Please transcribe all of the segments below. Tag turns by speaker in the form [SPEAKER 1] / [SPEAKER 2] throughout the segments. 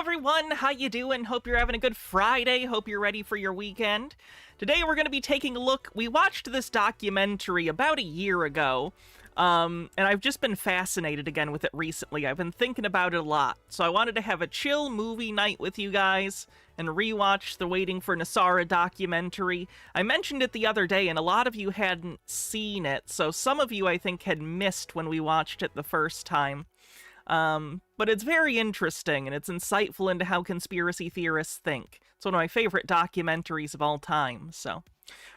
[SPEAKER 1] everyone, how you doing? Hope you're having a good Friday. Hope you're ready for your weekend. Today we're going to be taking a look. We watched this documentary about a year ago, and I've just been fascinated again with it recently. I've been thinking about it a lot, so I wanted to have a chill movie night with you guys and rewatch the Waiting for NESARA documentary. I mentioned it the other day, and a lot of you hadn't seen it, so some of you, I think, had missed when we watched it the first time. But it's very interesting, and it's insightful into how conspiracy theorists think. It's one of my favorite documentaries of all time, so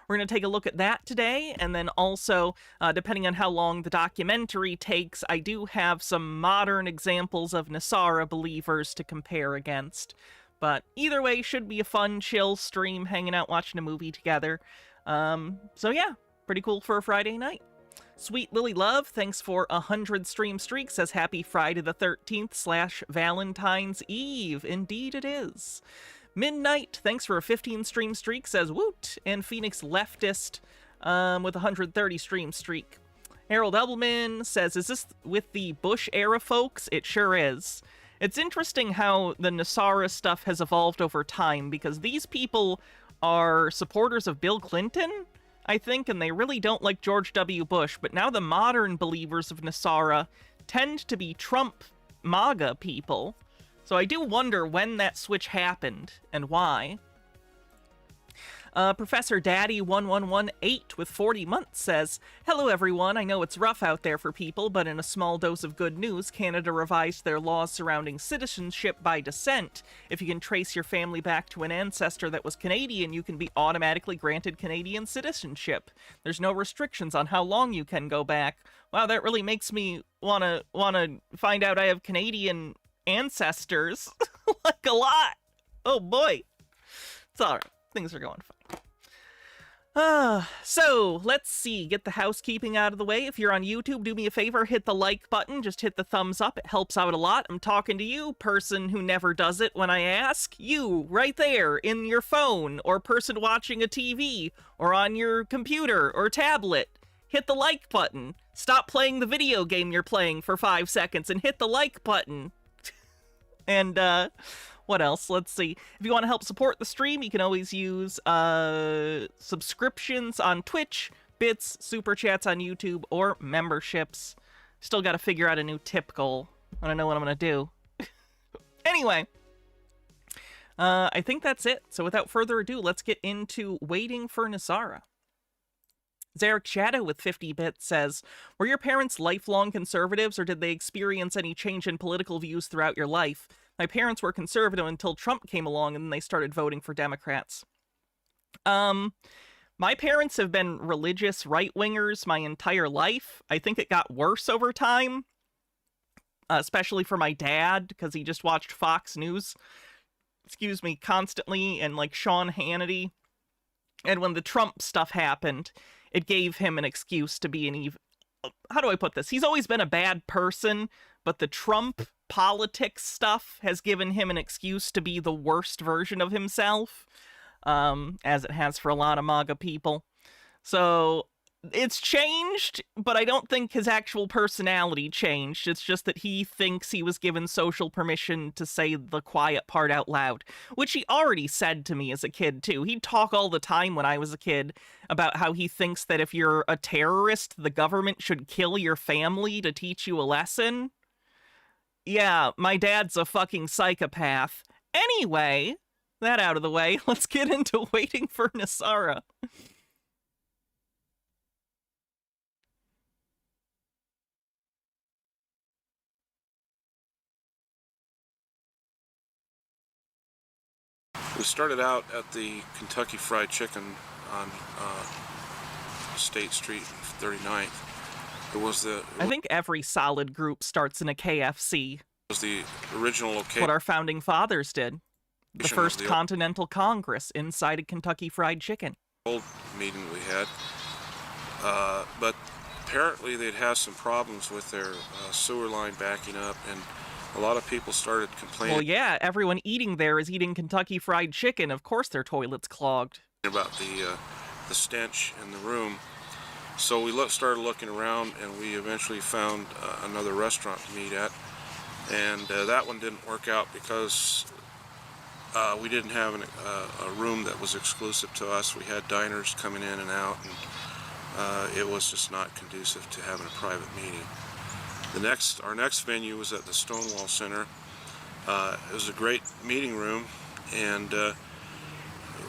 [SPEAKER 1] we're going to take a look at that today, and then also, depending on how long the documentary takes, I do have some modern examples of NESARA believers to compare against. But either way, should be a fun, chill stream, hanging out, watching a movie together. So yeah, pretty cool for a Friday night. Sweet Lily Love, thanks for 100 stream streaks, says happy Friday the 13th / Valentine's Eve. Indeed it is. Midnight, thanks for a 15 stream streak, says woot. And Phoenix Leftist with 130 stream streak. Harold Elbelman says, is this with the Bush era folks? It sure is. It's interesting how the NESARA stuff has evolved over time, because these people are supporters of Bill Clinton, I think, and they really don't like George W. Bush, but now the modern believers of NESARA tend to be Trump MAGA people. So I do wonder when that switch happened and why. Professor Daddy 1118 with 40 months says, hello everyone, I know it's rough out there for people, but in a small dose of good news, Canada revised their laws surrounding citizenship by descent. If you can trace your family back to an ancestor that was Canadian, you can be automatically granted Canadian citizenship. There's no restrictions on how long you can go back. Wow, that really makes me wanna find out I have Canadian ancestors. Like a lot. Oh boy. It's alright. Things are going fine. So, let's see. Get the housekeeping out of the way. If you're on YouTube, do me a favor, hit the like button. Just hit the thumbs up. It helps out a lot. I'm talking to you, person who never does it when I ask. You, right there, in your phone, or person watching a TV, or on your computer, or tablet. Hit the like button. Stop playing the video game you're playing for 5 seconds and hit the like button. And, what else? Let's see. If you want to help support the stream, you can always use subscriptions on Twitch, bits, super chats on YouTube, or memberships. Still got to figure out a new tip goal. I don't know what I'm going to do. Anyway, I think that's it. So without further ado, let's get into Waiting for NESARA. Zarek Shadow with 50 bits says, were your parents lifelong conservatives, or did they experience any change in political views throughout your life? My parents were conservative until Trump came along, and then they started voting for Democrats. My parents have been religious right-wingers my entire life. I think it got worse over time, especially for my dad, because he just watched Fox News, constantly, and, like, Sean Hannity. And when the Trump stuff happened, it gave him an excuse to be an evil... How do I put this? He's always been a bad person, but the Trump politics stuff has given him an excuse to be the worst version of himself, as it has for a lot of MAGA people. So it's changed, but I don't think his actual personality changed. It's just that he thinks he was given social permission to say the quiet part out loud, which he already said to me as a kid, too. He'd talk all the time when I was a kid about how he thinks that if you're a terrorist, the government should kill your family to teach you a lesson. Yeah, my dad's a fucking psychopath. Anyway, that out of the way, let's get into Waiting for NESARA.
[SPEAKER 2] We started out at the Kentucky Fried Chicken on State Street, 39th. It was
[SPEAKER 1] I think every solid group starts in a KFC.
[SPEAKER 2] It was the original location.
[SPEAKER 1] What our founding fathers did. The first Continental Congress inside a Kentucky Fried Chicken.
[SPEAKER 2] Old meeting we had. But apparently they'd had some problems with their sewer line backing up, and a lot of people started complaining.
[SPEAKER 1] Well, yeah, everyone eating there is eating Kentucky Fried Chicken. Of course their toilet's clogged.
[SPEAKER 2] About the stench in the room. So we started looking around, and we eventually found another restaurant to meet at. And that one didn't work out because we didn't have a room that was exclusive to us. We had diners coming in and out, and it was just not conducive to having a private meeting. Our next venue was at the Stonewall Center. It was a great meeting room, and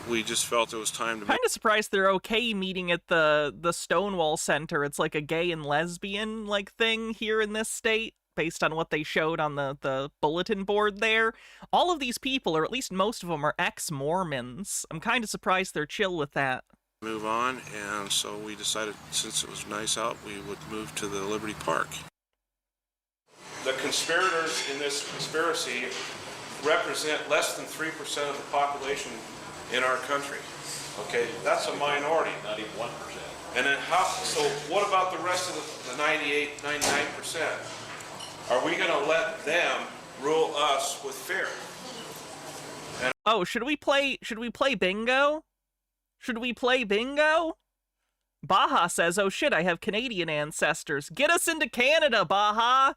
[SPEAKER 2] we just felt it was time to.
[SPEAKER 1] Kind of surprised they're okay meeting at the Stonewall Center. It's like a gay and lesbian like thing here in this state, based on what they showed on the bulletin board there. All of these people, or at least most of them, are ex-Mormons. I'm kind of surprised they're chill with that.
[SPEAKER 2] Move on, and so we decided, since it was nice out, we would move to the Liberty Park. The conspirators in this conspiracy represent less than 3% of the population in our country. Okay, that's a minority.
[SPEAKER 3] Not even 1%.
[SPEAKER 2] And then so what about the rest of the 98, 99%? Are we going to let them rule us with fear?
[SPEAKER 1] Oh, should we play bingo? Should we play bingo? Baja says, "Oh shit, I have Canadian ancestors. Get us into Canada, Baja.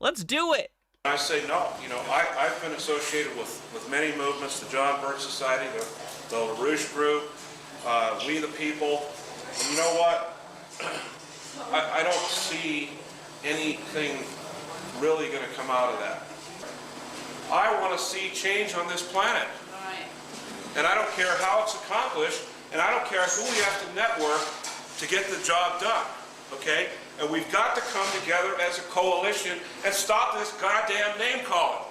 [SPEAKER 1] Let's do it."
[SPEAKER 2] I say no. You know, I've been associated with many movements, the John Birch Society, the LaRouche Group, We the People. And you know what? I don't see anything really going to come out of that. I want to see change on this planet.
[SPEAKER 4] Right.
[SPEAKER 2] And I don't care how it's accomplished, and I don't care who we have to network to get the job done, okay? And we've got to come together as a coalition and stop this goddamn name calling.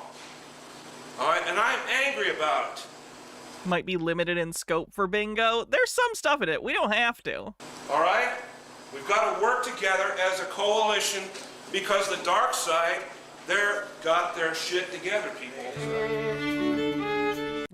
[SPEAKER 2] All right, and I'm angry about it.
[SPEAKER 1] Might be limited in scope for bingo. There's some stuff in it. We don't have to.
[SPEAKER 2] All right? We've got to work together as a coalition because the dark side, they're got their shit together, people.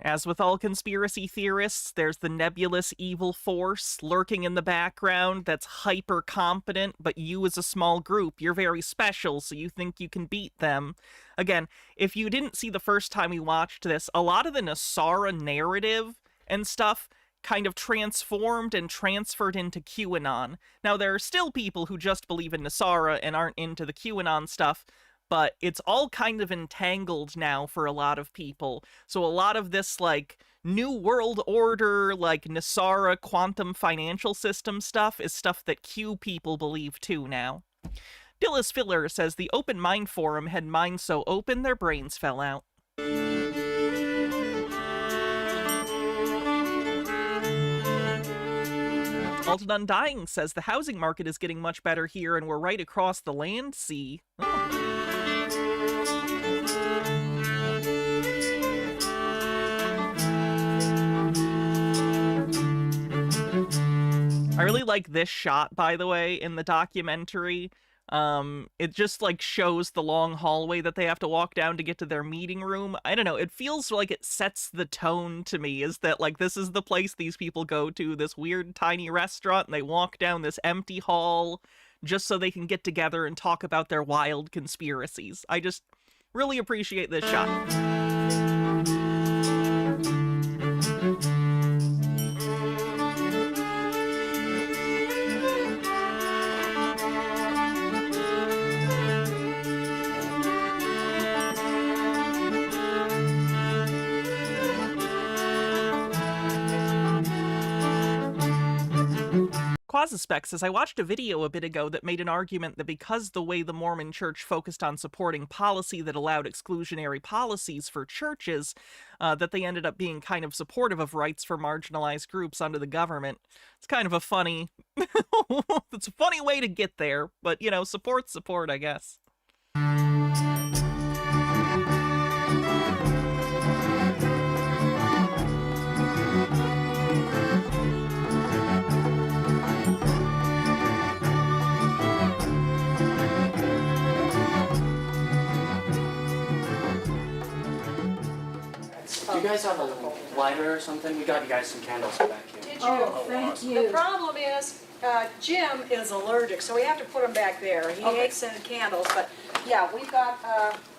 [SPEAKER 1] As with all conspiracy theorists, there's the nebulous evil force lurking in the background that's hyper-competent, but you as a small group, you're very special, so you think you can beat them. Again, if you didn't see the first time we watched this, a lot of the NESARA narrative and stuff kind of transformed and transferred into QAnon. Now, there are still people who just believe in NESARA and aren't into the QAnon stuff, but it's all kind of entangled now for a lot of people. So a lot of this, like, New World Order, like, NESARA quantum financial system stuff is stuff that Q people believe too now. Dillis Filler says the Open Mind Forum had minds so open their brains fell out. Alton Undying says the housing market is getting much better here and we're right across the land sea. Oh. I really like this shot, by the way, in the documentary. It just, like, shows the long hallway that they have to walk down to get to their meeting room. I don't know, it feels like it sets the tone to me, is that, like, this is the place these people go to, this weird tiny restaurant, and they walk down this empty hall just so they can get together and talk about their wild conspiracies. I just really appreciate this shot. Quasispec says, I watched a video a bit ago that made an argument that because the way the Mormon Church focused on supporting policy that allowed exclusionary policies for churches, that they ended up being kind of supportive of rights for marginalized groups under the government. It's kind of a funny, it's a funny way to get there, but, you know, support's support, I guess.
[SPEAKER 5] Do you guys have a lighter or something? We got you guys some candles back here.
[SPEAKER 4] Did you?
[SPEAKER 6] Oh, thank you.
[SPEAKER 4] The problem is, Jim is allergic, so we have to put him back there. He hates scented candles, but yeah, we've got,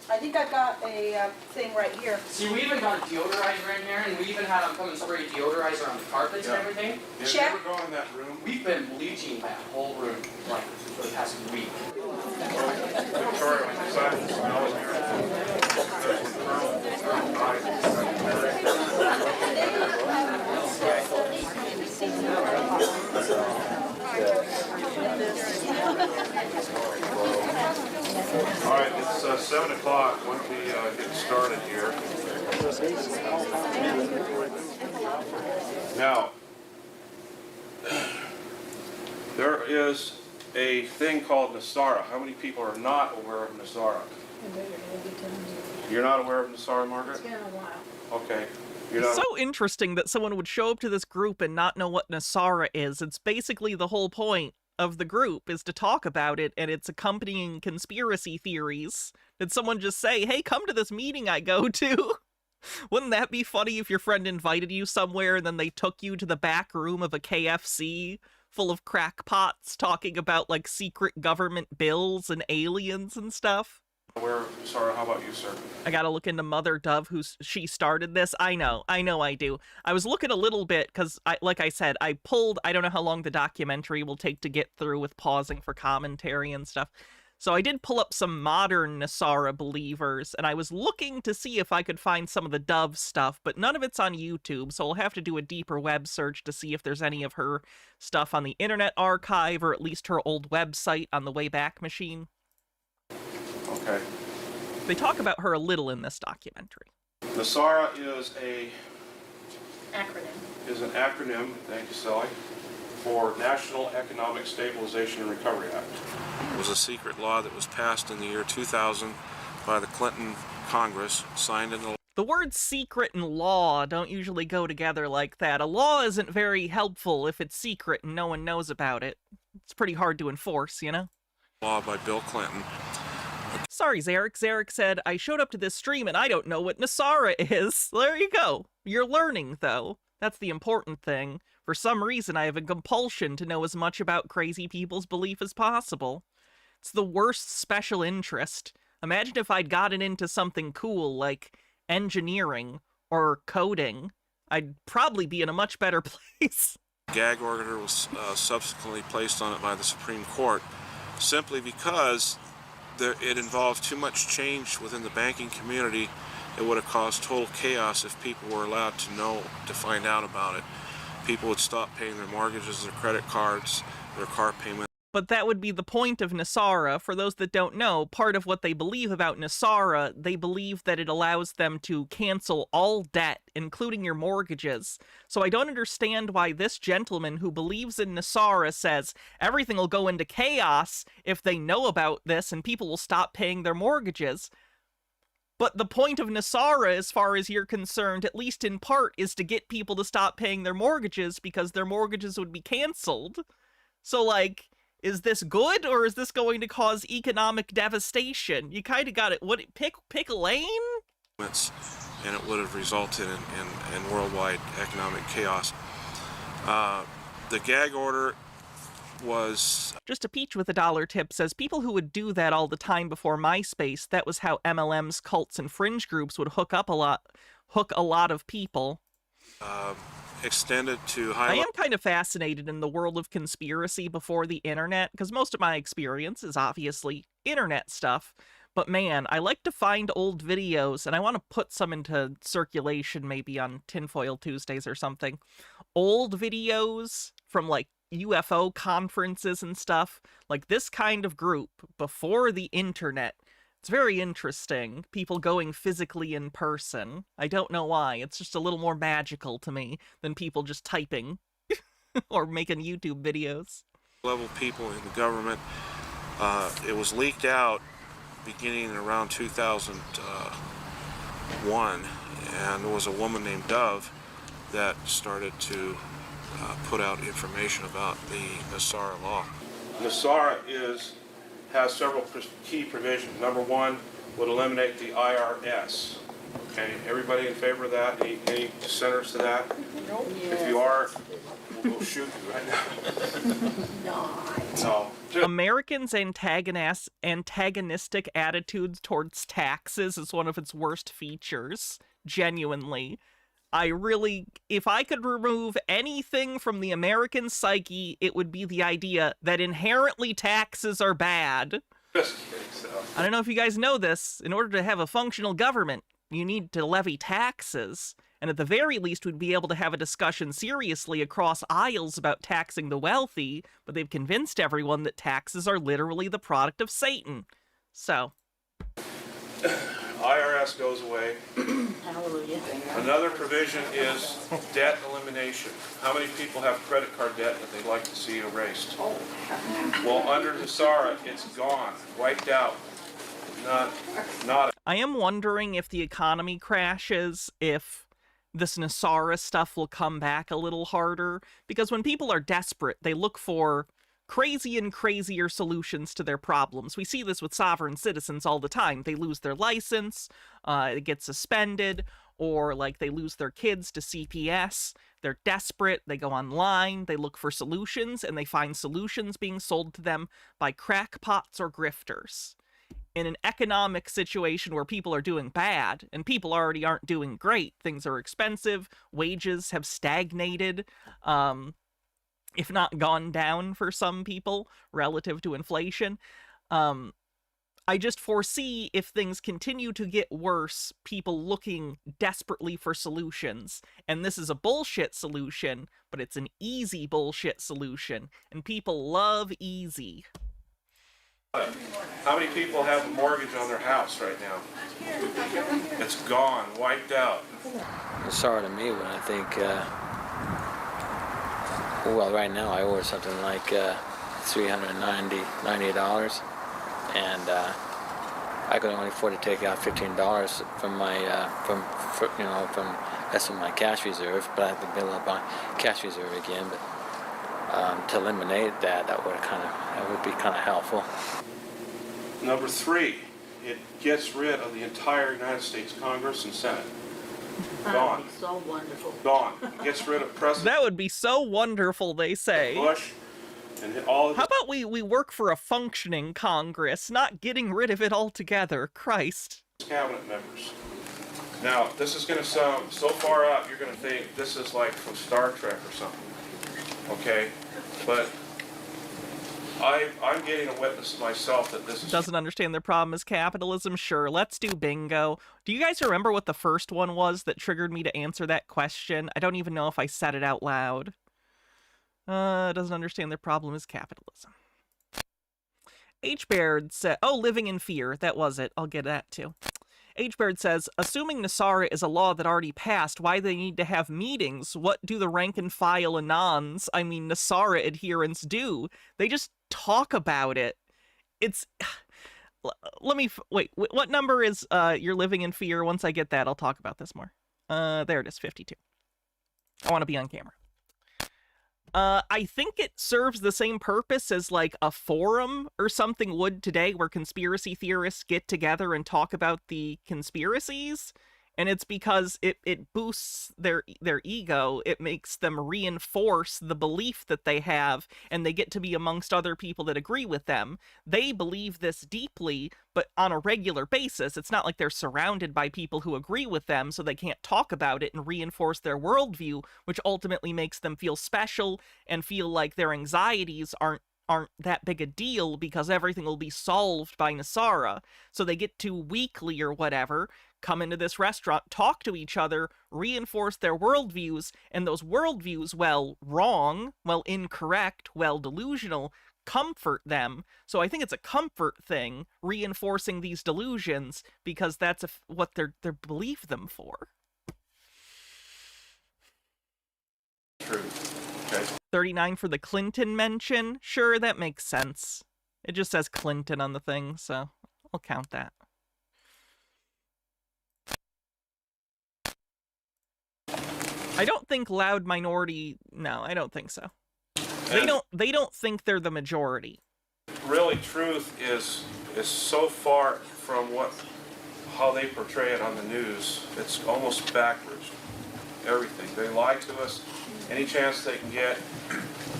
[SPEAKER 4] I think I've got a thing right here.
[SPEAKER 5] See, we even got a deodorizer in here, and we even had them come and spray deodorizer on the carpets and everything.
[SPEAKER 2] Did
[SPEAKER 4] Check.
[SPEAKER 2] you ever go in that room?
[SPEAKER 5] We've been bleaching that whole room, like, for the past week.
[SPEAKER 2] Victoria, when you decided to smell in here, there's a All right, it's 7 o'clock. Why don't we get started here? Now, there is a thing called NESARA. How many people are not aware of NESARA? You're not aware of NESARA, Margaret?
[SPEAKER 4] It's been a while.
[SPEAKER 2] Okay. You're not.
[SPEAKER 1] So interesting that someone would show up to this group and not know what NESARA is. It's basically the whole point of the group is to talk about it and its accompanying conspiracy theories. Did someone just say, hey, come to this meeting I go to? Wouldn't that be funny if your friend invited you somewhere and then they took you to the back room of a KFC full of crackpots talking about, like, secret government bills and aliens and stuff?
[SPEAKER 2] Aware of NESARA. How about you, sir?
[SPEAKER 1] I gotta look into Mother Dove, she started this. I know I do. I was looking a little bit, because, like I said, I don't know how long the documentary will take to get through with pausing for commentary and stuff. So I did pull up some modern NESARA believers, and I was looking to see if I could find some of the Dove stuff, but none of it's on YouTube, so I'll have to do a deeper web search to see if there's any of her stuff on the Internet Archive, or at least her old website on the Wayback Machine.
[SPEAKER 2] Okay.
[SPEAKER 1] They talk about her a little in this documentary.
[SPEAKER 2] NESARA is an
[SPEAKER 4] Acronym.
[SPEAKER 2] acronym, thank you, Sally, for National Economic Stabilization and Recovery Act. It was a secret law that was passed in the year 2000 by the Clinton Congress, signed into law.
[SPEAKER 1] The words secret and law don't usually go together like that. A law isn't very helpful if it's secret and no one knows about it. It's pretty hard to enforce, you know?
[SPEAKER 2] Law by Bill Clinton.
[SPEAKER 1] Sorry, Zarek. Zarek said, I showed up to this stream and I don't know what NESARA is. There you go. You're learning, though. That's the important thing. For some reason, I have a compulsion to know as much about crazy people's belief as possible. It's the worst special interest. Imagine if I'd gotten into something cool like engineering or coding. I'd probably be in a much better place.
[SPEAKER 2] Gag order was subsequently placed on it by the Supreme Court simply because it involved too much change within the banking community. It would have caused total chaos if people were allowed to find out about it. People would stop paying their mortgages, their credit cards, their car payments.
[SPEAKER 1] But that would be the point of NESARA. For those that don't know, part of what they believe about NESARA, they believe that it allows them to cancel all debt, including your mortgages. So I don't understand why this gentleman who believes in NESARA says everything will go into chaos if they know about this and people will stop paying their mortgages. But the point of NESARA, as far as you're concerned, at least in part, is to get people to stop paying their mortgages because their mortgages would be canceled. So, like, is this good, or is this going to cause economic devastation? You kind of got it. What, pick a lane?
[SPEAKER 2] And it would have resulted in worldwide economic chaos. The gag order was...
[SPEAKER 1] Just a Peach with a $1 tip says, people who would do that all the time before MySpace, that was how MLMs, cults, and fringe groups would hook a lot of people.
[SPEAKER 2] Extended to high...
[SPEAKER 1] I am kind of fascinated in the world of conspiracy before the internet, because most of my experience is obviously internet stuff. But man, I like to find old videos, and I want to put some into circulation maybe on Tinfoil Tuesdays or something. Old videos from, like, UFO conferences and stuff, like this kind of group before the internet. It's very interesting. People going physically in person. I don't know why. It's just a little more magical to me than people just typing or making YouTube videos.
[SPEAKER 2] Level people in the government. It was leaked out beginning around 2001, and there was a woman named Dove that started to put out information about the NESARA law. NESARA has several key provisions. Number one would eliminate the IRS. Okay, everybody in favor of that? Any dissenters to that?
[SPEAKER 4] Nope.
[SPEAKER 2] If you are, we'll shoot you right now. No.
[SPEAKER 1] Americans' antagonistic attitudes towards taxes is one of its worst features. Genuinely. If I could remove anything from the American psyche, it would be the idea that inherently taxes are bad.
[SPEAKER 2] Just kidding, so.
[SPEAKER 1] I don't know if you guys know this. In order to have a functional government, you need to levy taxes. And at the very least, we'd be able to have a discussion seriously across aisles about taxing the wealthy, but they've convinced everyone that taxes are literally the product of Satan. So.
[SPEAKER 2] IRS goes away.
[SPEAKER 3] Hallelujah.
[SPEAKER 2] Another provision is debt elimination. How many people have credit card debt that they'd like to see erased? Well, under NESARA, it's gone, wiped out. Not.
[SPEAKER 1] I am wondering if the economy crashes, if this NESARA stuff will come back a little harder, because when people are desperate, they look for crazy and crazier solutions to their problems. We see this with sovereign citizens all the time. They lose their license, it gets suspended, or like they lose their kids to CPS. They're desperate, they go online, they look for solutions, and they find solutions being sold to them by crackpots or grifters. In an economic situation where people are doing bad, and people already aren't doing great, things are expensive, wages have stagnated, if not gone down for some people relative to inflation. I just foresee if things continue to get worse, people looking desperately for solutions. And this is a bullshit solution, but it's an easy bullshit solution. And people love easy.
[SPEAKER 2] How many people have a mortgage on their house right now? It's gone, wiped out.
[SPEAKER 6] It's sorry to me when I think, well, right now I owe something like $398, and I could only afford to take out $15 from my from that's in my cash reserve, but I have to build up on cash reserve again. But to eliminate that, that would be kind of helpful.
[SPEAKER 2] Number 3, it gets rid of the entire United States Congress and Senate. Gone.
[SPEAKER 3] That would be so wonderful.
[SPEAKER 2] Gone. It gets rid of President
[SPEAKER 1] That would be so wonderful, they say.
[SPEAKER 2] Bush and all of
[SPEAKER 1] How about we work for a functioning Congress, not getting rid of it altogether? Christ.
[SPEAKER 2] his cabinet members. Now, this is going to sound so far out, you're going to think this is like from Star Trek or something. Okay? But I'm getting a witness myself that this is...
[SPEAKER 1] Doesn't understand their problem is capitalism? Sure, let's do bingo. Do you guys remember what the first one was that triggered me to answer that question? I don't even know if I said it out loud. Doesn't understand their problem is capitalism. H. Baird said, oh, living in fear. That was it. I'll get that too. H. Baird says, assuming NESARA is a law that already passed, why do they need to have meetings? What do the rank and file anons, I mean NESARA adherents, do? They just talk about it. It's... Let me... Wait, what number is you're living in fear? Once I get that, I'll talk about this more. There it is, 52. I want to be on camera. I think it serves the same purpose as like a forum or something would today, where conspiracy theorists get together and talk about the conspiracies. And it's because it boosts their ego. It makes them reinforce the belief that they have, and they get to be amongst other people that agree with them. They believe this deeply, but on a regular basis. It's not like they're surrounded by people who agree with them, so they can't talk about it and reinforce their worldview, which ultimately makes them feel special and feel like their anxieties aren't that big a deal because everything will be solved by NESARA. So they get to weekly or whatever, come into this restaurant, talk to each other, reinforce their worldviews, and those worldviews, well, wrong, well, incorrect, well, delusional, comfort them. So I think it's a comfort thing, reinforcing these delusions, because that's what they believe them for.
[SPEAKER 2] True. Okay.
[SPEAKER 1] 39 for the Clinton mention. Sure, that makes sense. It just says Clinton on the thing, so I'll count that. I don't think loud minority... No, I don't think so. They don't think they're the majority.
[SPEAKER 2] Really, truth is so far from how they portray it on the news. It's almost backwards. Everything. They lie to us any chance they can get.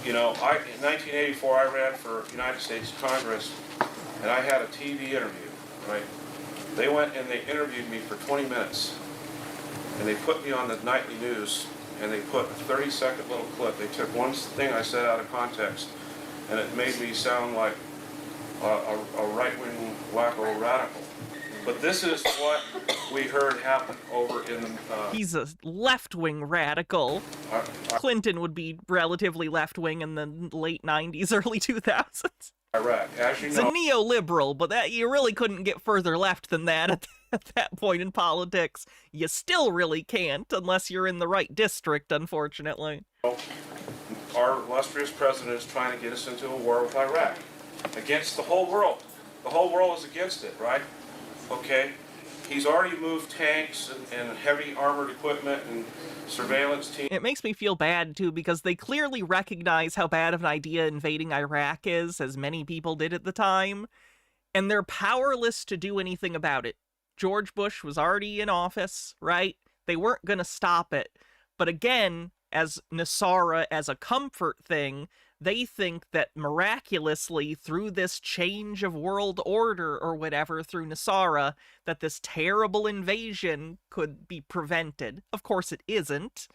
[SPEAKER 2] You know, in 1984, I ran for United States Congress, and I had a TV interview, right? They went and they interviewed me for 20 minutes, and they put me on the nightly news, and they put a 30-second little clip. They took one thing I said out of context, and it made me sound like a right-wing wacko radical. But this is what we heard happen over in the
[SPEAKER 1] He's a left-wing radical. Clinton would be relatively left-wing in the late 90s, early 2000s.
[SPEAKER 2] Iraq. As you
[SPEAKER 1] He's a
[SPEAKER 2] know,
[SPEAKER 1] neoliberal, but that you really couldn't get further left than that at that point in politics. You still really can't, unless you're in the right district, unfortunately.
[SPEAKER 2] our illustrious president is trying to get us into a war with Iraq against the whole world. The whole world is against it, right? Okay. He's already moved tanks and heavy armored equipment and surveillance teams.
[SPEAKER 1] It makes me feel bad, too, because they clearly recognize how bad of an idea invading Iraq is, as many people did at the time, and they're powerless to do anything about it. George Bush was already in office, right? They weren't going to stop it. But again, as NESARA, as a comfort thing, they think that miraculously, through this change of world order or whatever, through NESARA, that this terrible invasion could be prevented. Of course it isn't,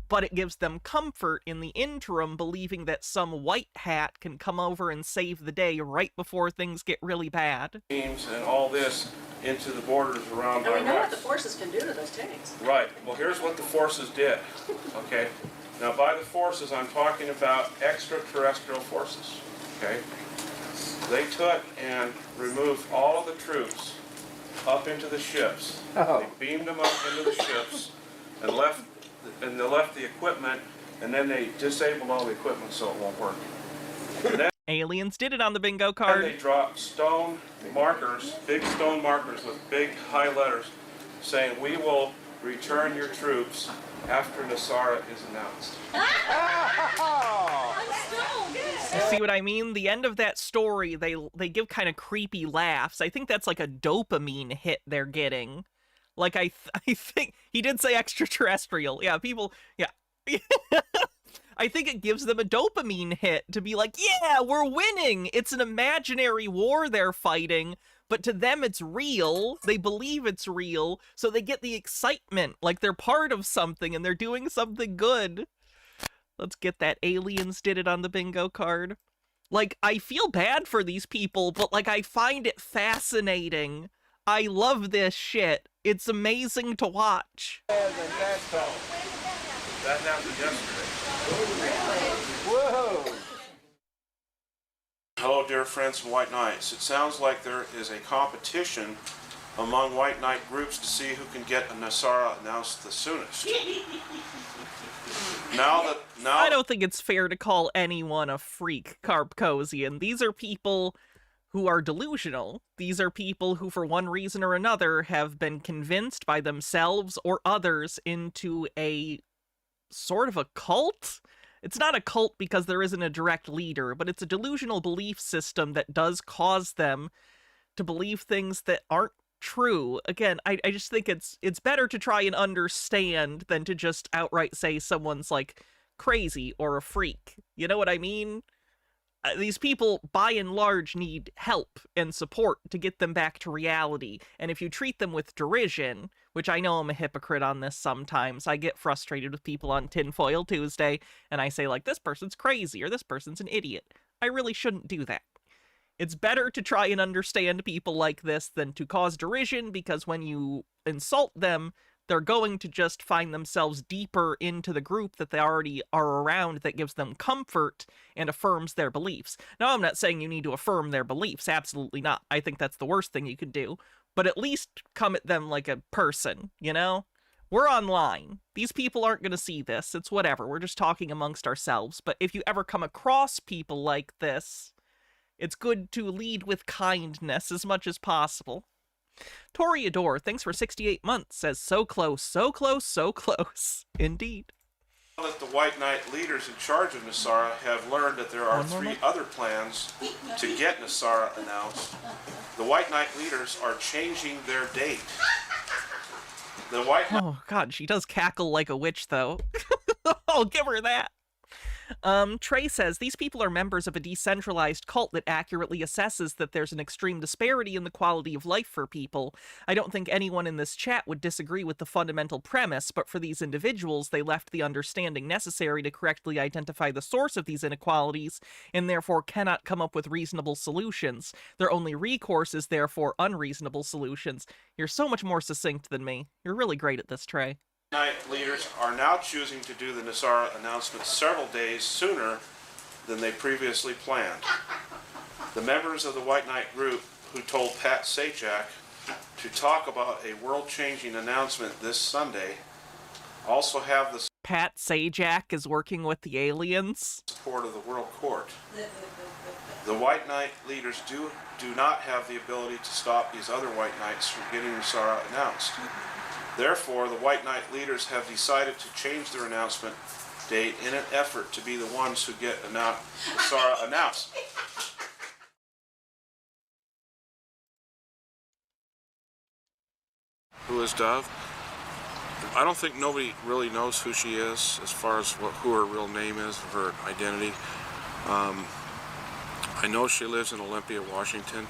[SPEAKER 1] but it gives them comfort in the interim, believing that some white hat can come over and save the day right before things get really bad.
[SPEAKER 2] Teams and all this into the borders around
[SPEAKER 4] And we know
[SPEAKER 2] Iraq.
[SPEAKER 4] what the forces can do to those tanks.
[SPEAKER 2] Right. Well, here's what the forces did. Okay. Now, by the forces, I'm talking about extraterrestrial forces. Okay. They took and removed all of the troops up into the ships. They beamed them up into the ships and they left the equipment, and then they disabled all the equipment so it won't work. And then
[SPEAKER 1] Aliens did it on the bingo
[SPEAKER 2] they
[SPEAKER 1] card.
[SPEAKER 2] dropped stone markers, big stone markers with big high letters, saying, "We will return your troops after NESARA is announced."
[SPEAKER 1] See what I mean? The end of that story, they give kind of creepy laughs. I think that's like a dopamine hit they're getting. Like, I think he did say extraterrestrial. Yeah, people, yeah. I think it gives them a dopamine hit to be like, yeah, we're winning. It's an imaginary war they're fighting, but to them it's real. They believe it's real, so they get the excitement, like they're part of something and they're doing something good. Let's get that. Aliens did it on the bingo card. Like, I feel bad for these people, but like, I find it fascinating. I love this shit. It's amazing to watch.
[SPEAKER 2] That happened yesterday.
[SPEAKER 7] Whoa!
[SPEAKER 2] Hello, dear friends from White Knights. It sounds like there is a competition among White Knight groups to see who can get a NESARA announced the soonest.
[SPEAKER 1] I don't think it's fair to call anyone a freak, Carpcosian. These are people who are delusional. These are people who, for one reason or another, have been convinced by themselves or others into a sort of a cult. It's not a cult because there isn't a direct leader, but it's a delusional belief system that does cause them to believe things that aren't true. Again, I just think it's better to try and understand than to just outright say someone's like crazy or a freak. You know what I mean? These people, by and large, need help and support to get them back to reality. And if you treat them with derision, which I know I'm a hypocrite on this sometimes, I get frustrated with people on Tinfoil Tuesday, and I say, like, this person's crazy or this person's an idiot. I really shouldn't do that. It's better to try and understand people like this than to cause derision, because when you insult them, they're going to just find themselves deeper into the group that they already are around that gives them comfort and affirms their beliefs. Now, I'm not saying you need to affirm their beliefs, absolutely not. I think that's the worst thing you could do. But at least come at them like a person, you know? We're online. These people aren't going to see this. It's whatever. We're just talking amongst ourselves. But if you ever come across people like this, it's good to lead with kindness as much as possible. Toriador, thanks for 68 months, says so close, so close, so close. Indeed.
[SPEAKER 2] Now that the White Knight leaders in charge of NESARA have learned that there are three other plans to get NESARA announced, the White Knight leaders are changing their date. The White Knight...
[SPEAKER 1] Oh, God, she does cackle like a witch, though. I'll give her that. Trey says, these people are members of a decentralized cult that accurately assesses that there's an extreme disparity in the quality of life for people. I don't think anyone in this chat would disagree with the fundamental premise, but for these individuals, they left the understanding necessary to correctly identify the source of these inequalities, and therefore cannot come up with reasonable solutions. Their only recourse is therefore unreasonable solutions. You're so much more succinct than me. You're really great at this, Trey.
[SPEAKER 2] Night leaders are now choosing to do the NESARA announcement several days sooner than they previously planned. The members of the White Knight group who told Pat Sajak to talk about a world-changing announcement this Sunday also have the
[SPEAKER 1] Pat Sajak is working with the aliens.
[SPEAKER 2] support of the World Court. The White Knight leaders do not have the ability to stop these other White Knights from getting NESARA announced. Therefore, the White Knight leaders have decided to change their announcement date in an effort to be the ones who get NESARA announced. Who is Dove? I don't think nobody really knows who she is as far as who her real name is, her identity. I know she lives in Olympia, Washington.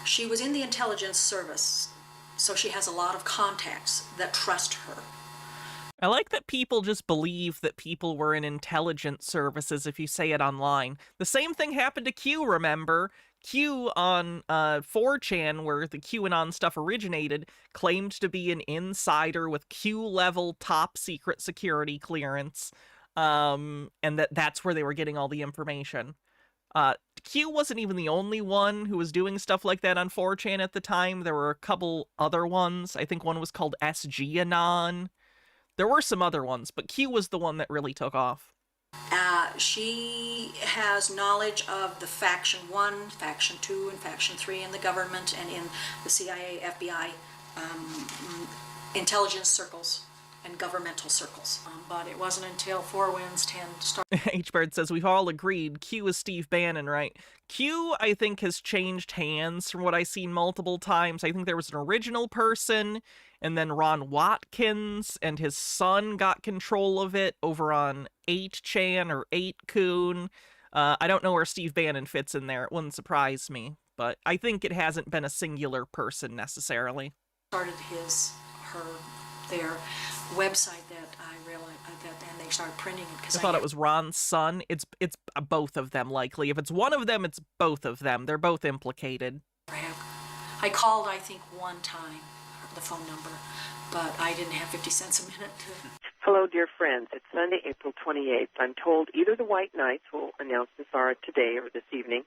[SPEAKER 4] She was in the intelligence service, so she has a lot of contacts that trust her.
[SPEAKER 1] I like that people just believe that people were in intelligence services if you say it online. The same thing happened to Q, remember? Q on 4chan, where the QAnon stuff originated, claimed to be an insider with Q-level top secret security clearance, and that's where they were getting all the information. Q wasn't even the only one who was doing stuff like that on 4chan at the time. There were a couple other ones. I think one was called SGAnon. There were some other ones, but Q was the one that really took off.
[SPEAKER 4] She has knowledge of the Faction 1, Faction 2, and Faction 3 in the government and in the CIA, FBI, intelligence circles and governmental circles. But it wasn't until Four Winds 10 started.
[SPEAKER 1] H-Bird says, we've all agreed Q is Steve Bannon, right? Q, I think, has changed hands from what I've seen multiple times. I think there was an original person, and then Ron Watkins and his son got control of it over on 8chan or 8kun. I don't know where Steve Bannon fits in there. It wouldn't surprise me, but I think it hasn't been a singular person necessarily.
[SPEAKER 4] Started their website that I realized and they started printing it because
[SPEAKER 1] I thought it was Ron's son. It's both of them likely. If it's one of them, it's both of them. They're both implicated.
[SPEAKER 4] I called, I think, one time the phone number, but I didn't have 50 cents a minute to...
[SPEAKER 7] Hello, dear friends. It's Sunday, April 28th. I'm told either the White Knights will announce NESARA today or this evening,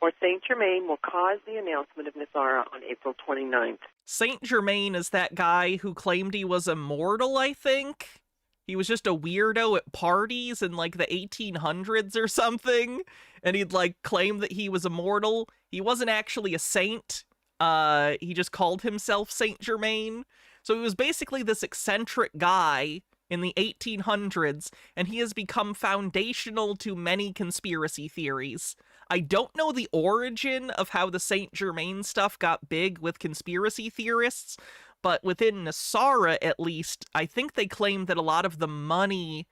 [SPEAKER 7] or Saint Germain will cause the announcement of NESARA on April 29th.
[SPEAKER 1] Saint Germain is that guy who claimed he was immortal, I think? He was just a weirdo at parties in, like, the 1800s or something, and he'd, like, claim that he was immortal. He wasn't actually a saint. He just called himself Saint Germain. So he was basically this eccentric guy in the 1800s, and he has become foundational to many conspiracy theories. I don't know the origin of how the Saint Germain stuff got big with conspiracy theorists, but within NESARA, at least, I think they claim that a lot of the money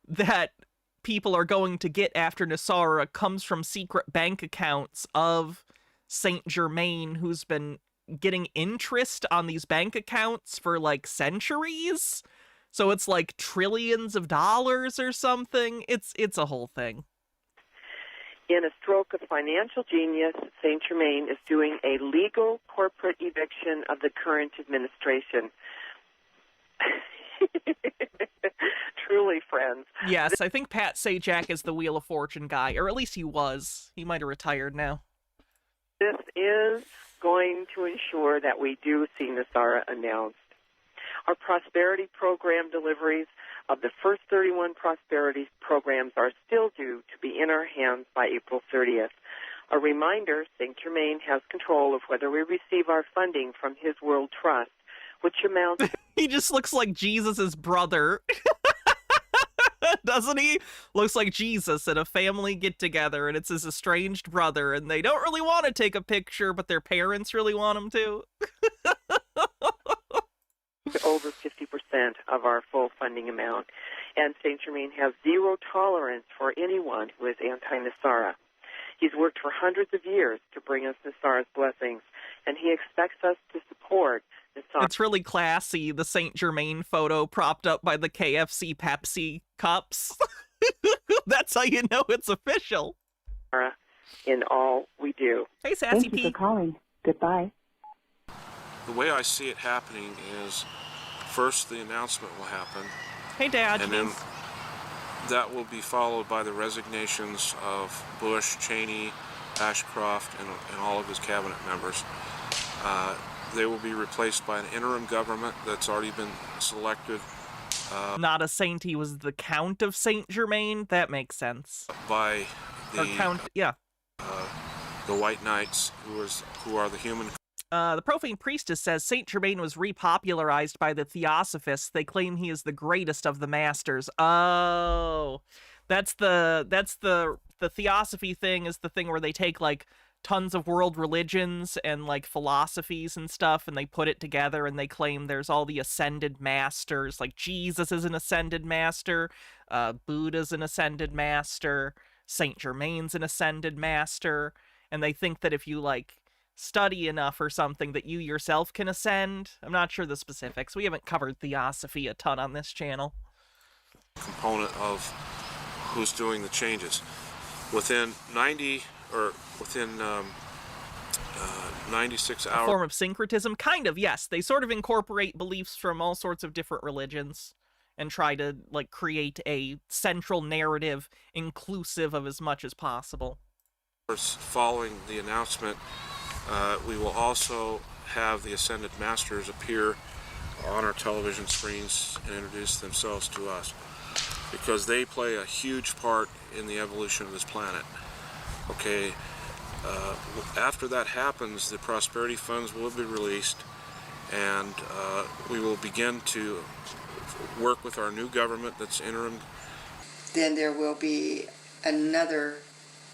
[SPEAKER 1] that people are going to get after NESARA comes from secret bank accounts of Saint Germain, who's been getting interest on these bank accounts for, like, centuries. So it's like trillions of dollars or something. It's a whole thing.
[SPEAKER 7] In a stroke of financial genius, Saint Germain is doing a legal corporate eviction of the current administration. Truly, friends.
[SPEAKER 1] Yes, I think Pat Sajak is the Wheel of Fortune guy, or at least he was. He might have retired now.
[SPEAKER 7] This is going to ensure that we do see NESARA announced. Our prosperity program deliveries of the first 31 prosperity programs are still due to be in our hands by April 30th. A reminder, St. Germain has control of whether we receive our funding from his World Trust, which amounts to...
[SPEAKER 1] He just looks like Jesus' brother. Doesn't he? Looks like Jesus at a family get-together, and it's his estranged brother, and they don't really want to take a picture, but their parents really want him to.
[SPEAKER 7] over 50% of our full funding amount. And St. Germain has zero tolerance for anyone who is anti-NESARA. He's worked for hundreds of years to bring us NESARA's blessings, and he expects us to support NESARA.
[SPEAKER 1] It's really classy, the St. Germain photo propped up by the KFC Pepsi cups. That's how you know it's official.
[SPEAKER 7] In all we do.
[SPEAKER 1] Hey, Sassy
[SPEAKER 8] Thank you
[SPEAKER 1] P.
[SPEAKER 8] for calling. Goodbye.
[SPEAKER 2] The way I see it happening is first the announcement will happen,
[SPEAKER 1] Hey, Dad.
[SPEAKER 2] and then that will be followed by the resignations of Bush, Cheney, Ashcroft, and all of his cabinet members. They will be replaced by an interim government that's already been selected
[SPEAKER 1] Not a saint, he was the Count of St. Germain. That makes sense.
[SPEAKER 2] by
[SPEAKER 1] Or Count, yeah.
[SPEAKER 2] the White Knights, who are the human.
[SPEAKER 1] The Profane Priestess says Saint Germain was repopularized by the Theosophists. They claim he is the greatest of the masters. Oh, that's the Theosophy thing is the thing where they take like tons of world religions and like philosophies and stuff, and they put it together and they claim there's all the ascended masters. Like Jesus is an ascended master, Buddha's an ascended master, Saint Germain's an ascended master, and they think that if you like study enough or something that you yourself can ascend. I'm not sure the specifics. We haven't covered Theosophy a ton on this channel.
[SPEAKER 2] Component of who's doing the changes. Within 96
[SPEAKER 1] A
[SPEAKER 2] hours.
[SPEAKER 1] form of syncretism? Kind of, yes. They sort of incorporate beliefs from all sorts of different religions and try to like create a central narrative inclusive of as much as possible.
[SPEAKER 2] Following the announcement, we will also have the Ascended Masters appear on our television screens and introduce themselves to us, because they play a huge part in the evolution of this planet. Okay, after that happens, the prosperity funds will be released, and we will begin to work with our new government that's interim.
[SPEAKER 9] Then there will be another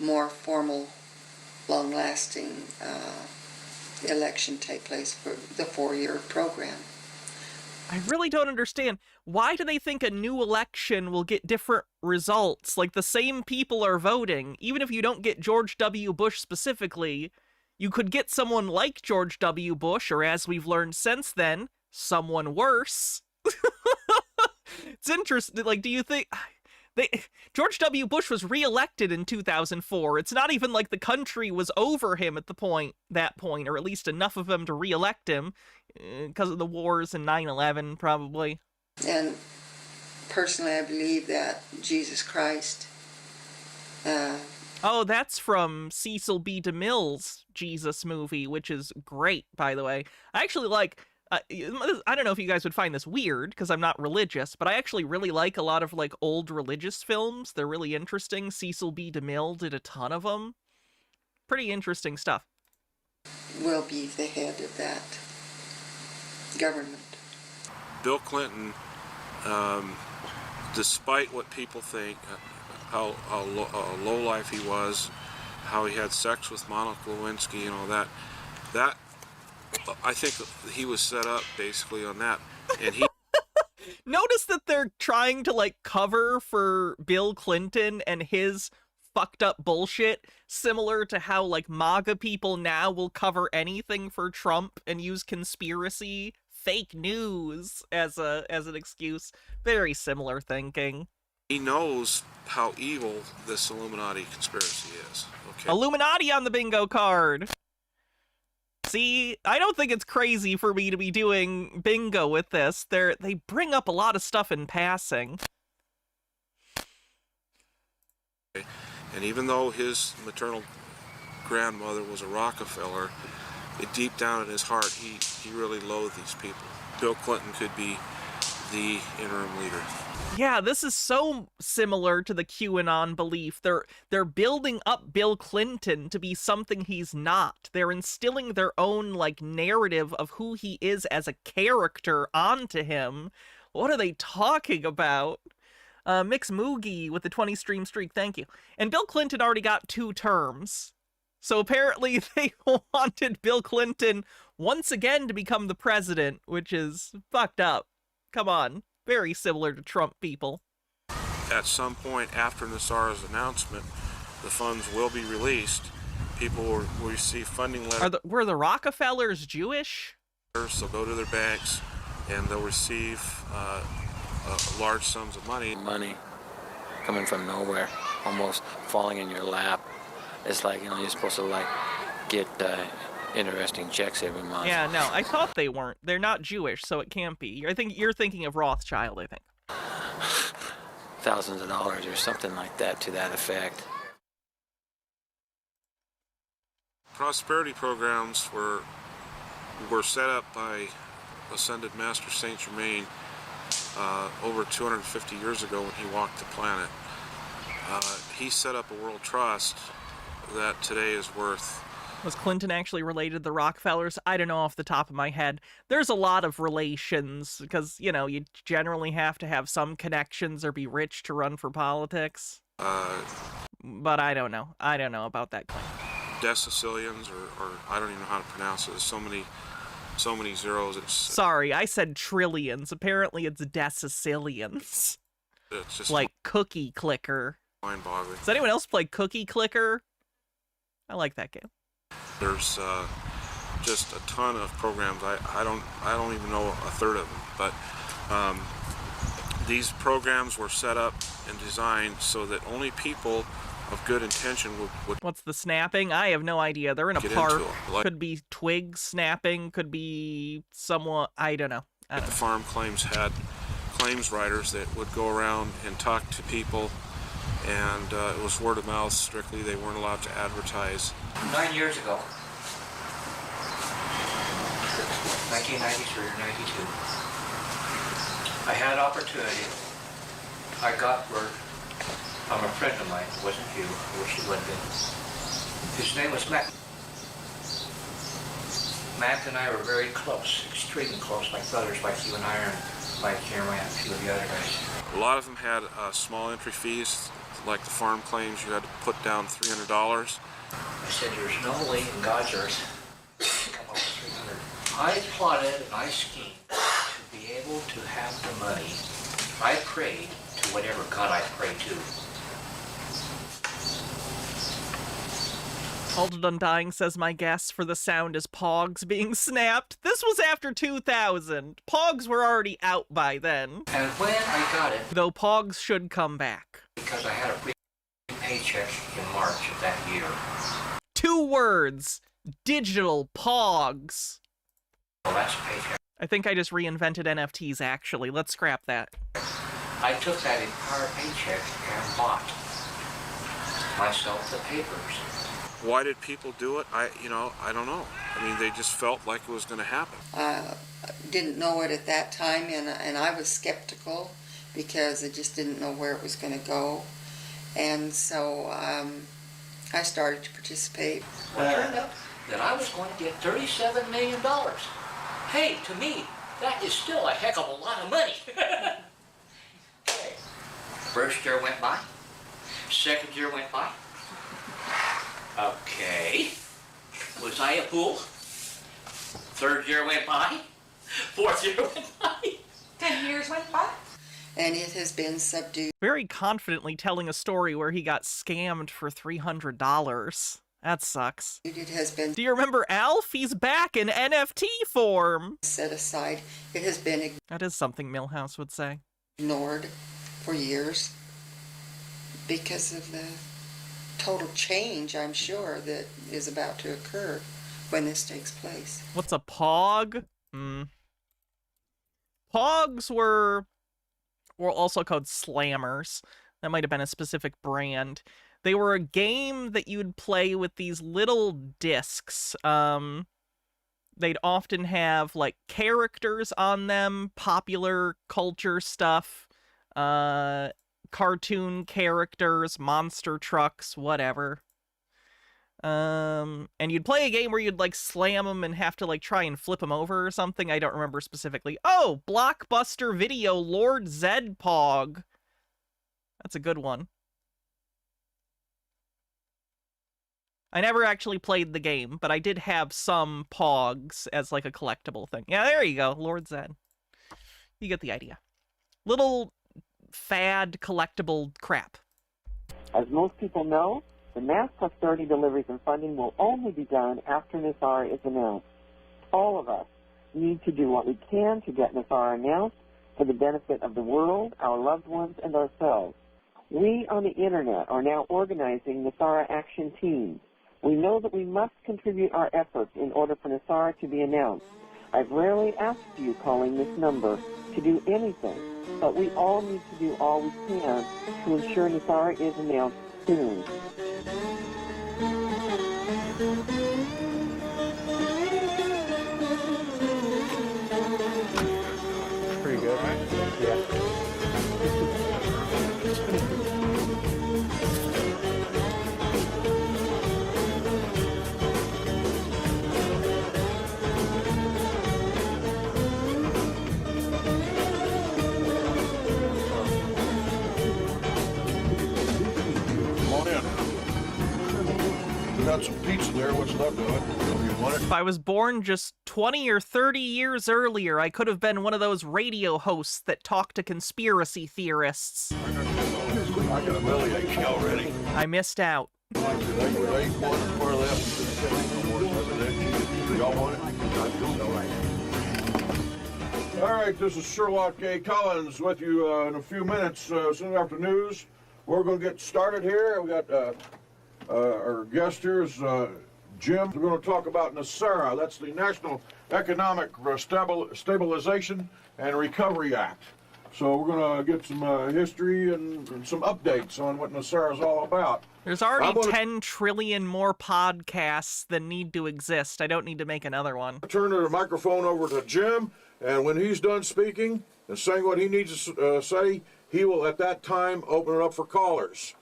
[SPEAKER 9] more formal, long-lasting election take place for the 4-year program.
[SPEAKER 1] I really don't understand. Why do they think a new election will get different results? Like, the same people are voting. Even if you don't get George W. Bush specifically, you could get someone like George W. Bush, or as we've learned since then, someone worse. It's interesting. Like, do you think... George W. Bush was reelected in 2004. It's not even like the country was over him at that point, or at least enough of them to reelect him because of the wars and 9/11, probably.
[SPEAKER 9] And personally, I believe that Jesus Christ...
[SPEAKER 1] Oh, that's from Cecil B. DeMille's Jesus movie, which is great, by the way. I actually like... I don't know if you guys would find this weird, because I'm not religious, but I actually really like a lot of, like, old religious films. They're really interesting. Cecil B. DeMille did a ton of them. Pretty interesting stuff.
[SPEAKER 9] will be the head of that government.
[SPEAKER 2] Bill Clinton, despite what people think, how low life he was, how he had sex with Monica Lewinsky and all that, I think he was set up basically on that. And he
[SPEAKER 1] Notice that they're trying to, like, cover for Bill Clinton and his fucked up bullshit, similar to how, like, MAGA people now will cover anything for Trump and use conspiracy, fake news as an excuse. Very similar thinking.
[SPEAKER 2] He knows how evil this Illuminati conspiracy is. Okay.
[SPEAKER 1] Illuminati on the bingo card. See, I don't think it's crazy for me to be doing bingo with this. They bring up a lot of stuff in passing.
[SPEAKER 2] And even though his maternal grandmother was a Rockefeller, deep down in his heart, he really loathed these people. Bill Clinton could be the interim leader.
[SPEAKER 1] Yeah, this is so similar to the QAnon belief. They're building up Bill Clinton to be something he's not. They're instilling their own, like, narrative of who he is as a character onto him. What are they talking about? Mix Moogie with the 20 stream streak, thank you. And Bill Clinton already got 2 terms. So apparently they wanted Bill Clinton once again to become the president, which is fucked up. Come on. Very similar to Trump people.
[SPEAKER 2] At some point after NESARA's announcement, the funds will be released. People will receive funding letters.
[SPEAKER 1] Were the Rockefellers Jewish?
[SPEAKER 2] They'll go to their banks and they'll receive large sums of money.
[SPEAKER 6] Money coming from nowhere, almost falling in your lap. It's like, you're supposed to like get interesting checks every month.
[SPEAKER 1] Yeah, no, I thought they weren't. They're not Jewish, so it can't be. I think you're thinking of Rothschild, I think.
[SPEAKER 6] Thousands of dollars or something like that, to that effect.
[SPEAKER 2] Prosperity programs were set up by Ascended Master Saint Germain over 250 years ago when he walked the planet. He set up a world trust that today is worth.
[SPEAKER 1] Was Clinton actually related to the Rockefellers? I don't know off the top of my head. There's a lot of relations because, you generally have to have some connections or be rich to run for politics. But I don't know. I don't know about that claim.
[SPEAKER 2] Decicilians, or I don't even know how to pronounce it. There's so many zeros.
[SPEAKER 1] Sorry, I said trillions. Apparently it's decicilians.
[SPEAKER 2] It's just
[SPEAKER 1] like Cookie Clicker.
[SPEAKER 2] mind-boggling.
[SPEAKER 1] Does anyone else play Cookie Clicker? I like that game.
[SPEAKER 2] There's just a ton of programs. I don't even know a third of them. But these programs were set up and designed so that only people of good intention would
[SPEAKER 1] What's the snapping? I have no idea. They're in a
[SPEAKER 2] get
[SPEAKER 1] park.
[SPEAKER 2] into 'em. Like
[SPEAKER 1] Could be twigs snapping. Could be somewhat. I don't know.
[SPEAKER 2] the farm claims had claims writers that would go around and talk to people, and it was word of mouth strictly. They weren't allowed to advertise.
[SPEAKER 8] 9 years ago, 1993 or 92, I had opportunity. I got word from a friend of mine, it wasn't you, I wish it would have been. His name was Mac. Mac and I were very close, extremely close, like brothers, like you and I, and like Jeremy and a few of the other guys.
[SPEAKER 2] A lot of them had small entry fees, like the farm claims. You had to put down $300.
[SPEAKER 8] I said, there's no way in God's earth to come up with 300. I plotted and I schemed to be able to have the money. I prayed to whatever God I prayed to.
[SPEAKER 1] Altered Undying says my guess for the sound is Pogs being snapped. This was after 2000. Pogs were already out by then.
[SPEAKER 8] And when I got it,
[SPEAKER 1] Though Pogs should come back.
[SPEAKER 8] because I had a free paycheck in March of that year.
[SPEAKER 1] 2 words. Digital Pogs.
[SPEAKER 8] Well, that's a paycheck.
[SPEAKER 1] I think I just reinvented NFTs, actually. Let's scrap that.
[SPEAKER 8] I took that entire paycheck and bought myself the papers.
[SPEAKER 2] Why did people do it? I don't know. I mean, they just felt like it was going to happen.
[SPEAKER 9] Didn't know it at that time, and I was skeptical because I just didn't know where it was going to go. And so I started to participate.
[SPEAKER 8] Well, it turned out that I was going to get $37 million. Hey, to me, that is still a heck of a lot of money. Okay. First year went by. Second year went by. Okay. Was I a fool? Third year went by. Fourth year went by.
[SPEAKER 4] 10 years went by.
[SPEAKER 9] And it has been subdued.
[SPEAKER 1] Very confidently telling a story where he got scammed for $300. That sucks.
[SPEAKER 9] It has been
[SPEAKER 1] Do you remember Alf? He's back in NFT form.
[SPEAKER 9] set aside. It has been
[SPEAKER 1] That is something Milhouse would say.
[SPEAKER 9] ignored for years because of the total change, I'm sure, that is about to occur when this takes place.
[SPEAKER 1] What's a Pog? Pogs were also called slammers. That might have been a specific brand. They were a game that you'd play with these little discs. They'd often have, like, characters on them, popular culture stuff, cartoon characters, monster trucks, whatever. And you'd play a game where you'd, like, slam them and have to, like, try and flip them over or something. I don't remember specifically. Oh, Blockbuster Video Lord Zed Pog. That's a good one. I never actually played the game, but I did have some Pogs as like a collectible thing. Yeah, there you go, Lord Zed. You get the idea. Little fad collectible crap.
[SPEAKER 7] As most people know, the mass prosperity deliveries and funding will only be done after NESARA is announced. All of us need to do what we can to get NESARA announced for the benefit of the world, our loved ones, and ourselves. We on the Internet are now organizing NESARA action teams. We know that we must contribute our efforts in order for NESARA to be announced. I've rarely asked you calling this number to do anything, but we all need to do all we can to ensure NESARA is announced soon.
[SPEAKER 10] Pretty good. Yeah.
[SPEAKER 2] Got some pizza there. What's left of it? You want it?
[SPEAKER 1] If I was born just 20 or 30 years earlier, I could have been one of those radio hosts that talk to conspiracy theorists.
[SPEAKER 2] I got a bellyache already.
[SPEAKER 1] I missed out.
[SPEAKER 2] Y'all want it? All right, this is Sherlock A. Collins with you in a few minutes, soon after news. We're going to get started here. We got our guest here is Jim. We're going to talk about NESARA. That's the National Economic Stabilization and Recovery Act. So we're going to get some history and some updates on what NESARA is all about.
[SPEAKER 1] There's already 10 trillion more podcasts than need to exist. I don't need to make another one.
[SPEAKER 2] Turn the microphone over to Jim, and when he's done speaking and saying what he needs to say, he will at that time open it up for callers.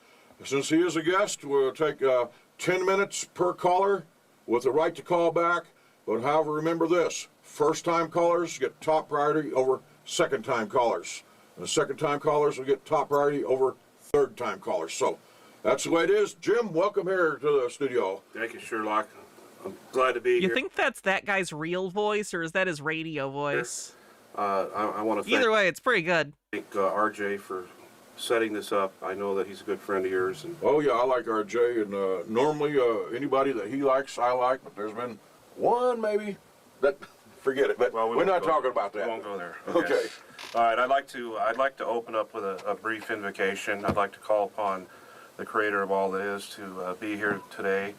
[SPEAKER 2] Since he is a guest, we'll take 10 minutes per caller with the right to call back. But however, remember this, first-time callers get top priority over second-time callers. And the second-time callers will get top priority over third-time callers. So that's the way it is. Jim, welcome here to the studio.
[SPEAKER 11] Thank you, Sherlock. I'm glad to be here.
[SPEAKER 1] You think that's that guy's real voice, or is that his radio voice?
[SPEAKER 11] I want to
[SPEAKER 1] Either way, it's pretty good.
[SPEAKER 11] thank RJ for setting this up. I know that he's a good friend of yours. And
[SPEAKER 2] Oh, yeah, I like RJ, and normally anybody that he likes, I like, but there's been one maybe that, forget it, but
[SPEAKER 11] well,
[SPEAKER 2] we're not talking about that.
[SPEAKER 11] We won't go there.
[SPEAKER 2] Okay.
[SPEAKER 11] All right, I'd like to open up with a brief invocation. I'd like to call upon the creator of all that is to be here today.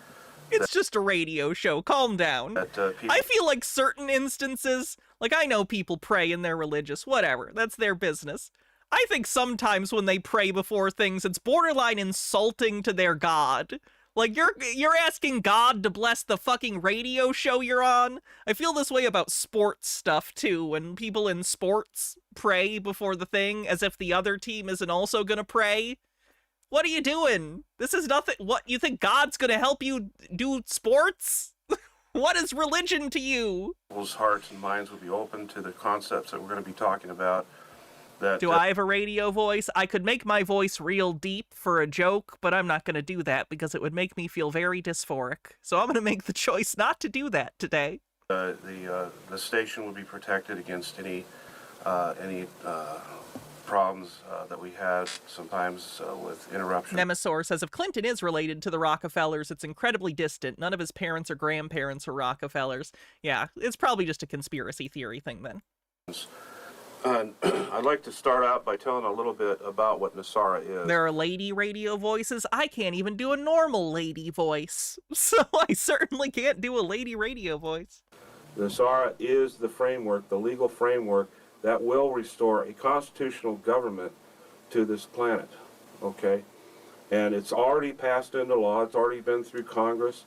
[SPEAKER 1] It's just a radio show. Calm down. I feel like certain instances, like I know people pray and they're religious, whatever. That's their business. I think sometimes when they pray before things, it's borderline insulting to their God. Like, you're asking God to bless the fucking radio show you're on? I feel this way about sports stuff, too, when people in sports pray before the thing, as if the other team isn't also gonna pray. What are you doing? This is nothing. What, you think God's gonna help you do sports? What is religion to you?
[SPEAKER 11] People's hearts and minds will be open to the concepts that we're going to be talking about.
[SPEAKER 1] Do I have a radio voice? I could make my voice real deep for a joke, but I'm not going to do that because it would make me feel very dysphoric. So I'm going to make the choice not to do that today.
[SPEAKER 11] The station will be protected against any problems that we have sometimes with interruption.
[SPEAKER 1] Nemesaur says if Clinton is related to the Rockefellers, it's incredibly distant. None of his parents or grandparents are Rockefellers. Yeah, it's probably just a conspiracy theory thing then.
[SPEAKER 11] I'd like to start out by telling a little bit about what NESARA is.
[SPEAKER 1] There are lady radio voices. I can't even do a normal lady voice, so I certainly can't do a lady radio voice.
[SPEAKER 11] NESARA is the framework, the legal framework, that will restore a constitutional government to this planet, okay? And it's already passed into law, it's already been through Congress,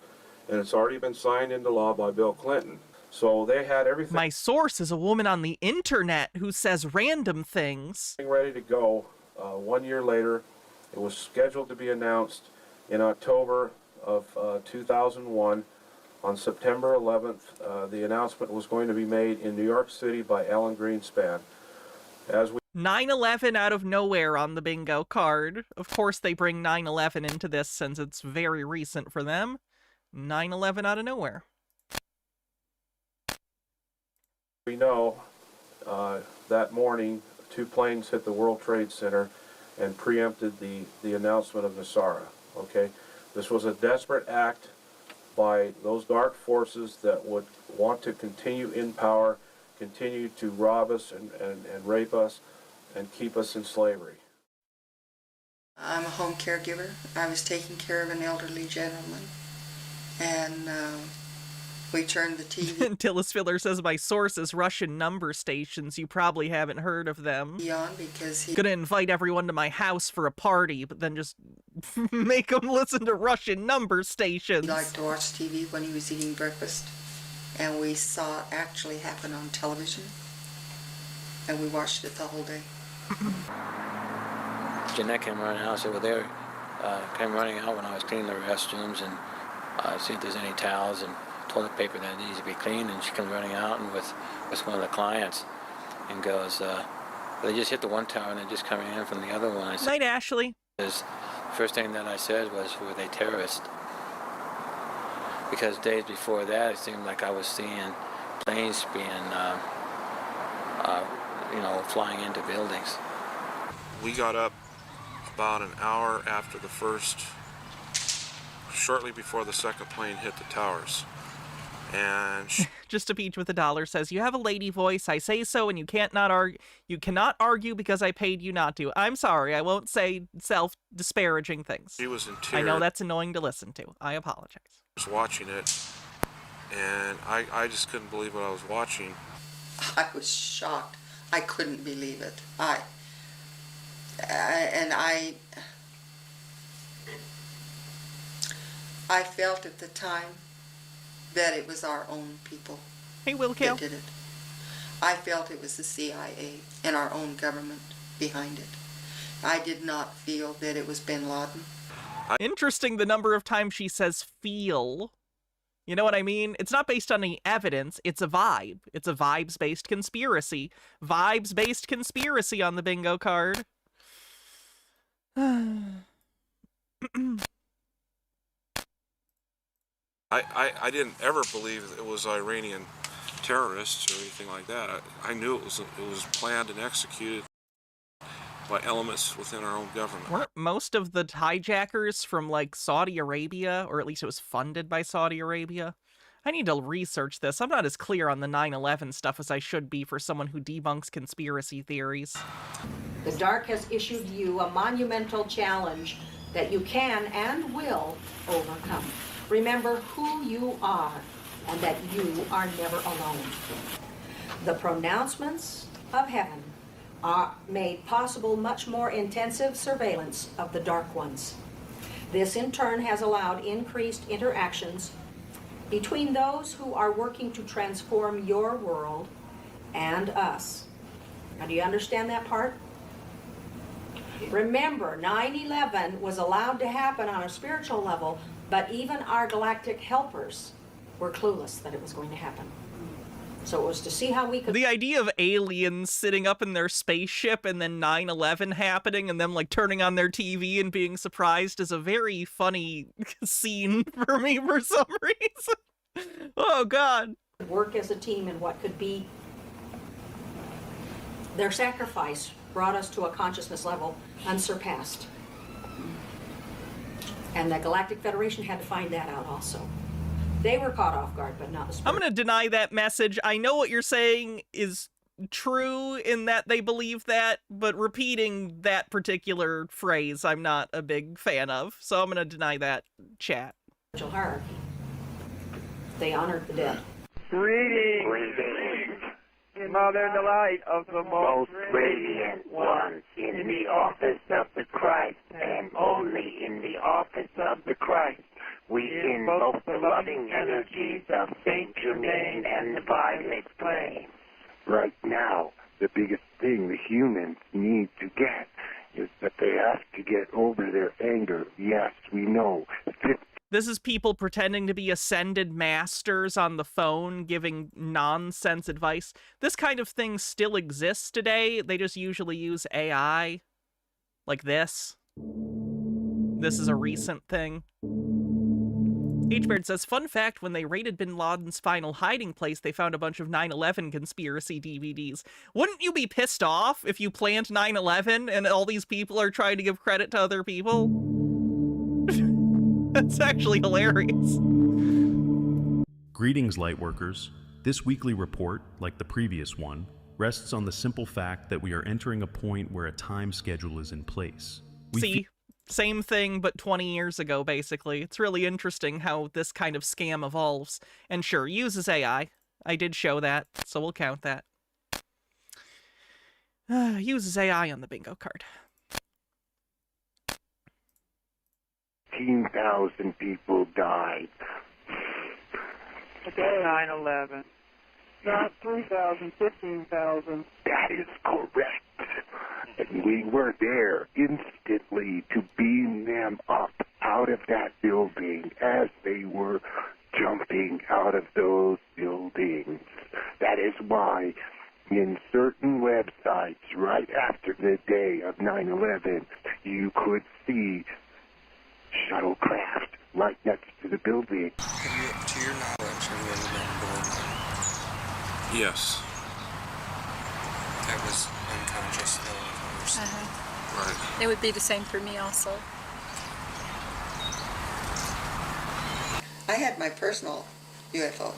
[SPEAKER 11] and it's already been signed into law by Bill Clinton. So they had everything.
[SPEAKER 1] My source is a woman on the internet who says random things.
[SPEAKER 11] Ready to go. 1 year later, it was scheduled to be announced in October of 2001. On September 11th, the announcement was going to be made in New York City by Alan Greenspan.
[SPEAKER 1] 9/11 out of nowhere on the bingo card. Of course they bring 9/11 into this since it's very recent for them. 9/11 out of nowhere.
[SPEAKER 11] We know that morning 2 planes hit the World Trade Center and preempted the announcement of NESARA. Okay, this was a desperate act by those dark forces that would want to continue in power, continue to rob us and rape us and keep us in slavery.
[SPEAKER 9] I'm a home caregiver. I was taking care of an elderly gentleman, and we turned the TV
[SPEAKER 1] Tillisfiller says, my source is Russian number stations. You probably haven't heard of them.
[SPEAKER 9] on because he
[SPEAKER 1] Gonna invite everyone to my house for a party, but then just make them listen to Russian number stations.
[SPEAKER 9] liked to watch TV when he was eating breakfast, and we saw it actually happen on television, and we watched it the whole day.
[SPEAKER 6] Jeanette came running out over there, came running out when I was cleaning the restrooms and see if there's any towels and toilet paper that needs to be cleaned, and she comes running out and with one of the clients and goes, they just hit the one tower and they're just coming in from the other one. I said,
[SPEAKER 1] Night, Ashley.
[SPEAKER 6] first thing that I said was, were they terrorists? Because days before that, it seemed like I was seeing planes being, flying into buildings.
[SPEAKER 2] We got up about an hour after the first, shortly before the second plane hit the towers. And
[SPEAKER 1] Just a Peach with $1 says, you have a lady voice. I say so, and you cannot argue because I paid you not to. I'm sorry. I won't say self-disparaging things.
[SPEAKER 2] she was in tears.
[SPEAKER 1] I know that's annoying to listen to. I apologize.
[SPEAKER 2] I was watching it, and I just couldn't believe what I was watching.
[SPEAKER 9] I was shocked. I couldn't believe it. I felt at the time that it was our own people
[SPEAKER 1] Hey, Will
[SPEAKER 9] that
[SPEAKER 1] Kale.
[SPEAKER 9] did it. I felt it was the CIA and our own government behind it. I did not feel that it was bin Laden.
[SPEAKER 1] Interesting the number of times she says feel. You know what I mean? It's not based on any evidence. It's a vibe. It's a vibes-based conspiracy. Vibes-based conspiracy on the bingo card.
[SPEAKER 2] I didn't ever believe it was Iranian terrorists or anything like that. I knew it was planned and executed by elements within our own government.
[SPEAKER 1] Weren't most of the hijackers from, like, Saudi Arabia? Or at least it was funded by Saudi Arabia? I need to research this. I'm not as clear on the 9/11 stuff as I should be for someone who debunks conspiracy theories.
[SPEAKER 4] The dark has issued you a monumental challenge that you can and will overcome. Remember who you are and that you are never alone. The pronouncements of heaven are made possible much more intensive surveillance of the dark ones. This in turn has allowed increased interactions between those who are working to transform your world and us. Now, do you understand that part? Remember, 9/11 was allowed to happen on a spiritual level, but even our galactic helpers were clueless that it was going to happen. So it was to see how we could...
[SPEAKER 1] The idea of aliens sitting up in their spaceship and then 9/11 happening and them, like, turning on their TV and being surprised is a very funny scene for me for some reason. Oh, God.
[SPEAKER 4] work as a team in what could be their sacrifice brought us to a consciousness level unsurpassed. And the Galactic Federation had to find that out also. They were caught off guard, but not the spirit.
[SPEAKER 1] I'm going to deny that message. I know what you're saying is true in that they believe that, but repeating that particular phrase I'm not a big fan of. So I'm going to deny that, chat.
[SPEAKER 4] Hierarchy. They honored the dead.
[SPEAKER 12] Greetings, Mother Delight of the most radiant ones, in the office of the Christ, and only in the office of the Christ, we invoke the loving energies of Saint Germain and the Violet Flame.
[SPEAKER 13] Right now, the biggest thing the humans need to get is that they have to get over their anger. Yes, we know.
[SPEAKER 1] This is people pretending to be ascended masters on the phone giving nonsense advice. This kind of thing still exists today. They just usually use AI. Like this. This is a recent thing. H-Beard says, fun fact, when they raided bin Laden's final hiding place, they found a bunch of 9/11 conspiracy DVDs. Wouldn't you be pissed off if you planned 9/11 and all these people are trying to give credit to other people? That's actually hilarious.
[SPEAKER 14] Greetings, Lightworkers. This weekly report, like the previous one, rests on the simple fact that we are entering a point where a time schedule is in place.
[SPEAKER 1] See? Same thing, but 20 years ago, basically. It's really interesting how this kind of scam evolves. And sure, uses AI. I did show that, so we'll count that. Uses AI on the bingo card.
[SPEAKER 13] 15,000 people died.
[SPEAKER 12] Okay, 9/11. Not 3,000, 15,000.
[SPEAKER 13] That is correct. And we were there instantly to beam them up out of that building as they were jumping out of those buildings. That is why in certain websites right after the day of 9/11, you could see shuttlecraft right next to the building.
[SPEAKER 15] To your knowledge, have you ever been born?
[SPEAKER 2] Yes.
[SPEAKER 15] I was unconscious though.
[SPEAKER 16] Right. It would be the same for me also.
[SPEAKER 9] I had my personal UFO.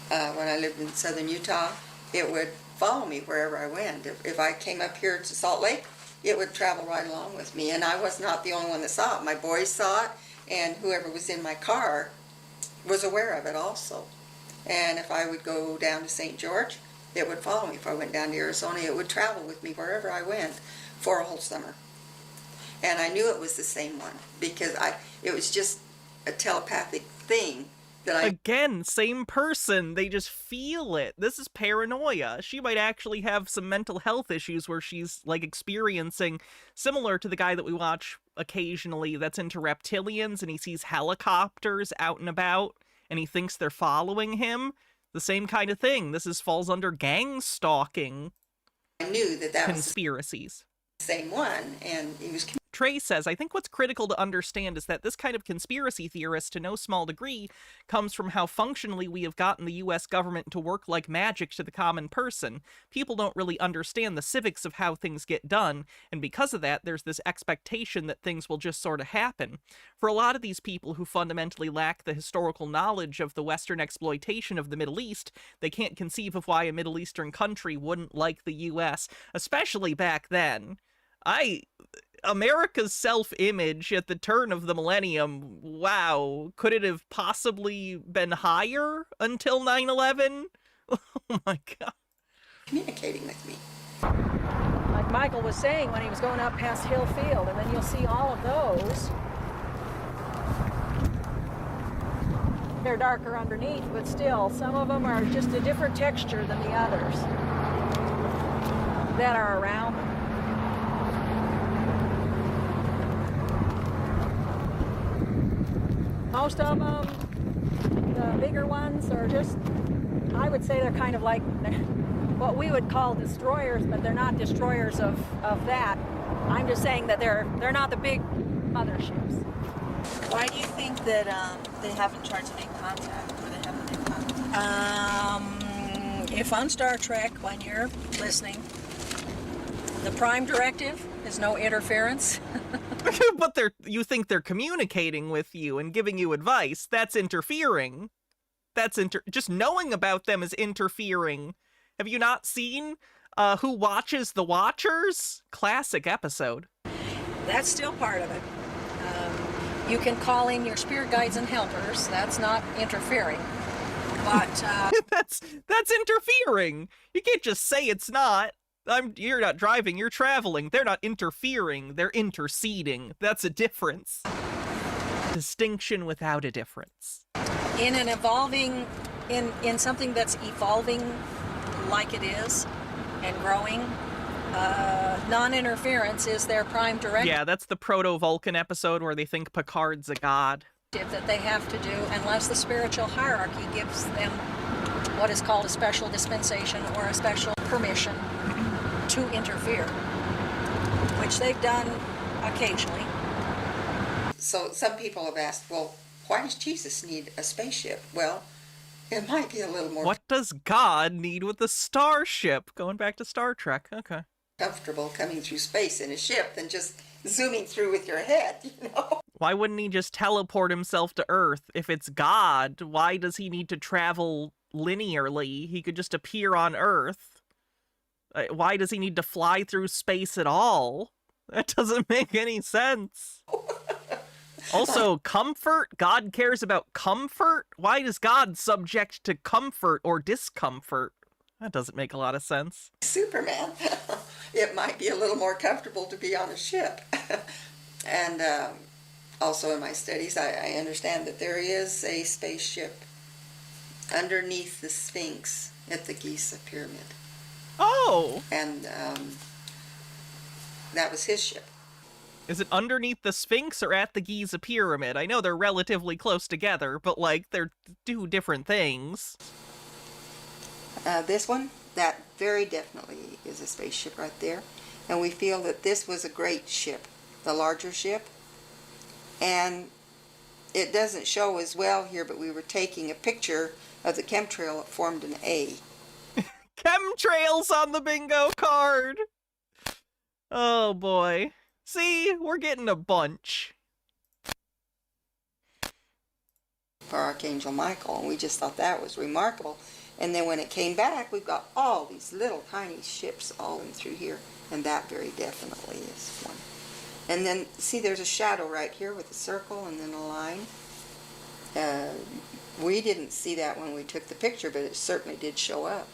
[SPEAKER 9] When I lived in southern Utah, it would follow me wherever I went. If I came up here to Salt Lake, it would travel right along with me. And I was not the only one that saw it. My boys saw it, and whoever was in my car was aware of it also. And if I would go down to St. George, it would follow me. If I went down to Arizona, it would travel with me wherever I went for a whole summer. And I knew it was the same one because it was just a telepathic thing that I...
[SPEAKER 1] Again, same person. They just feel it. This is paranoia. She might actually have some mental health issues where she's, like, experiencing, similar to the guy that we watch occasionally that's into reptilians and he sees helicopters out and about and he thinks they're following him. The same kind of thing. This falls under gang stalking.
[SPEAKER 9] I knew that
[SPEAKER 1] conspiracies.
[SPEAKER 9] Was the same one, and he was...
[SPEAKER 1] Trey says, I think what's critical to understand is that this kind of conspiracy theorist, to no small degree, comes from how functionally we have gotten the U.S. government to work like magic to the common person. People don't really understand the civics of how things get done, and because of that, there's this expectation that things will just sort of happen. For a lot of these people who fundamentally lack the historical knowledge of the Western exploitation of the Middle East, they can't conceive of why a Middle Eastern country wouldn't like the U.S., especially back then. America's self-image at the turn of the millennium, wow, could it have possibly been higher until 9/11? Oh my God.
[SPEAKER 9] Communicating with me.
[SPEAKER 4] Like Michael was saying when he was going up past Hill Field, and then you'll see all of those. They're darker underneath, but still, some of them are just a different texture than the others that are around them. Most of them, the bigger ones, are just, I would say they're kind of like what we would call destroyers, but they're not destroyers of that. I'm just saying that they're not the big motherships.
[SPEAKER 16] Why do you think that they haven't tried to make contact, or they haven't made contact?
[SPEAKER 4] If on Star Trek, when you're listening, the prime directive is no interference.
[SPEAKER 1] But you think they're communicating with you and giving you advice. That's interfering. Just knowing about them is interfering. Have you not seen Who Watches the Watchers? Classic episode.
[SPEAKER 4] That's still part of it. You can call in your spirit guides and helpers. That's not interfering. But
[SPEAKER 1] that's interfering. You can't just say it's not. You're not driving, you're traveling. They're not interfering, they're interceding. That's a difference. Distinction without a difference.
[SPEAKER 4] In an evolving, in something that's evolving like it is and growing, non-interference is their prime directive.
[SPEAKER 1] Yeah, that's the Proto-Vulcan episode where they think Picard's a god.
[SPEAKER 4] That they have to do unless the spiritual hierarchy gives them what is called a special dispensation or a special permission to interfere, which they've done occasionally.
[SPEAKER 9] So some people have asked, well, why does Jesus need a spaceship? Well, it might be a little more
[SPEAKER 1] What does God need with a starship? Going back to Star Trek. Okay.
[SPEAKER 9] comfortable coming through space in a ship than just zooming through with your head, you know?
[SPEAKER 1] Why wouldn't he just teleport himself to Earth? If it's God, why does he need to travel linearly? He could just appear on Earth. Why does he need to fly through space at all? That doesn't make any sense. Also, comfort? God cares about comfort? Why is God subject to comfort or discomfort? That doesn't make a lot of sense.
[SPEAKER 9] Superman. It might be a little more comfortable to be on a ship. And also in my studies, I understand that there is a spaceship underneath the Sphinx at the Giza Pyramid.
[SPEAKER 1] Oh!
[SPEAKER 9] And that was his ship.
[SPEAKER 1] Is it underneath the Sphinx or at the Giza Pyramid? I know they're relatively close together, but, like, they're two different things.
[SPEAKER 9] This one, that very definitely is a spaceship right there. And we feel that this was a great ship, the larger ship. And it doesn't show as well here, but we were taking a picture of the chemtrail that formed an A.
[SPEAKER 1] Chemtrails on the bingo card! Oh boy. See, we're getting a bunch.
[SPEAKER 9] For Archangel Michael, and we just thought that was remarkable. And then when it came back, we've got all these little tiny ships all in through here, and that very definitely is one. And then, see, there's a shadow right here with a circle and then a line. We didn't see that when we took the picture, but it certainly did show up.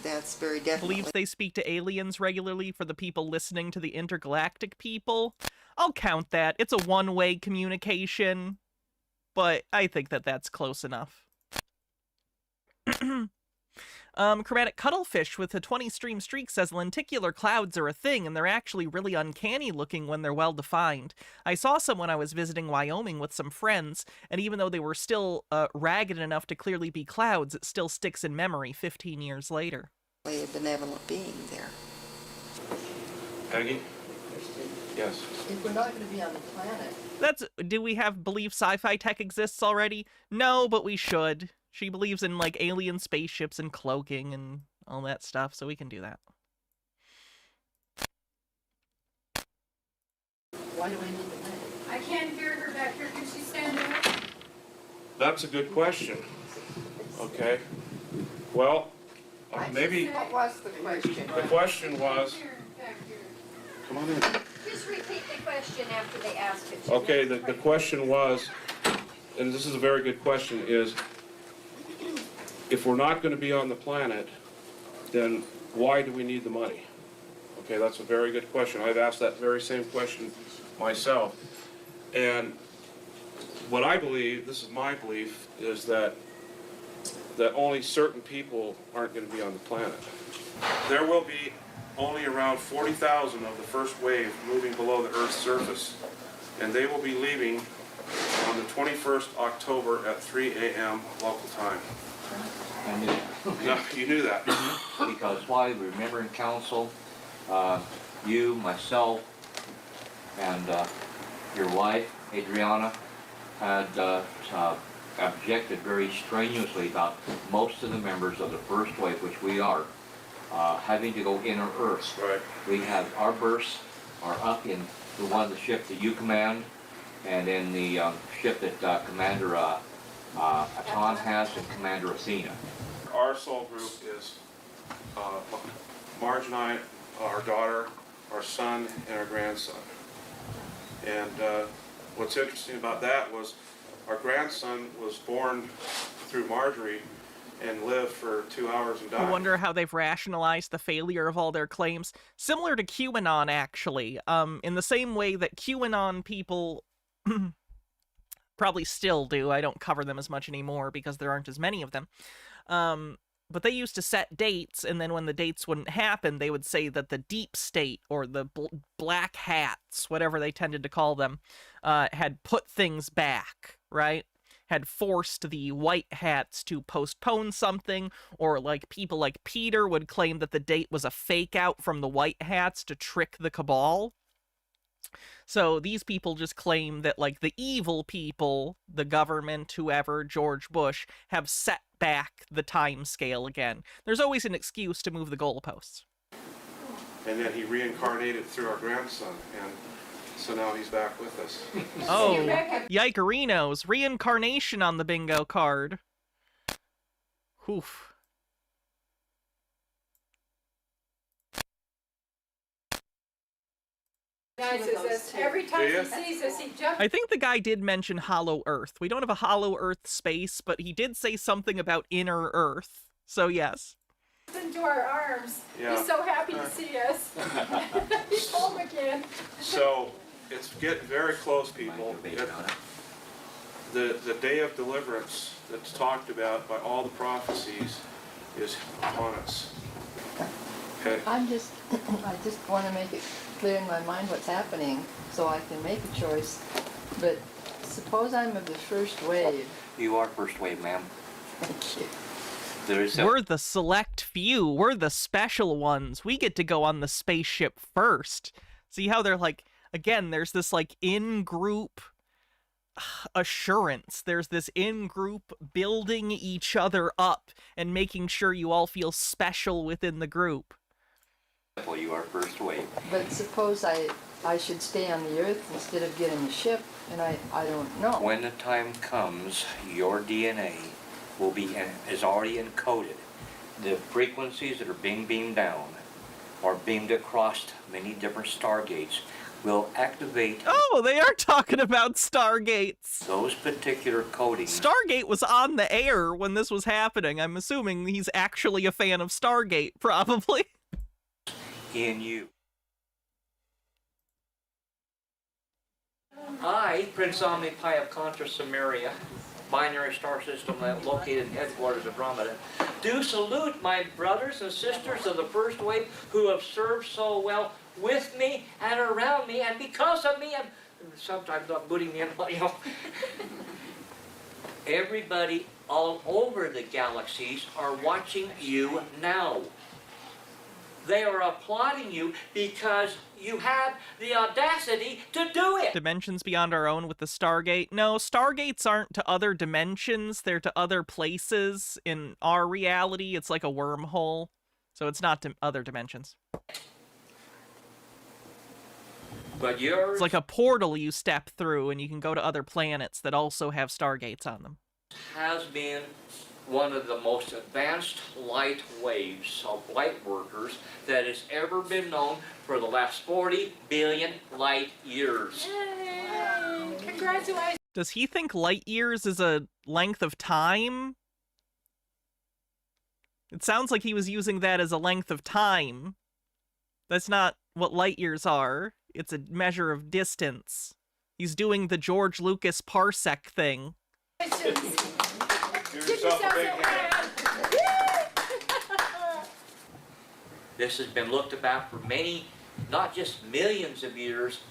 [SPEAKER 9] That's very definitely.
[SPEAKER 1] Believes they speak to aliens regularly for the people listening to the intergalactic people. I'll count that. It's a one-way communication, but I think that that's close enough. Chromatic Cuttlefish with a 20-stream streak says lenticular clouds are a thing, and they're actually really uncanny looking when they're well defined. I saw some when I was visiting Wyoming with some friends, and even though they were still ragged enough to clearly be clouds, it still sticks in memory 15 years later.
[SPEAKER 9] A benevolent being there.
[SPEAKER 11] Peggy? Yes.
[SPEAKER 3] If we're not going to be on the planet.
[SPEAKER 1] Do we have believe sci-fi tech exists already? No, but we should. She believes in, like, alien spaceships and cloaking and all that stuff, so we can do that.
[SPEAKER 3] Why do we need the planet?
[SPEAKER 17] I can't hear her back here. Can she stand up?
[SPEAKER 11] That's a good question. Okay. Well, maybe
[SPEAKER 3] What was the question?
[SPEAKER 11] the question was... Come on in.
[SPEAKER 4] Just repeat the question after they ask it.
[SPEAKER 11] Okay, the question was, and this is a very good question, is if we're not going to be on the planet, then why do we need the money? Okay, that's a very good question. I've asked that very same question myself. And what I believe, this is my belief, is that only certain people aren't going to be on the planet. There will be only around 40,000 of the first wave moving below the Earth's surface, and they will be leaving on the 21st October at 3 a.m. local time.
[SPEAKER 8] I knew that.
[SPEAKER 11] No, you knew that.
[SPEAKER 8] Because why? Remember in council, you, myself, and your wife, Adriana, had objected very strenuously about most of the members of the first wave, which we are, having to go inner Earth.
[SPEAKER 11] Right.
[SPEAKER 8] We have our berths are up in the one of the ship that you command, and in the ship that Commander Atan has and Commander Athena.
[SPEAKER 11] Our soul group is Marge and I, our daughter, our son, and our grandson. And what's interesting about that was our grandson was born through Marjorie and lived for 2 hours and died.
[SPEAKER 1] I wonder how they've rationalized the failure of all their claims. Similar to QAnon, actually. In the same way that QAnon people probably still do. I don't cover them as much anymore because there aren't as many of them. But they used to set dates, and then when the dates wouldn't happen, they would say that the deep state, or the black hats, whatever they tended to call them, had put things back, right? Had forced the white hats to postpone something, or like people like Peter would claim that the date was a fake out from the white hats to trick the cabal. So these people just claim that, like, the evil people, the government, whoever, George Bush, have set back the time scale again. There's always an excuse to move the goalposts.
[SPEAKER 11] And then he reincarnated through our grandson, and so now he's back with us.
[SPEAKER 1] Oh, yikerinos. Reincarnation on the bingo card. Oof.
[SPEAKER 17] Every time he sees us, he jumps.
[SPEAKER 1] I think the guy did mention Hollow Earth. We don't have a Hollow Earth space, but he did say something about Inner Earth. So yes.
[SPEAKER 17] Into our arms.
[SPEAKER 11] Yeah.
[SPEAKER 17] He's so happy to see us. He's home again.
[SPEAKER 11] So it's getting very close, people. The day of deliverance that's talked about by all the prophecies is upon us. Okay.
[SPEAKER 3] I just want to make it clear in my mind what's happening so I can make a choice. But suppose I'm of the first wave.
[SPEAKER 8] You are first wave, ma'am.
[SPEAKER 3] Thank you.
[SPEAKER 1] We're the select few. We're the special ones. We get to go on the spaceship first. See how they're like, again, there's this like in-group assurance. There's this in-group building each other up and making sure you all feel special within the group.
[SPEAKER 8] Well, you are first wave.
[SPEAKER 3] But suppose I should stay on the Earth instead of getting a ship, and I don't know.
[SPEAKER 8] When the time comes, your DNA will be is already encoded. The frequencies that are being beamed down or beamed across many different stargates will activate.
[SPEAKER 1] Oh, they are talking about stargates.
[SPEAKER 8] Those particular codings.
[SPEAKER 1] Stargate was on the air when this was happening. I'm assuming he's actually a fan of Stargate, probably.
[SPEAKER 8] In you. I, Prince Omni Pi of Contra Samaria, binary star system located in headquarters of Ramadan, do salute my brothers and sisters of the first wave who have served so well with me and around me and because of me, and sometimes not booting me in, you know. Everybody all over the galaxies are watching you now. They are applauding you because you had the audacity to do it.
[SPEAKER 1] Dimensions beyond our own with the Stargate. No, Stargates aren't to other dimensions. They're to other places. In our reality, it's like a wormhole. So it's not to other dimensions.
[SPEAKER 8] But yours
[SPEAKER 1] it's like a portal you step through and you can go to other planets that also have Stargates on them.
[SPEAKER 8] Has been one of the most advanced light waves of light workers that has ever been known for the last 40 billion light years.
[SPEAKER 17] Yay! Congratulations.
[SPEAKER 1] Does he think light years is a length of time? It sounds like he was using that as a length of time. That's not what light years are. It's a measure of distance. He's doing the George Lucas parsec thing.
[SPEAKER 11] Give yourself a big hand.
[SPEAKER 8] This has been looked about for many, not just millions of years,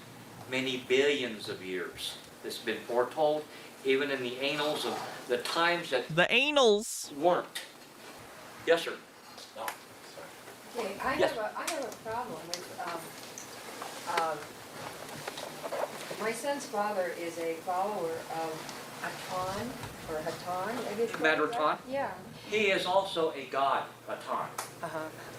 [SPEAKER 8] many billions of years. This has been foretold even in the annals of the times that
[SPEAKER 1] the annals
[SPEAKER 8] weren't. Yes, sir. No.
[SPEAKER 18] Okay, I have a problem with my son's father is a follower of Hatan, or Hatan, maybe it's
[SPEAKER 8] Commander
[SPEAKER 18] right?
[SPEAKER 8] Hatan?
[SPEAKER 18] Yeah.
[SPEAKER 8] He is also a god, Hatan.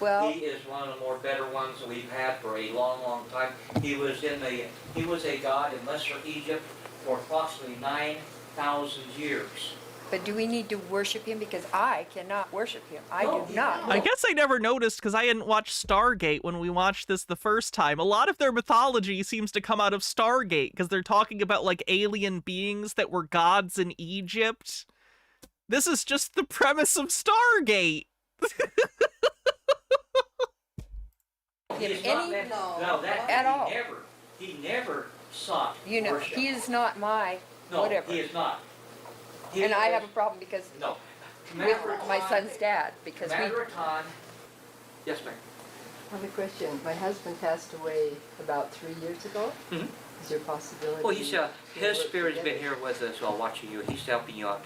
[SPEAKER 18] Well,
[SPEAKER 8] he is one of the more better ones that we've had for a long, long time. He was a god in Lesser Egypt for approximately 9,000 years.
[SPEAKER 18] but do we need to worship him? Because I cannot worship him. I do not.
[SPEAKER 1] I guess I never noticed because I hadn't watched Stargate when we watched this the first time. A lot of their mythology seems to come out of Stargate because they're talking about like alien beings that were gods in Egypt. This is just the premise of Stargate.
[SPEAKER 18] At all.
[SPEAKER 8] He never sought worship.
[SPEAKER 18] He is not my whatever.
[SPEAKER 8] He is not.
[SPEAKER 18] And I have a problem because with my son's dad, because
[SPEAKER 8] Commander Hatan. Yes, ma'am.
[SPEAKER 3] I have a question. My husband passed away about 3 years ago.
[SPEAKER 8] Mm-hmm.
[SPEAKER 3] Is there a possibility?
[SPEAKER 8] Well, his spirit's been here with us while watching you. He's helping you out.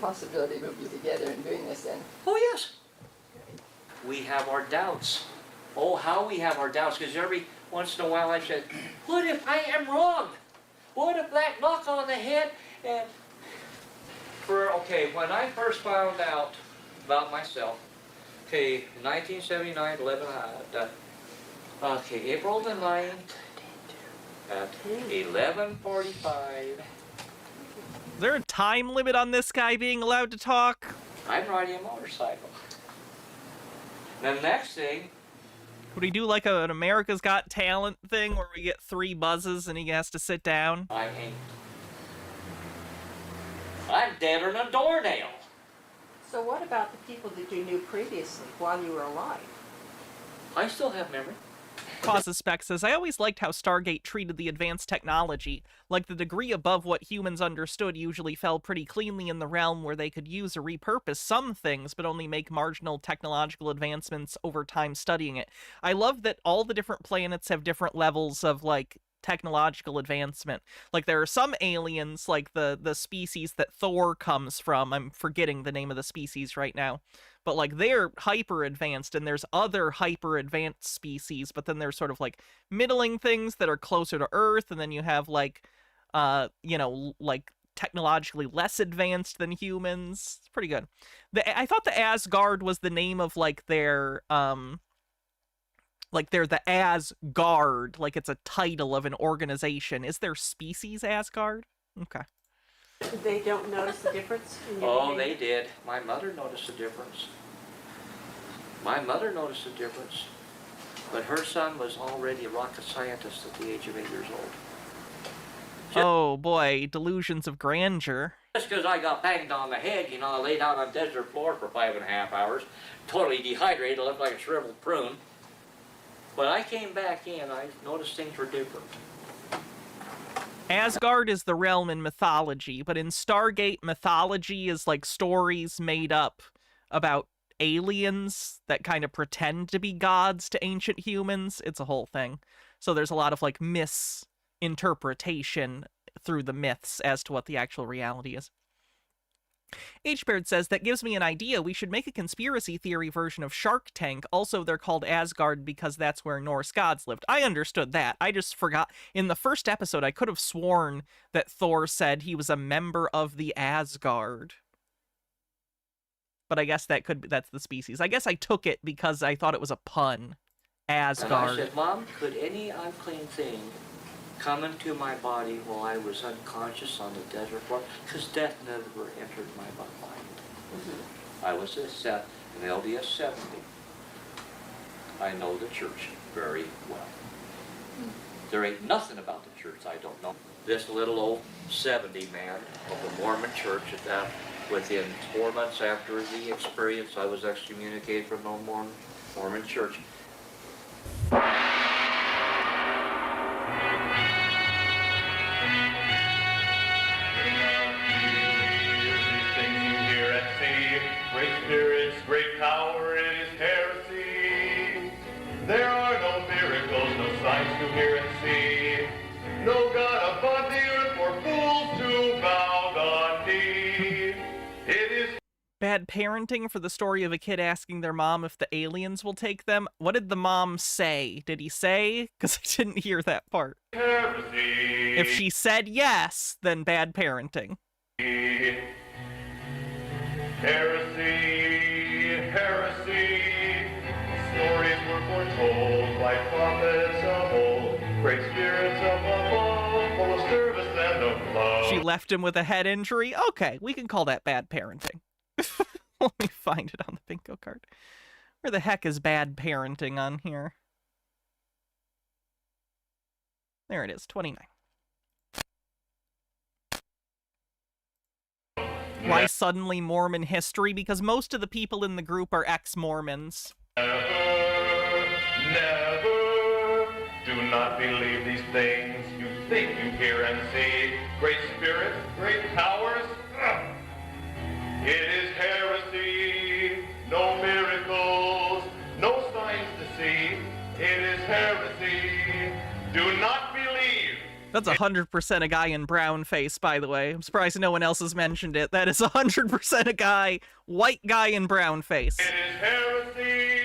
[SPEAKER 3] Possibility we'll be together and doing this then.
[SPEAKER 8] Oh, yes. We have our doubts. Oh, how we have our doubts, because every once in a while I said, what if I am wrong? What if that knock on the head and when I first found out about myself, in 1979, April the 9th at 11:45.
[SPEAKER 1] Is there a time limit on this guy being allowed to talk?
[SPEAKER 8] I'm riding a motorcycle. Then the next thing,
[SPEAKER 1] would he do like an America's Got Talent thing where we get 3 buzzes and he has to sit down?
[SPEAKER 8] I ain't. I'm deader than a doornail.
[SPEAKER 4] So what about the people that you knew previously while you were alive?
[SPEAKER 8] I still have memory.
[SPEAKER 1] Causes Spec says, I always liked how Stargate treated the advanced technology. Like the degree above what humans understood usually fell pretty cleanly in the realm where they could use or repurpose some things, but only make marginal technological advancements over time studying it. I love that all the different planets have different levels of, like, technological advancement. Like, there are some aliens, like the species that Thor comes from. I'm forgetting the name of the species right now. But, like, they're hyper-advanced, and there's other hyper-advanced species, but then there's sort of, like, middling things that are closer to Earth, and then you have, like, you know, like, technologically less advanced than humans. It's pretty good. I thought the Asgard was the name of, like, their, like, they're the Asgard, like it's a title of an organization. Is their species Asgard? Okay.
[SPEAKER 4] They don't notice the difference in your
[SPEAKER 8] Oh,
[SPEAKER 4] behavior?
[SPEAKER 8] they did. My mother noticed the difference. My mother noticed the difference. But her son was already a rocket scientist at the age of 8 years old.
[SPEAKER 1] Oh boy, delusions of grandeur.
[SPEAKER 8] Just because I got banged on the head, you know, I laid out on desert floor for 5.5 hours, totally dehydrated, looked like a shriveled prune. When I came back in, I noticed things were different.
[SPEAKER 1] Asgard is the realm in mythology, but in Stargate, mythology is like stories made up about aliens that kind of pretend to be gods to ancient humans. It's a whole thing. So there's a lot of like misinterpretation through the myths as to what the actual reality is. H-Baird says, that gives me an idea. We should make a conspiracy theory version of Shark Tank. Also, they're called Asgard because that's where Norse gods lived. I understood that. I just forgot. In the first episode, I could have sworn that Thor said he was a member of the Asgard. But I guess that's the species. I guess I took it because I thought it was a pun. Asgard.
[SPEAKER 8] And I said, Mom, could any unclean thing come into my body while I was unconscious on the desert floor? Because death never entered my mind. Mm-hmm. I was an LDS 70. I know the church very well. Mm-hmm. There ain't nothing about the church I don't know. This little old 70 man of the Mormon church, within 4 months after the experience, I was excommunicated from the Mormon church.
[SPEAKER 19] Great spirits, great power, it is heresy. There are no miracles, no signs to hear and see. No God upon the earth for fools to bow the knee. It is
[SPEAKER 1] bad parenting for the story of a kid asking their mom if the aliens will take them. What did the mom say? Did he say? Because I didn't hear that part.
[SPEAKER 19] heresy.
[SPEAKER 1] If she said yes, then bad parenting.
[SPEAKER 19] Heresy, heresy. Stories were foretold by prophets of old. Great spirits of above, full of service and of love.
[SPEAKER 1] She left him with a head injury? Okay, we can call that bad parenting. Let me find it on the bingo card. Where the heck is bad parenting on here? There it is, 29. Why suddenly Mormon history? Because most of the people in the group are ex-Mormons.
[SPEAKER 19] Never, never, do not believe these things you think you hear and see. Great spirits, great powers, it is heresy. No miracles, no signs to see. It is heresy. Do not believe.
[SPEAKER 1] That's 100% a guy in brown face, by the way. I'm surprised no one else has mentioned it. That is 100% a guy, white guy in brown face.
[SPEAKER 19] It is heresy.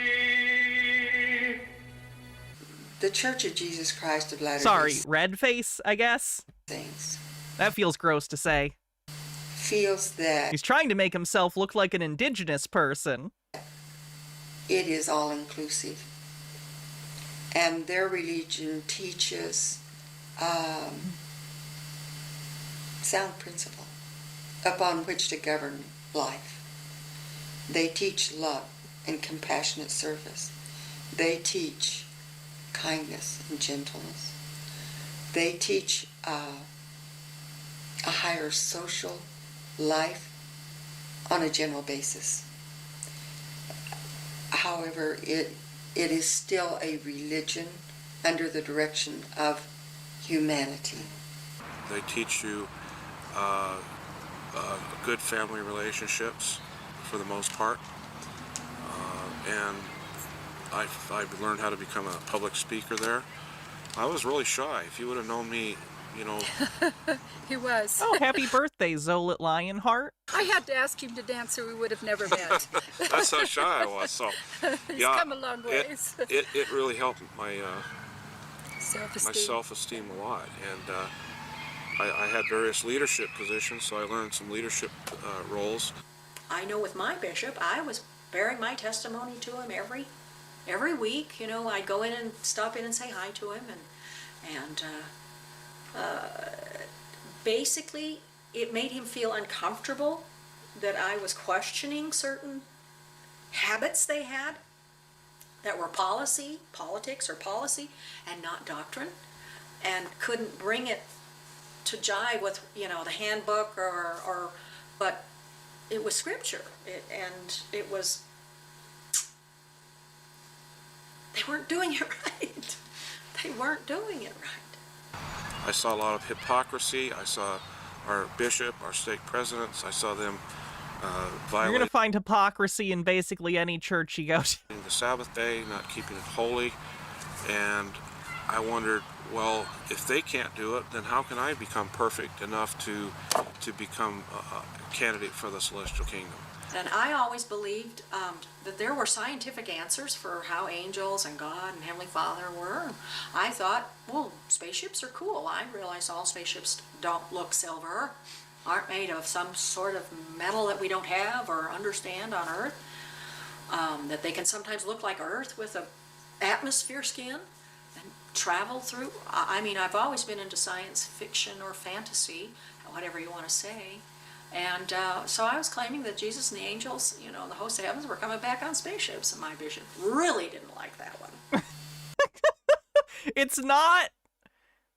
[SPEAKER 9] The Church of Jesus Christ of Latter-day
[SPEAKER 1] Sorry, red face, I guess?
[SPEAKER 9] Saints
[SPEAKER 1] That feels gross to say.
[SPEAKER 9] feels that
[SPEAKER 1] He's trying to make himself look like an indigenous person.
[SPEAKER 9] it is all-inclusive. And their religion teaches sound principle upon which to govern life. They teach love and compassionate service. They teach kindness and gentleness. They teach a higher social life on a general basis. However, it is still a religion under the direction of humanity.
[SPEAKER 2] They teach you good family relationships for the most part. And I've learned how to become a public speaker there. I was really shy. If you would have known me, you know...
[SPEAKER 17] He was.
[SPEAKER 1] Oh, happy birthday, Zolet Lionheart.
[SPEAKER 17] I had to ask him to dance or we would have never met.
[SPEAKER 2] That's how shy I was. So,
[SPEAKER 17] He's
[SPEAKER 2] yeah,
[SPEAKER 17] come a long ways.
[SPEAKER 2] It really helped my
[SPEAKER 17] Self-esteem.
[SPEAKER 2] my self-esteem a lot. And I had various leadership positions, so I learned some leadership roles.
[SPEAKER 4] I know with my bishop, I was bearing my testimony to him every week. You know, I'd go in and stop in and say hi to him, and basically it made him feel uncomfortable that I was questioning certain habits they had that were politics or policy, and not doctrine, and couldn't bring it to jive with, you know, the handbook but it was scripture, and it was, they weren't doing it right. They weren't doing it right.
[SPEAKER 2] I saw a lot of hypocrisy. I saw our bishop, our stake presidents, I saw them violate...
[SPEAKER 1] You're going to find hypocrisy in basically any church you go to.
[SPEAKER 2] The Sabbath day, not keeping it holy, and I wondered, well, if they can't do it, then how can I become perfect enough to become a candidate for the celestial kingdom?
[SPEAKER 4] And I always believed that there were scientific answers for how angels and God and Heavenly Father were. I thought, well, spaceships are cool. I realize all spaceships don't look silver, aren't made of some sort of metal that we don't have or understand on Earth, that they can sometimes look like Earth with a atmosphere skin and travel through. I mean, I've always been into science fiction or fantasy, whatever you want to say. And so I was claiming that Jesus and the angels, you know, the host of heavens, were coming back on spaceships, and my bishop really didn't like that one.
[SPEAKER 1] It's not...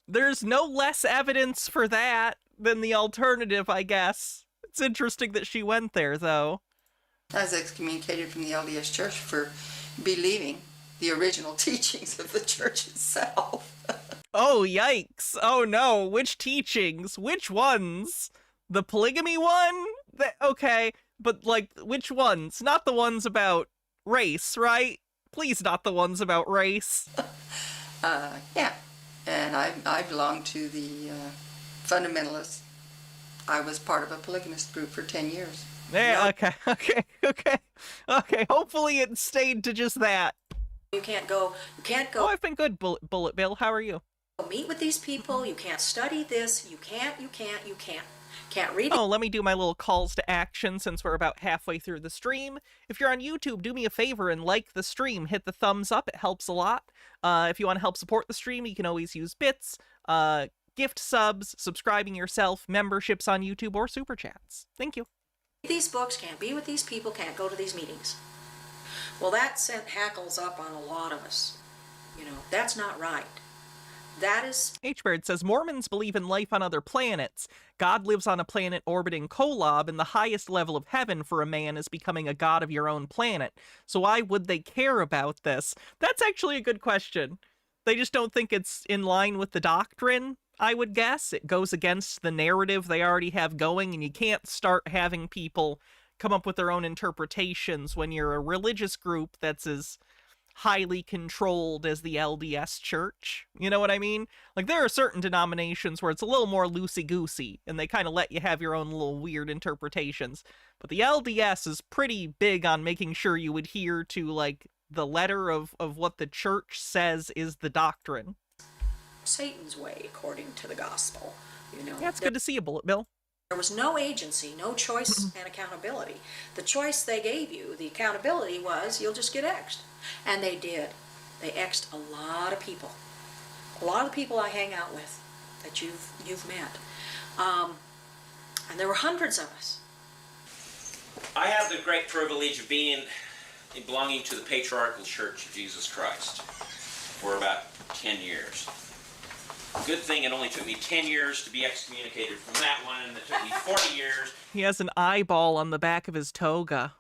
[SPEAKER 1] There's no less evidence for that than the alternative, I guess. It's interesting that she went there, though.
[SPEAKER 9] I was excommunicated from the LDS Church for believing the original teachings of the church itself.
[SPEAKER 1] Oh, yikes. Oh, no. Which teachings? Which ones? The polygamy one? Okay, but, like, which ones? Not the ones about race, right? Please, not the ones about race.
[SPEAKER 9] Yeah. And I belong to the fundamentalists. I was part of a polygamist group for 10 years.
[SPEAKER 1] Yeah, okay. Hopefully it stayed to just that.
[SPEAKER 4] You can't go.
[SPEAKER 1] Oh, I've been good, Bullet Bill. How are you?
[SPEAKER 4] Meet with these people. You can't study this. You can't. Can't read it.
[SPEAKER 1] Oh, let me do my little calls to action since we're about halfway through the stream. If you're on YouTube, do me a favor and like the stream. Hit the thumbs up. It helps a lot. If you want to help support the stream, you can always use bits, gift subs, subscribing yourself, memberships on YouTube, or super chats. Thank you.
[SPEAKER 4] These books, can't be with these people, can't go to these meetings. Well, that sent hackles up on a lot of us. You know, that's not right. That is...
[SPEAKER 1] H-Bird says, Mormons believe in life on other planets. God lives on a planet orbiting Kolob, and the highest level of heaven for a man is becoming a god of your own planet. So why would they care about this? That's actually a good question. They just don't think it's in line with the doctrine, I would guess. It goes against the narrative they already have going, and you can't start having people come up with their own interpretations when you're a religious group that's as highly controlled as the LDS Church. You know what I mean? Like, there are certain denominations where it's a little more loosey-goosey, and they kind of let you have your own little weird interpretations. But the LDS is pretty big on making sure you adhere to, like, the letter of what the church says is the doctrine.
[SPEAKER 4] Satan's way, according to the gospel. You know,
[SPEAKER 1] Yeah, it's good to see you, Bullet Bill.
[SPEAKER 4] There was no agency, no choice and accountability. The choice they gave you, the accountability was, you'll just get X'd. And they did. They X'd a lot of people. A lot of the people I hang out with that you've met. And there were hundreds of us.
[SPEAKER 20] I have the great privilege of belonging to the Patriarchal Church of Jesus Christ for about 10 years. Good thing it only took me 10 years to be excommunicated from that one, and it took me 40 years.
[SPEAKER 1] He has an eyeball on the back of his toga.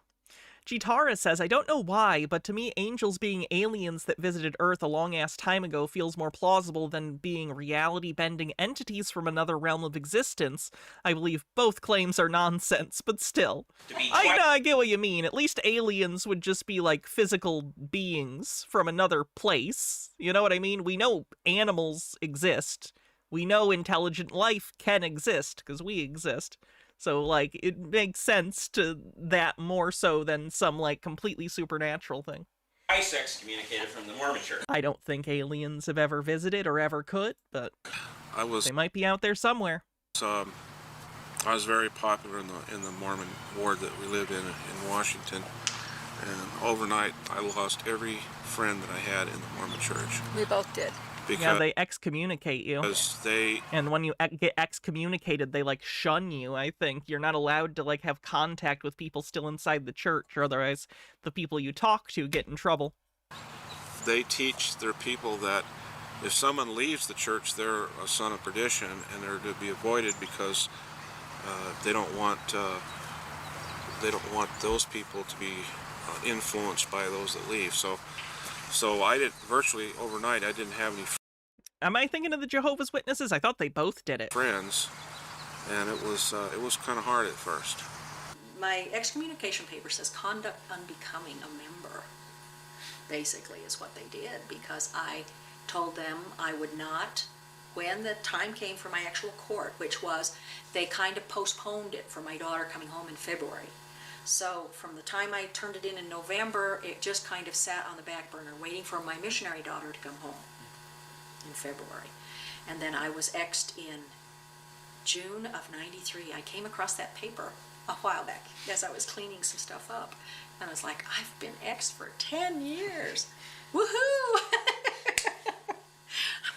[SPEAKER 1] Jitara says, I don't know why, but to me, angels being aliens that visited Earth a long-ass time ago feels more plausible than being reality-bending entities from another realm of existence. I believe both claims are nonsense, but still. I get what you mean. At least aliens would just be like physical beings from another place. You know what I mean? We know animals exist. We know intelligent life can exist, because we exist. So, like, it makes sense to that more so than some, like, completely supernatural thing.
[SPEAKER 20] Twice excommunicated from the Mormon Church.
[SPEAKER 1] I don't think aliens have ever visited or ever could, but they might be out there somewhere.
[SPEAKER 11] I was very popular in the Mormon ward that we lived in Washington, and overnight I lost every friend that I had in the Mormon Church.
[SPEAKER 3] We both did.
[SPEAKER 1] Yeah, they excommunicate you.
[SPEAKER 11] They...
[SPEAKER 1] And when you get excommunicated, they, like, shun you, I think. You're not allowed to, like, have contact with people still inside the church, or otherwise the people you talk to get in trouble.
[SPEAKER 11] They teach their people that if someone leaves the church, they're a son of perdition, and they're to be avoided because they don't want those people to be influenced by those that leave. So I did virtually overnight. I didn't have any.
[SPEAKER 1] Am I thinking of the Jehovah's Witnesses? I thought they both did it.
[SPEAKER 11] Friends, and it was kind of hard at first.
[SPEAKER 4] My excommunication paper says conduct unbecoming a member, basically, is what they did, because I told them I would not, when the time came for my actual court, which was, they kind of postponed it for my daughter coming home in February. So from the time I turned it in November, it just kind of sat on the back burner, waiting for my missionary daughter to come home in February. And then I was X'd in June of '93. I came across that paper a while back as I was cleaning some stuff up. And I was like, I've been X'd for 10 years. Woohoo!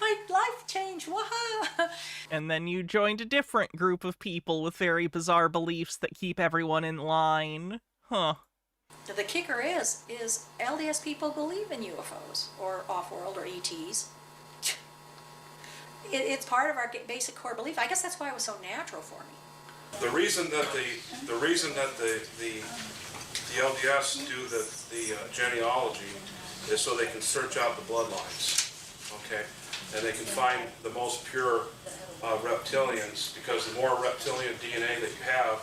[SPEAKER 4] My life changed, woohoo!
[SPEAKER 1] And then you joined a different group of people with very bizarre beliefs that keep everyone in line. Huh.
[SPEAKER 4] The kicker is LDS people believe in UFOs or off-world or ETs. It's part of our basic core belief. I guess that's why it was so natural for me.
[SPEAKER 2] The reason that the LDS do the genealogy is so they can search out the bloodlines, okay, and they can find the most pure reptilians, because the more reptilian DNA that you have,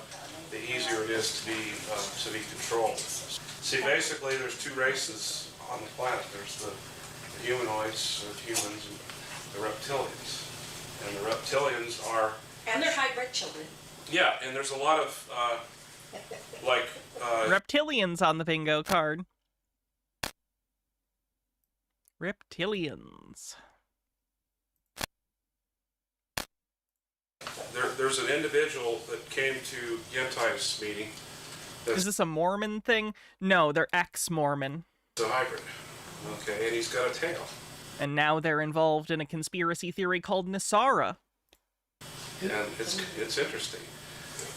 [SPEAKER 2] the easier it is to be controlled. See, basically, there's two races on the planet. There's the humanoids, or humans, and the reptilians. And the reptilians are...
[SPEAKER 4] And they're hybrid children.
[SPEAKER 2] Yeah, and there's a lot of,
[SPEAKER 1] Reptilians on the bingo card. Reptilians.
[SPEAKER 2] There's an individual that came to Yentai's meeting.
[SPEAKER 1] Is this a Mormon thing? No, they're ex-Mormon.
[SPEAKER 2] It's a hybrid. Okay, and he's got a tail.
[SPEAKER 1] And now they're involved in a conspiracy theory called NESARA.
[SPEAKER 2] And it's interesting.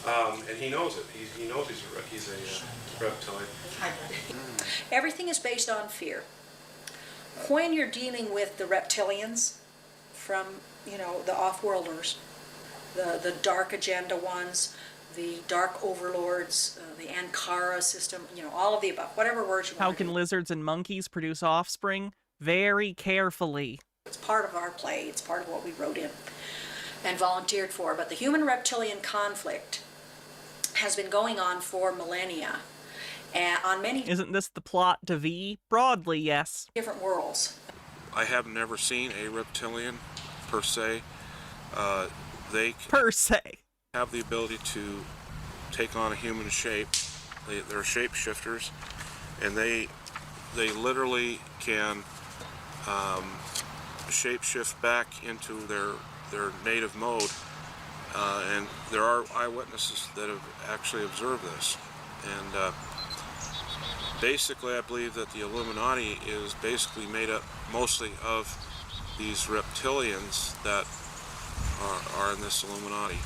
[SPEAKER 2] And he knows it. He knows he's a reptilian.
[SPEAKER 4] Everything is based on fear. When you're dealing with the reptilians from, the off-worlders, the dark agenda ones, the dark overlords, the Ankara system, all of the above, whatever words you want.
[SPEAKER 1] How can lizards and monkeys produce offspring? Very carefully.
[SPEAKER 4] It's part of our play. It's part of what we wrote in and volunteered for. But the human-reptilian conflict has been going on for millennia. On many...
[SPEAKER 1] Isn't this the plot to V? Broadly, yes.
[SPEAKER 4] Different worlds.
[SPEAKER 11] I have never seen a reptilian, per se. They have the ability to take on a human shape. They're shapeshifters, and they
[SPEAKER 2] they literally can shapeshift back into their native mode, and there are eyewitnesses that have actually observed this. And basically, I believe that the Illuminati is basically made up mostly of these reptilians that are in this Illuminati.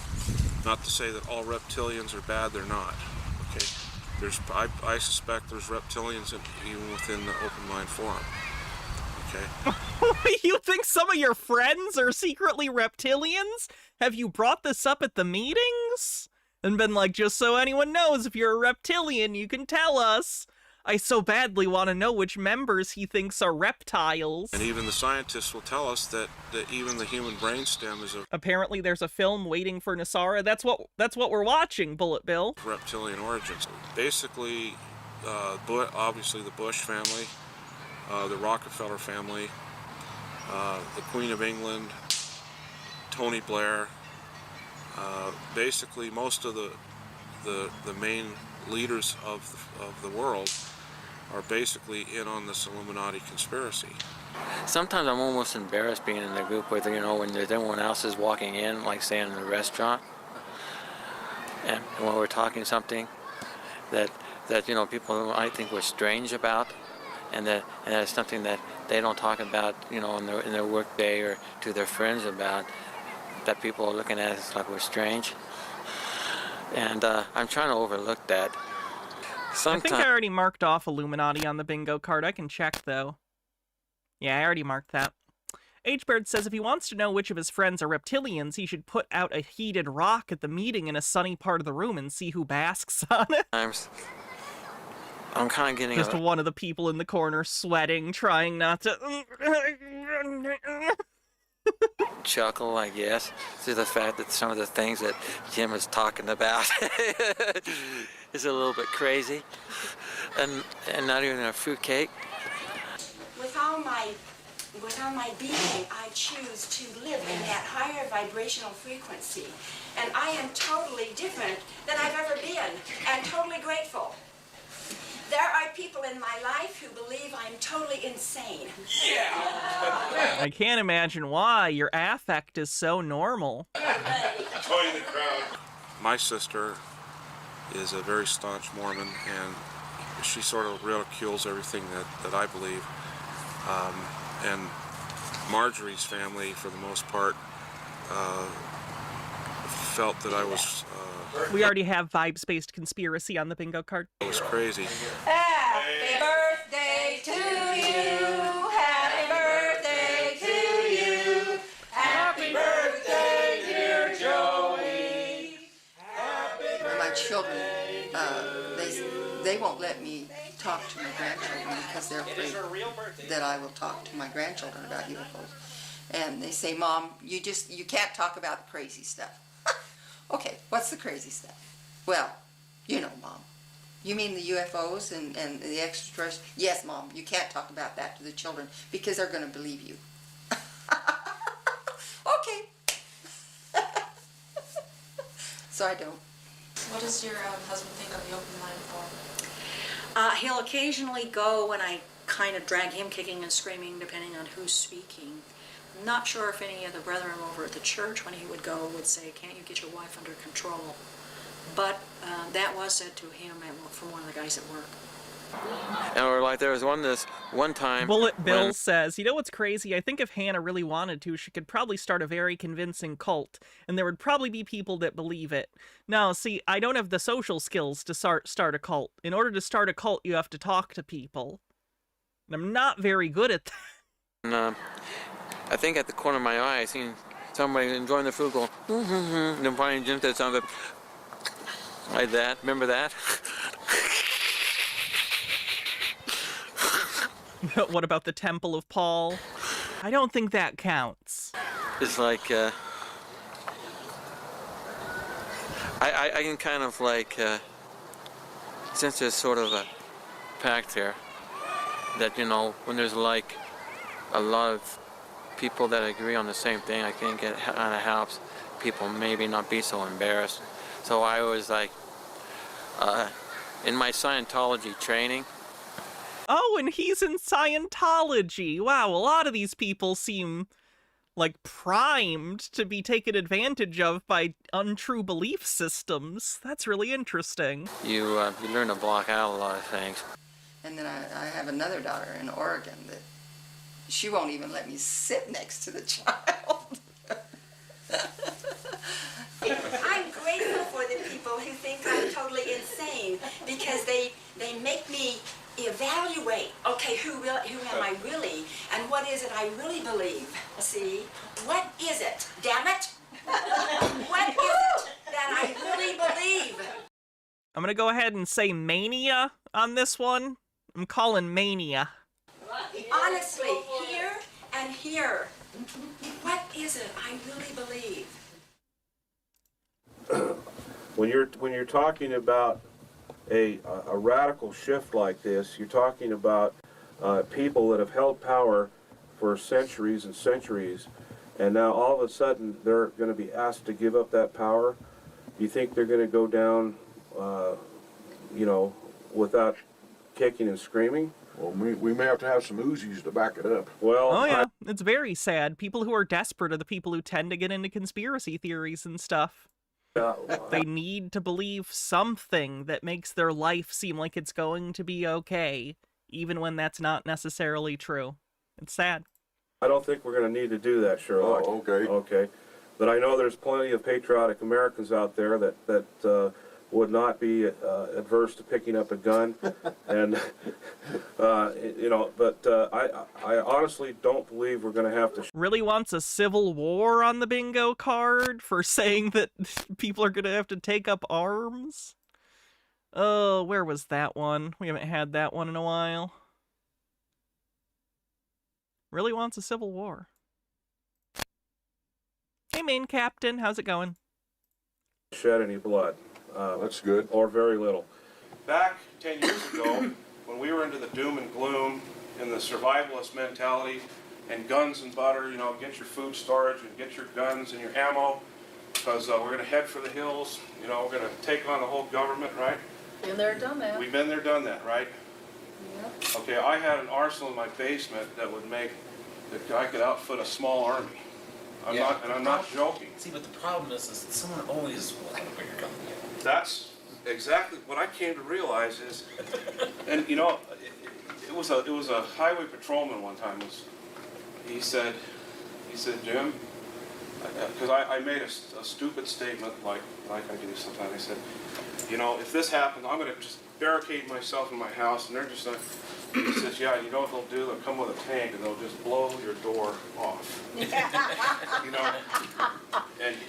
[SPEAKER 2] Not to say that all reptilians are bad, they're not. Okay, I suspect there's reptilians even within the Open Mind Forum. Okay.
[SPEAKER 1] You think some of your friends are secretly reptilians? Have you brought this up at the meetings? And been like, just so anyone knows, if you're a reptilian, you can tell us. I so badly want to know which members he thinks are reptiles.
[SPEAKER 2] And even the scientists will tell us that even the human brainstem is a...
[SPEAKER 1] Apparently there's a film waiting for NESARA. That's what we're watching, Bullet Bill.
[SPEAKER 2] Reptilian origins. Basically, obviously the Bush family, the Rockefeller family, the Queen of England, Tony Blair, basically most of the main leaders of the world are basically in on this Illuminati conspiracy.
[SPEAKER 6] Sometimes I'm almost embarrassed being in the group with, you know, when everyone else is walking in, like say in the restaurant, and when we're talking something that you know, people I think we're strange about, and that's something that they don't talk about, you know, in their work day or to their friends about, that people are looking at us like we're strange. And I'm trying to overlook that.
[SPEAKER 1] I think I already marked off Illuminati on the bingo card. I can check, though. Yeah, I already marked that. H-Bird says if he wants to know which of his friends are reptilians, he should put out a heated rock at the meeting in a sunny part of the room and see who basks on it.
[SPEAKER 6] I'm kind of getting...
[SPEAKER 1] Just one of the people in the corner sweating, trying not to...
[SPEAKER 6] chuckle, I guess, to the fact that some of the things that Jim is talking about is a little bit crazy, and not even a fruitcake.
[SPEAKER 21] With all my being, I choose to live in that higher vibrational frequency, and I am totally different than I've ever been, and totally grateful. There are people in my life who believe I'm totally insane.
[SPEAKER 2] Yeah!
[SPEAKER 1] I can't imagine why. Your affect is so normal.
[SPEAKER 2] Join the crowd. My sister is a very staunch Mormon, and she sort of ridicules everything that I believe. And Marjorie's family, for the most part, felt that I was...
[SPEAKER 1] we already have vibes-based conspiracy on the bingo card.
[SPEAKER 2] I was crazy.
[SPEAKER 21] Happy birthday to you. Happy birthday to you. Happy birthday, dear Joey.
[SPEAKER 9] My children, they won't let me talk to my grandchildren because they're afraid that I will talk to my grandchildren about UFOs. And they say, Mom, you can't talk about the crazy stuff. Okay, what's the crazy stuff? Well, you know, Mom. You mean the UFOs and the extraterrestrials? Yes, Mom, you can't talk about that to the children because they're going to believe you. Okay. So I don't.
[SPEAKER 16] What does your husband think of the Open Mind Forum?
[SPEAKER 4] He'll occasionally go when I kind of drag him kicking and screaming, depending on who's speaking. I'm not sure if any of the brethren over at the church, when he would go, would say, can't you get your wife under control? But that was said to him from one of the guys at work.
[SPEAKER 6] Or like there was one time...
[SPEAKER 1] Bullet Bill says, you know what's crazy? I think if Hannah really wanted to, she could probably start a very convincing cult, and there would probably be people that believe it. Now, see, I don't have the social skills to start a cult. In order to start a cult, you have to talk to people. And I'm not very good at that.
[SPEAKER 6] And, I think at the corner of my eye, I seen somebody enjoying the food go, and then finally Jim said something like that. Remember that?
[SPEAKER 1] What about the Temple of Paul? I don't think that counts.
[SPEAKER 6] It's like, I can kind of like, since there's sort of a pact here, that, you know, when there's like a lot of people that agree on the same thing, I think it kind of helps people maybe not be so embarrassed. So I was like, in my Scientology training,
[SPEAKER 1] Oh, and he's in Scientology. Wow, a lot of these people seem like primed to be taken advantage of by untrue belief systems. That's really interesting.
[SPEAKER 6] You learn to block out a lot of things.
[SPEAKER 9] And then I have another daughter in Oregon that she won't even let me sit next to the child.
[SPEAKER 21] I'm grateful for the people who think I'm totally insane because they make me evaluate, okay, who am I really, and what is it I really believe? See, what is it? Damn it! What is it that I really believe?
[SPEAKER 1] I'm gonna go ahead and say mania on this one. I'm calling mania.
[SPEAKER 21] Honestly, here and here, what is it I really believe?
[SPEAKER 11] When you're talking about a radical shift like this, you're talking about people that have held power for centuries and centuries, and now all of a sudden they're going to be asked to give up that power. You think they're going to go down, without kicking and screaming?
[SPEAKER 5] Well, we may have to have some Uzis to back it up.
[SPEAKER 11] Well,
[SPEAKER 1] oh yeah, it's very sad. People who are desperate are the people who tend to get into conspiracy theories and stuff. They need to believe something that makes their life seem like it's going to be okay, even when that's not necessarily true. It's sad.
[SPEAKER 11] I don't think we're going to need to do that, Sherlock.
[SPEAKER 5] Oh, okay.
[SPEAKER 11] Okay. But I know there's plenty of patriotic Americans out there that would not be adverse to picking up a gun, and But I honestly don't believe we're going to have to.
[SPEAKER 1] Really wants a civil war on the bingo card for saying that people are going to have to take up arms. Oh, where was that one? We haven't had that one in a while. Really wants a civil war. Hey, main captain, how's it going?
[SPEAKER 11] Shed any blood.
[SPEAKER 5] That's good.
[SPEAKER 11] Or very little. Back 10 years ago, when we were into the doom and gloom and the survivalist mentality and guns and butter, get your food storage and get your guns and your ammo, because we're going to head for the hills, we're going to take on the whole government, right?
[SPEAKER 3] Been there, done that.
[SPEAKER 11] We've been there, done that, right?
[SPEAKER 3] Yep.
[SPEAKER 11] Okay, I had an arsenal in my basement that would make that I could outfit a small army. I'm not joking.
[SPEAKER 22] See, but the problem is someone always will have a bigger gun than you.
[SPEAKER 11] That's exactly what I came to realize is, and it was a highway patrolman one time. He said, Jim, because I made a stupid statement like I do sometimes. I said, if this happens, I'm going to just barricade myself in my house, and they're just not. He says, yeah, you know what they'll do? They'll come with a tank and they'll just blow your door off. And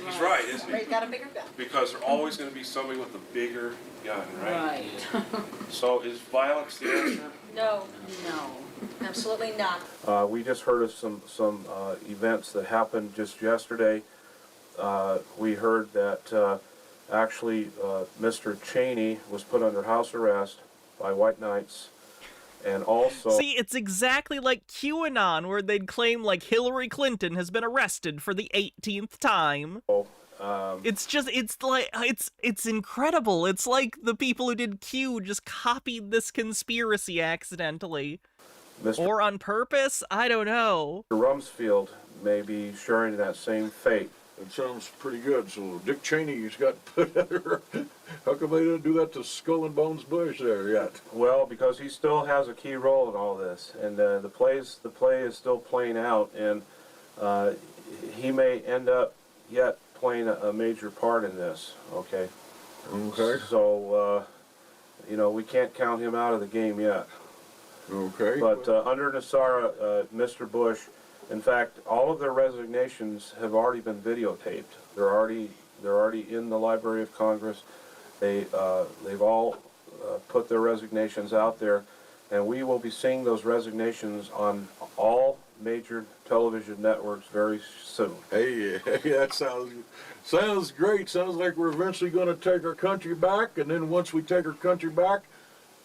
[SPEAKER 11] he's right, isn't he?
[SPEAKER 4] Got a bigger gun.
[SPEAKER 11] Because there's always going to be somebody with a bigger gun, right?
[SPEAKER 4] Right.
[SPEAKER 11] So is violence the answer?
[SPEAKER 4] No, absolutely not.
[SPEAKER 11] We just heard of some events that happened just yesterday. We heard that actually Mr. Cheney was put under house arrest by white knights. And also,
[SPEAKER 1] see, it's exactly like QAnon, where they'd claim like Hillary Clinton has been arrested for the 18th time. It's incredible. It's like the people who did Q just copied this conspiracy accidentally. Or on purpose? I don't know.
[SPEAKER 11] Rumsfeld may be sharing that same fate.
[SPEAKER 5] It sounds pretty good. So Dick Cheney's got put under. How come they didn't do that to Skull and Bones Bush there yet?
[SPEAKER 11] Well, because he still has a key role in all this, and the play is still playing out, and he may end up yet playing a major part in this. Okay.
[SPEAKER 5] Okay.
[SPEAKER 11] So we can't count him out of the game yet.
[SPEAKER 5] Okay.
[SPEAKER 11] But under NESARA, Mr. Bush. In fact, all of their resignations have already been videotaped. They're already in the Library of Congress. They've all put their resignations out there, and we will be seeing those resignations on all major television networks very soon.
[SPEAKER 5] Hey, that sounds great. Sounds like we're eventually going to take our country back, and then once we take our country back,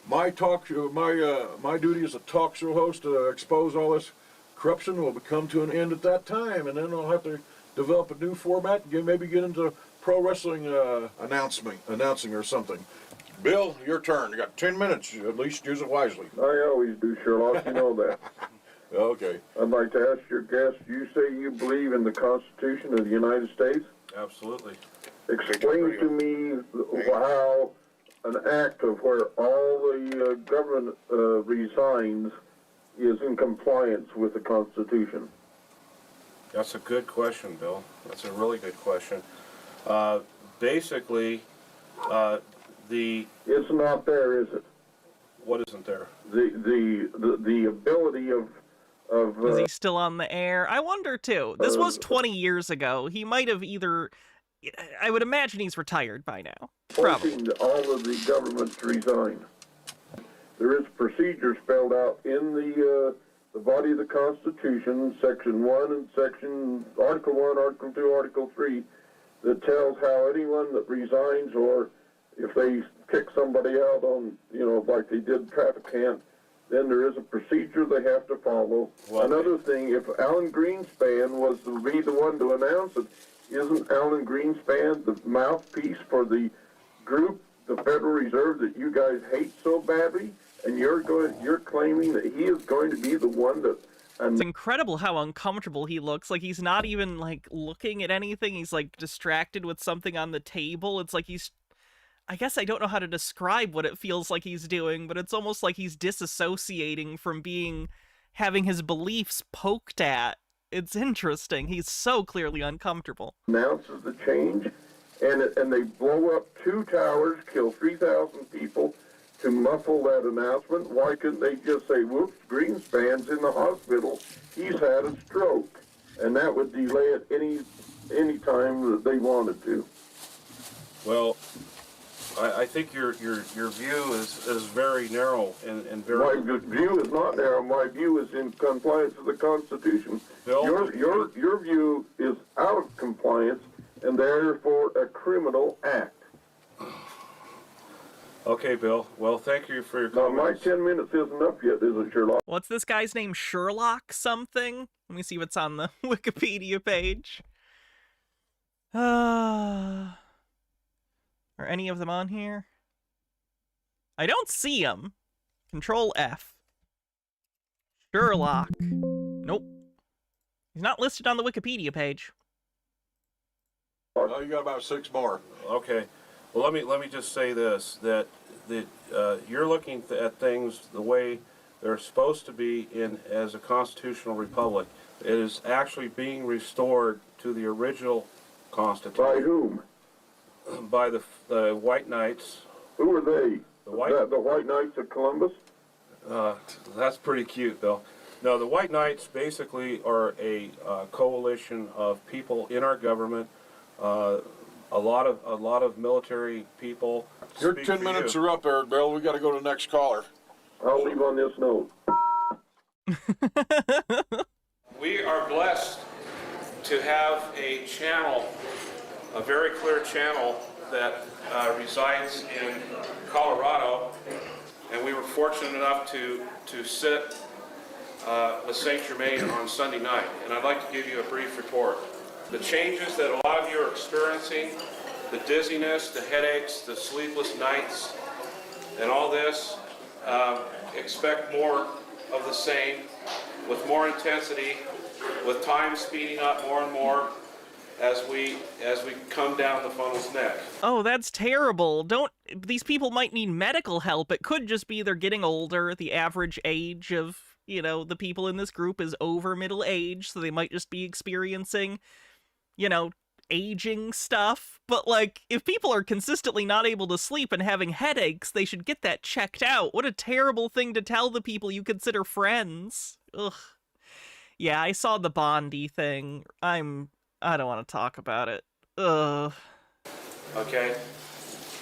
[SPEAKER 5] my duty as a talk show host to expose all this corruption will come to an end at that time, and then I'll have to develop a new format and maybe get into pro wrestling announcing or something. Bill, your turn. You got 10 minutes. At least use it wisely.
[SPEAKER 7] I always do, Sherlock. You know that.
[SPEAKER 5] Okay.
[SPEAKER 7] I'd like to ask your guest, you say you believe in the Constitution of the United States?
[SPEAKER 11] Absolutely.
[SPEAKER 7] Explain to me how an act of where all the government resigns is in compliance with the Constitution.
[SPEAKER 11] That's a good question, Bill. That's a really good question. Basically,
[SPEAKER 7] It's not there, is it?
[SPEAKER 11] What isn't there?
[SPEAKER 7] The ability of
[SPEAKER 1] Is he still on the air? I wonder too. This was 20 years ago. He might have either... I would imagine he's retired by now. Probably.
[SPEAKER 7] forcing all of the government to resign. There is procedure spelled out in the body of the Constitution, Section 1 and Article 1, Article 2, Article 3, that tells how anyone that resigns, or if they kick somebody out on, like they did traffic camp, then there is a procedure they have to follow. Another thing, if Alan Greenspan was to be the one to announce it, isn't Alan Greenspan the mouthpiece for the group, the Federal Reserve, that you guys hate so badly? And you're claiming that he is going to be the one that...
[SPEAKER 1] It's incredible how uncomfortable he looks. Like, he's not even, like, looking at anything. He's, like, distracted with something on the table. It's like he's... I guess I don't know how to describe what it feels like he's doing, but it's almost like he's disassociating from having his beliefs poked at. It's interesting. He's so clearly uncomfortable.
[SPEAKER 7] Announces the change, and they blow up 2 towers, kill 3,000 people to muffle that announcement. Why couldn't they just say, whoops, Greenspan's in the hospital, he's had a stroke, and that would delay it any time that they wanted to?
[SPEAKER 11] Well, I think your view is very narrow and very...
[SPEAKER 7] My view is not narrow. My view is in compliance with the Constitution.
[SPEAKER 11] Bill,
[SPEAKER 7] your view is out of compliance and therefore a criminal act.
[SPEAKER 11] Okay, Bill. Well, thank you for your
[SPEAKER 7] Now,
[SPEAKER 11] comments.
[SPEAKER 7] my 10 minutes isn't up yet, is it, Sherlock?
[SPEAKER 1] What's this guy's name? Sherlock something? Let me see what's on the Wikipedia page. Are any of them on here? I don't see them. Control F. Sherlock. Nope. He's not listed on the Wikipedia page.
[SPEAKER 5] Oh, you got about 6 more.
[SPEAKER 11] Okay. Well, let me just say this, that you're looking at things the way they're supposed to be as a constitutional republic. It is actually being restored to the original Constitution.
[SPEAKER 7] By whom?
[SPEAKER 11] By the White Knights.
[SPEAKER 7] Who are they?
[SPEAKER 11] The
[SPEAKER 7] White Knights of Columbus?
[SPEAKER 11] That's pretty cute, though. No, the White Knights basically are a coalition of people in our government. A lot of military people.
[SPEAKER 5] Your 10 minutes are up there, Bill. We got to go to the next caller.
[SPEAKER 7] I'll leave on this note.
[SPEAKER 2] We are blessed to have a channel, a very clear channel that resides in Colorado, and we were fortunate enough to sit with St. Germain on Sunday night, and I'd like to give you a brief report. The changes that a lot of you are experiencing, the dizziness, the headaches, the sleepless nights, and all this, expect more of the same, with more intensity, with time speeding up more and more as we come down the funnel's neck.
[SPEAKER 1] Oh, that's terrible. These people might need medical help. It could just be they're getting older. The average age of, the people in this group is over middle age, so they might just be experiencing, aging stuff. But, if people are consistently not able to sleep and having headaches, they should get that checked out. What a terrible thing to tell the people you consider friends. Ugh. Yeah, I saw the Bondi thing. I don't want to talk about it. Ugh.
[SPEAKER 2] Okay?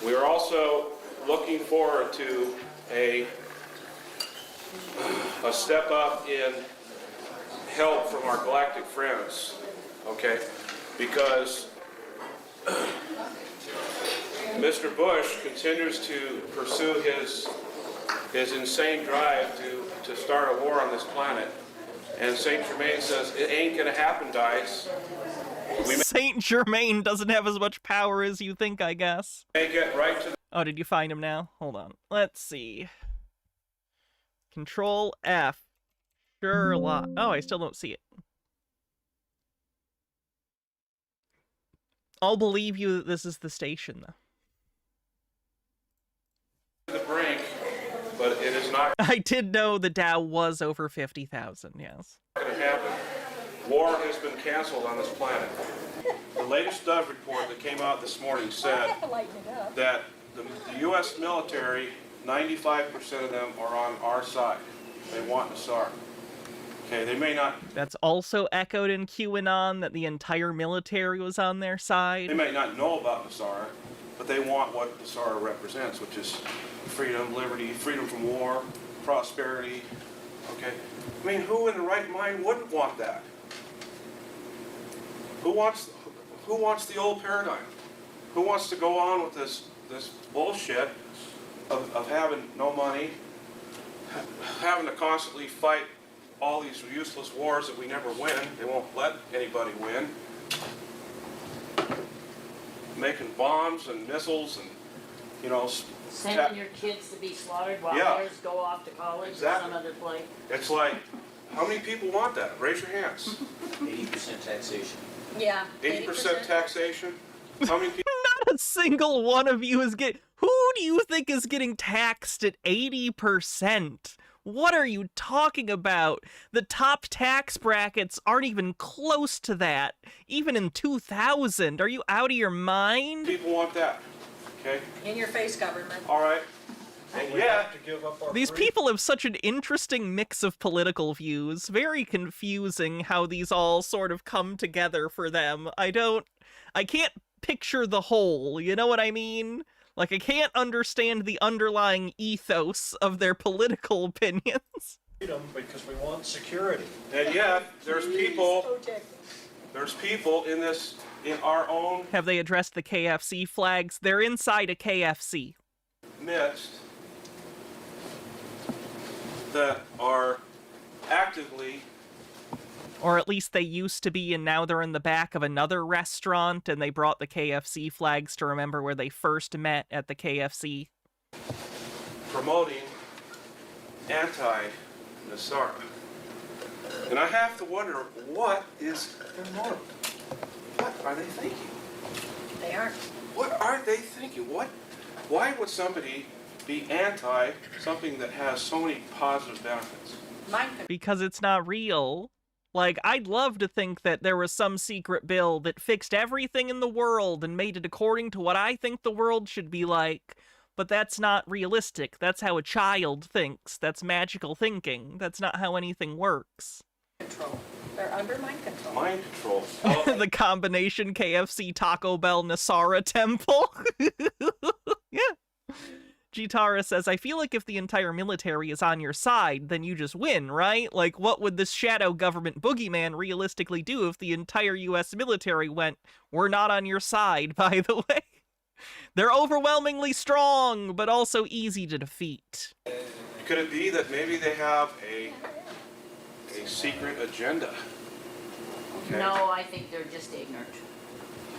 [SPEAKER 2] We are also looking forward to a step up in help from our galactic friends, okay? Because Mr. Bush continues to pursue his insane drive to start a war on this planet. And St. Germain says, it ain't gonna happen, guys.
[SPEAKER 1] St. Germain doesn't have as much power as you think, I guess.
[SPEAKER 2] May get right to
[SPEAKER 1] Oh, did you find him now? Hold on. Let's see. Control F. Sherlock. Oh, I still don't see it. I'll believe you that this is the station, though.
[SPEAKER 2] The brink, but it is not
[SPEAKER 1] I did know the Dow was over 50,000, yes.
[SPEAKER 2] going to happen. War has been canceled on this planet. The latest Dove report that came out this morning said that the U.S. military, 95% of them are on our side. They want NESARA. Okay, they may not...
[SPEAKER 1] That's also echoed in QAnon, that the entire military was on their side.
[SPEAKER 2] They may not know about NESARA, but they want what NESARA represents, which is freedom, liberty, freedom from war, prosperity. Okay? I mean, who in the right mind wouldn't want that? Who wants the old paradigm? Who wants to go on with this bullshit of having no money, having to constantly fight all these useless wars that we never win? They won't let anybody win. Making bombs and missiles and, you know...
[SPEAKER 10] Sending your kids to be slaughtered while theirs go off to college or some other place.
[SPEAKER 2] It's like, how many people want that? Raise your hands.
[SPEAKER 20] 80% taxation.
[SPEAKER 10] Yeah.
[SPEAKER 2] 80% taxation? How many people?
[SPEAKER 1] Not a single one of you is getting... Who do you think is getting taxed at 80%? What are you talking about? The top tax brackets aren't even close to that. Even in 2000. Are you out of your mind?
[SPEAKER 2] People want that. Okay?
[SPEAKER 4] In your face, government.
[SPEAKER 2] All right. And yet,
[SPEAKER 1] These people have such an interesting mix of political views. Very confusing how these all sort of come together for them. I can't picture the whole, you know what I mean? Like, I can't understand the underlying ethos of their political opinions.
[SPEAKER 14] Freedom because we want security.
[SPEAKER 2] And yet, there's people in our own
[SPEAKER 1] Have they addressed the KFC flags? They're inside a KFC.
[SPEAKER 2] midst that are actively,
[SPEAKER 1] Or at least they used to be, and now they're in the back of another restaurant, and they brought the KFC flags to remember where they first met at the KFC.
[SPEAKER 2] promoting anti-NESARA. And I have to wonder, what is their motive? What are they thinking?
[SPEAKER 4] They aren't.
[SPEAKER 2] What are they thinking? Why would somebody be anti something that has so many positive benefits?
[SPEAKER 1] Because it's not real. Like, I'd love to think that there was some secret bill that fixed everything in the world and made it according to what I think the world should be like. But that's not realistic. That's how a child thinks. That's magical thinking. That's not how anything works.
[SPEAKER 4] Control. They're under mind control.
[SPEAKER 2] Mind control.
[SPEAKER 1] The combination KFC, Taco Bell, NESARA temple. Yeah. Jitara says, I feel like if the entire military is on your side, then you just win, right? Like, what would this shadow government boogeyman realistically do if the entire U.S. military went, we're not on your side, by the way? They're overwhelmingly strong, but also easy to defeat.
[SPEAKER 2] Could it be that maybe they have a secret agenda? Okay.
[SPEAKER 10] No, I think they're just ignorant.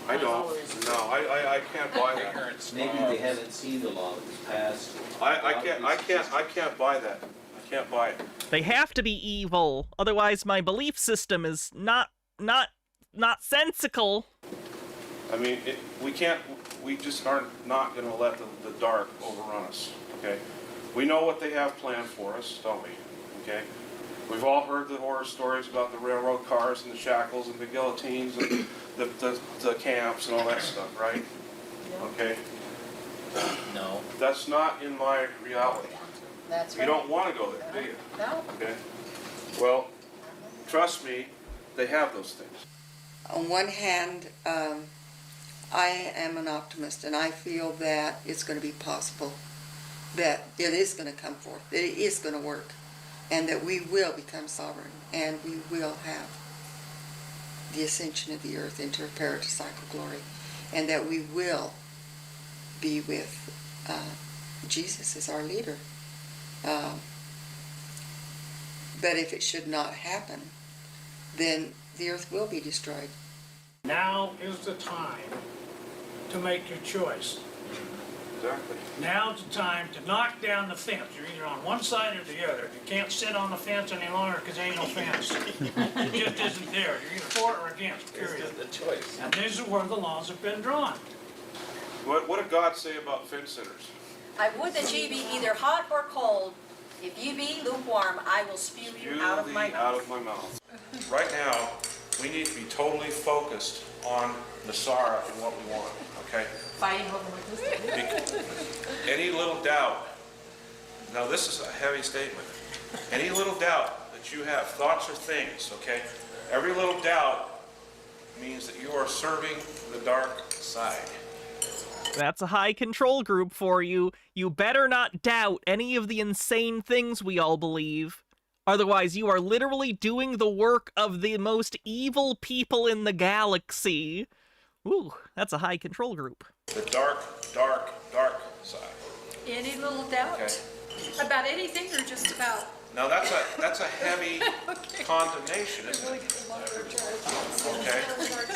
[SPEAKER 2] I don't. No, I can't buy that.
[SPEAKER 20] Maybe they haven't seen the law that was passed.
[SPEAKER 2] I can't buy that. I can't buy it.
[SPEAKER 1] They have to be evil, otherwise my belief system is not sensical.
[SPEAKER 2] I mean, we just are not going to let the dark overrun us, okay? We know what they have planned for us, don't we? Okay? We've all heard the horror stories about the railroad cars and the shackles and the guillotines and the camps and all that stuff, right? Okay?
[SPEAKER 20] No.
[SPEAKER 2] That's not in my reality.
[SPEAKER 4] That's
[SPEAKER 2] You don't want to go there, do you?
[SPEAKER 4] No.
[SPEAKER 2] Okay? Well, trust me, they have those things.
[SPEAKER 9] On one hand, I am an optimist, and I feel that it's going to be possible, that it is going to come forth, that it is going to work, and that we will become sovereign, and we will have the ascension of the earth into a paradisiacal glory, and that we will be with Jesus as our leader. But if it should not happen, then the earth will be destroyed.
[SPEAKER 14] Now is the time to make your choice.
[SPEAKER 2] Exactly.
[SPEAKER 12] Now's the time to knock down the fence. You're either on one side or the other. You can't sit on the fence any longer because there ain't no fence. It just isn't there. You're either for it or against, period.
[SPEAKER 22] It's the choice.
[SPEAKER 12] And this is where the laws have been drawn.
[SPEAKER 2] What did God say about fence sitters?
[SPEAKER 13] I would that ye be either hot or cold. If ye be lukewarm, I will spew you out of my mouth.
[SPEAKER 2] Right now, we need to be totally focused on NESARA and what we want, okay?
[SPEAKER 13] Fighting over with this.
[SPEAKER 2] Any little doubt, now this is a heavy statement, any little doubt that you have, thoughts or things, okay? Every little doubt means that you are serving the dark side.
[SPEAKER 1] That's a high control group for you. You better not doubt any of the insane things we all believe. Otherwise, you are literally doing the work of the most evil people in the galaxy. Ooh, that's a high control group.
[SPEAKER 2] The dark, dark, dark side.
[SPEAKER 17] Any little doubt about anything or just about?
[SPEAKER 2] Now that's a heavy condemnation, isn't it? Okay.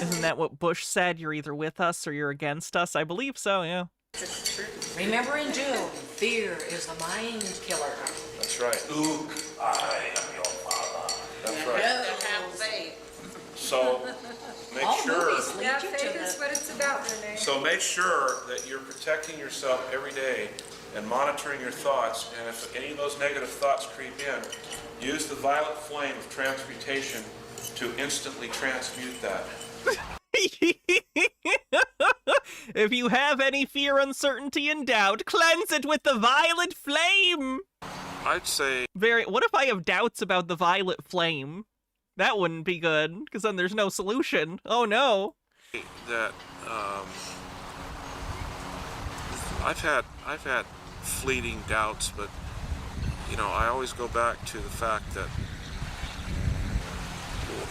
[SPEAKER 1] Isn't that what Bush said? You're either with us or you're against us? I believe so, yeah.
[SPEAKER 4] Remember in June, fear is the mind killer.
[SPEAKER 2] That's right. Luke, I am your father. That's right.
[SPEAKER 4] Have faith.
[SPEAKER 2] So make sure.
[SPEAKER 17] Yeah, faith is what it's about, Renee.
[SPEAKER 2] So make sure that you're protecting yourself every day and monitoring your thoughts. And if any of those negative thoughts creep in, use the violet flame of transmutation to instantly transmute that.
[SPEAKER 1] If you have any fear, uncertainty, and doubt, cleanse it with the violet flame!
[SPEAKER 2] I'd say...
[SPEAKER 1] What if I have doubts about the violet flame? That wouldn't be good, because then there's no solution. Oh no.
[SPEAKER 2] That, I've had fleeting doubts, but, you know, I always go back to the fact that,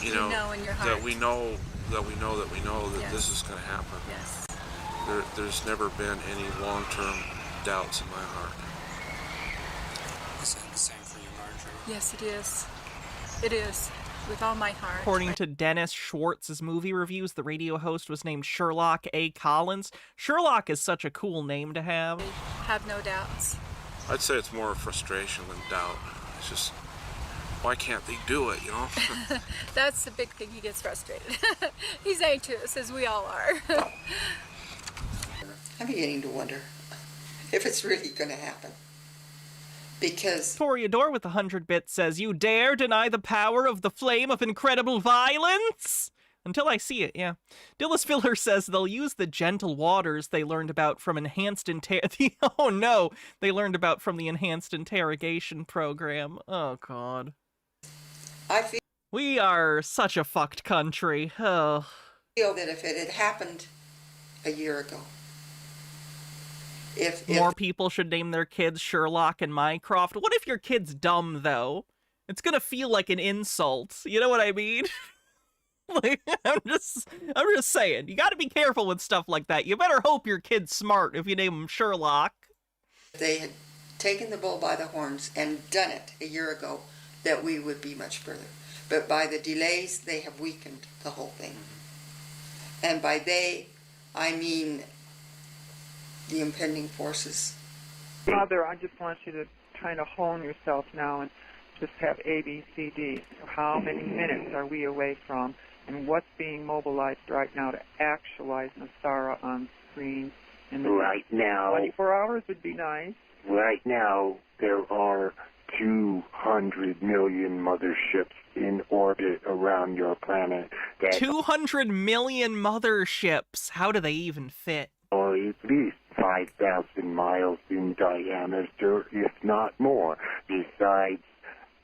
[SPEAKER 2] you know in your heart. that we know that
[SPEAKER 16] Yes.
[SPEAKER 2] this is going to happen.
[SPEAKER 16] Yes.
[SPEAKER 2] There's never been any long-term doubts in my heart.
[SPEAKER 15] Is that the same for you, Marjorie?
[SPEAKER 16] Yes, it is. It is. With all my heart.
[SPEAKER 1] According to Dennis Schwartz's movie reviews, the radio host was named Sherlock A. Collins. Sherlock is such a cool name to have.
[SPEAKER 16] Have no doubts.
[SPEAKER 2] I'd say it's more frustration than doubt. It's just, why can't they do it, you know?
[SPEAKER 16] That's the big thing. He gets frustrated. He's anxious, as we all are.
[SPEAKER 9] I'm beginning to wonder if it's really going to happen. Because
[SPEAKER 1] Toreador with 100 bits says, "You dare deny the power of the flame of incredible violence?" Until I see it, yeah. Dillis Filler says they'll use the gentle waters they learned about from oh no, they learned about from the enhanced interrogation program. Oh god.
[SPEAKER 9] I feel
[SPEAKER 1] we are such a fucked country. Oh.
[SPEAKER 9] that if it had happened a year ago, if
[SPEAKER 1] more people should name their kids Sherlock and Mycroft. What if your kid's dumb, though? It's gonna feel like an insult. You know what I mean? Like, I'm just saying. You gotta be careful with stuff like that. You better hope your kid's smart if you name him Sherlock.
[SPEAKER 9] If they had taken the bull by the horns and done it a year ago, that we would be much further. But by the delays, they have weakened the whole thing. And by they, I mean the impending forces.
[SPEAKER 23] Father, I just want you to kind of hone yourself now and just have A, B, C, D. So how many minutes are we away from, and what's being mobilized right now to actualize NESARA on screen? In the
[SPEAKER 24] right now,
[SPEAKER 23] 24 hours would be nice.
[SPEAKER 24] Right now, there are 200 million motherships in orbit around your planet.
[SPEAKER 1] 200 million motherships. How do they even fit?
[SPEAKER 24] Or at least 5,000 miles in diameter, if not more, besides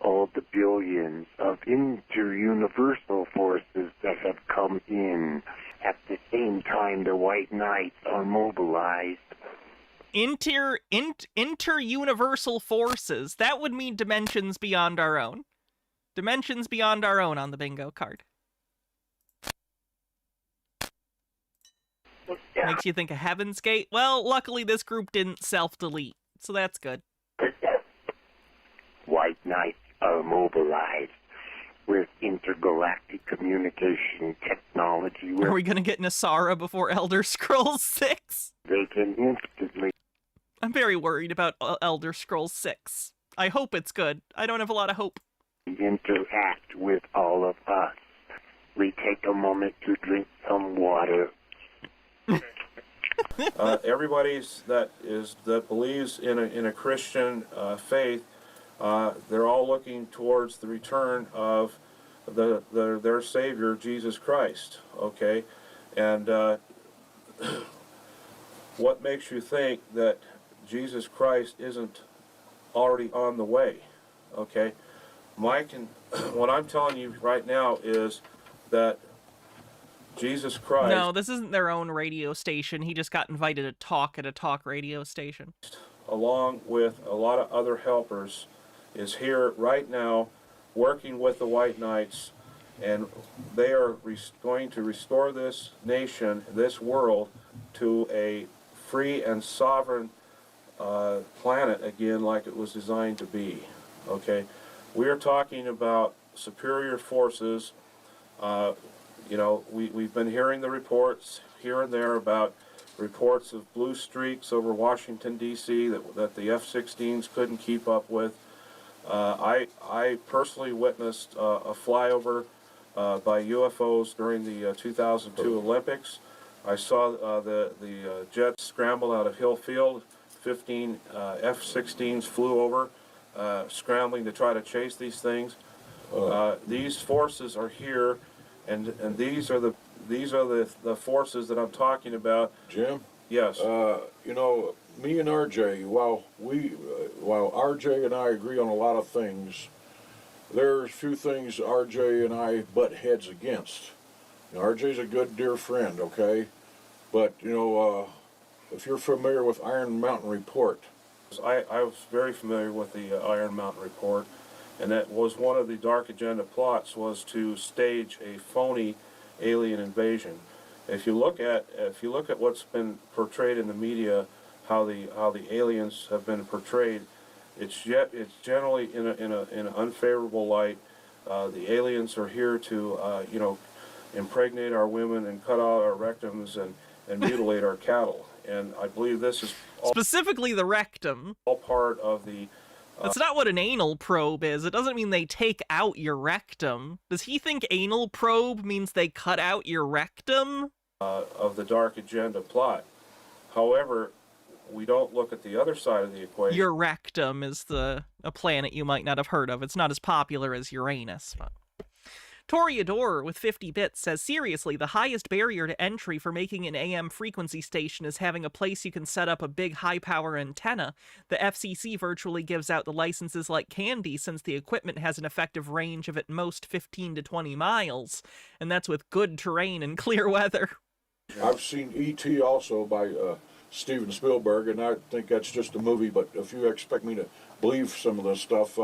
[SPEAKER 24] all the billions of inter-universal forces that have come in. At the same time, the White Knights are mobilized.
[SPEAKER 1] Inter-universal forces. That would mean dimensions beyond our own. Dimensions beyond our own on the bingo card.
[SPEAKER 24] Yeah.
[SPEAKER 1] Makes you think of Heaven's Gate. Well, luckily this group didn't self-delete, so that's good.
[SPEAKER 24] White Knights are mobilized with intergalactic communication technology.
[SPEAKER 1] Are we gonna get NESARA before Elder Scrolls 6?
[SPEAKER 24] They can instantly...
[SPEAKER 1] I'm very worried about Elder Scrolls 6. I hope it's good. I don't have a lot of hope.
[SPEAKER 24] Interact with all of us. We take a moment to drink some water.
[SPEAKER 11] Everybody that believes in a Christian faith, they're all looking towards the return of their Savior, Jesus Christ. Okay, and what makes you think that Jesus Christ isn't already on the way? Okay, Mike, and what I'm telling you right now is that Jesus Christ...
[SPEAKER 1] No, this isn't their own radio station. He just got invited to talk at a talk radio station.
[SPEAKER 11] Along with a lot of other helpers, is here right now working with the White Knights, and they are going to restore this nation, this world, to a free and sovereign planet again like it was designed to be. Okay? We are talking about superior forces. You know, we've been hearing the reports here and there about reports of blue streaks over Washington, D.C. that the F-16s couldn't keep up with. I personally witnessed a flyover by UFOs during the 2002 Olympics. I saw the jets scramble out of Hill Field. 15 F-16s flew over, scrambling to try to chase these things. These forces are here. And these are the forces that I'm talking about.
[SPEAKER 5] Jim?
[SPEAKER 11] Yes.
[SPEAKER 5] You know, me and RJ, while RJ and I agree on a lot of things, there's a few things RJ and I butt heads against. You know, RJ's a good, dear friend, okay? But, you know, if you're familiar with Iron Mountain Report.
[SPEAKER 11] I was very familiar with the Iron Mountain Report. And that was one of the dark agenda plots, was to stage a phony alien invasion. If you look at what's been portrayed in the media, how the aliens have been portrayed, it's generally in an unfavorable light. The aliens are here to you know, impregnate our women and cut out our rectums and mutilate our cattle. And I believe this is
[SPEAKER 1] specifically the rectum.
[SPEAKER 11] All part of the.
[SPEAKER 1] That's not what an anal probe is. It doesn't mean they take out your rectum. Does he think anal probe means they cut out your rectum?
[SPEAKER 11] Of the dark agenda plot. However, we don't look at the other side of the equation.
[SPEAKER 1] Your rectum is a planet you might not have heard of. It's not as popular as Uranus. But Toreador with 50 bits says, seriously, the highest barrier to entry for making an AM frequency station is having a place you can set up a big high-power antenna. The FCC virtually gives out the licenses like candy since the equipment has an effective range of at most 15 to 20 miles, and that's with good terrain and clear weather.
[SPEAKER 5] I've seen E.T. also by Steven Spielberg, and I think that's just a movie, but if you expect me to believe some of this stuff,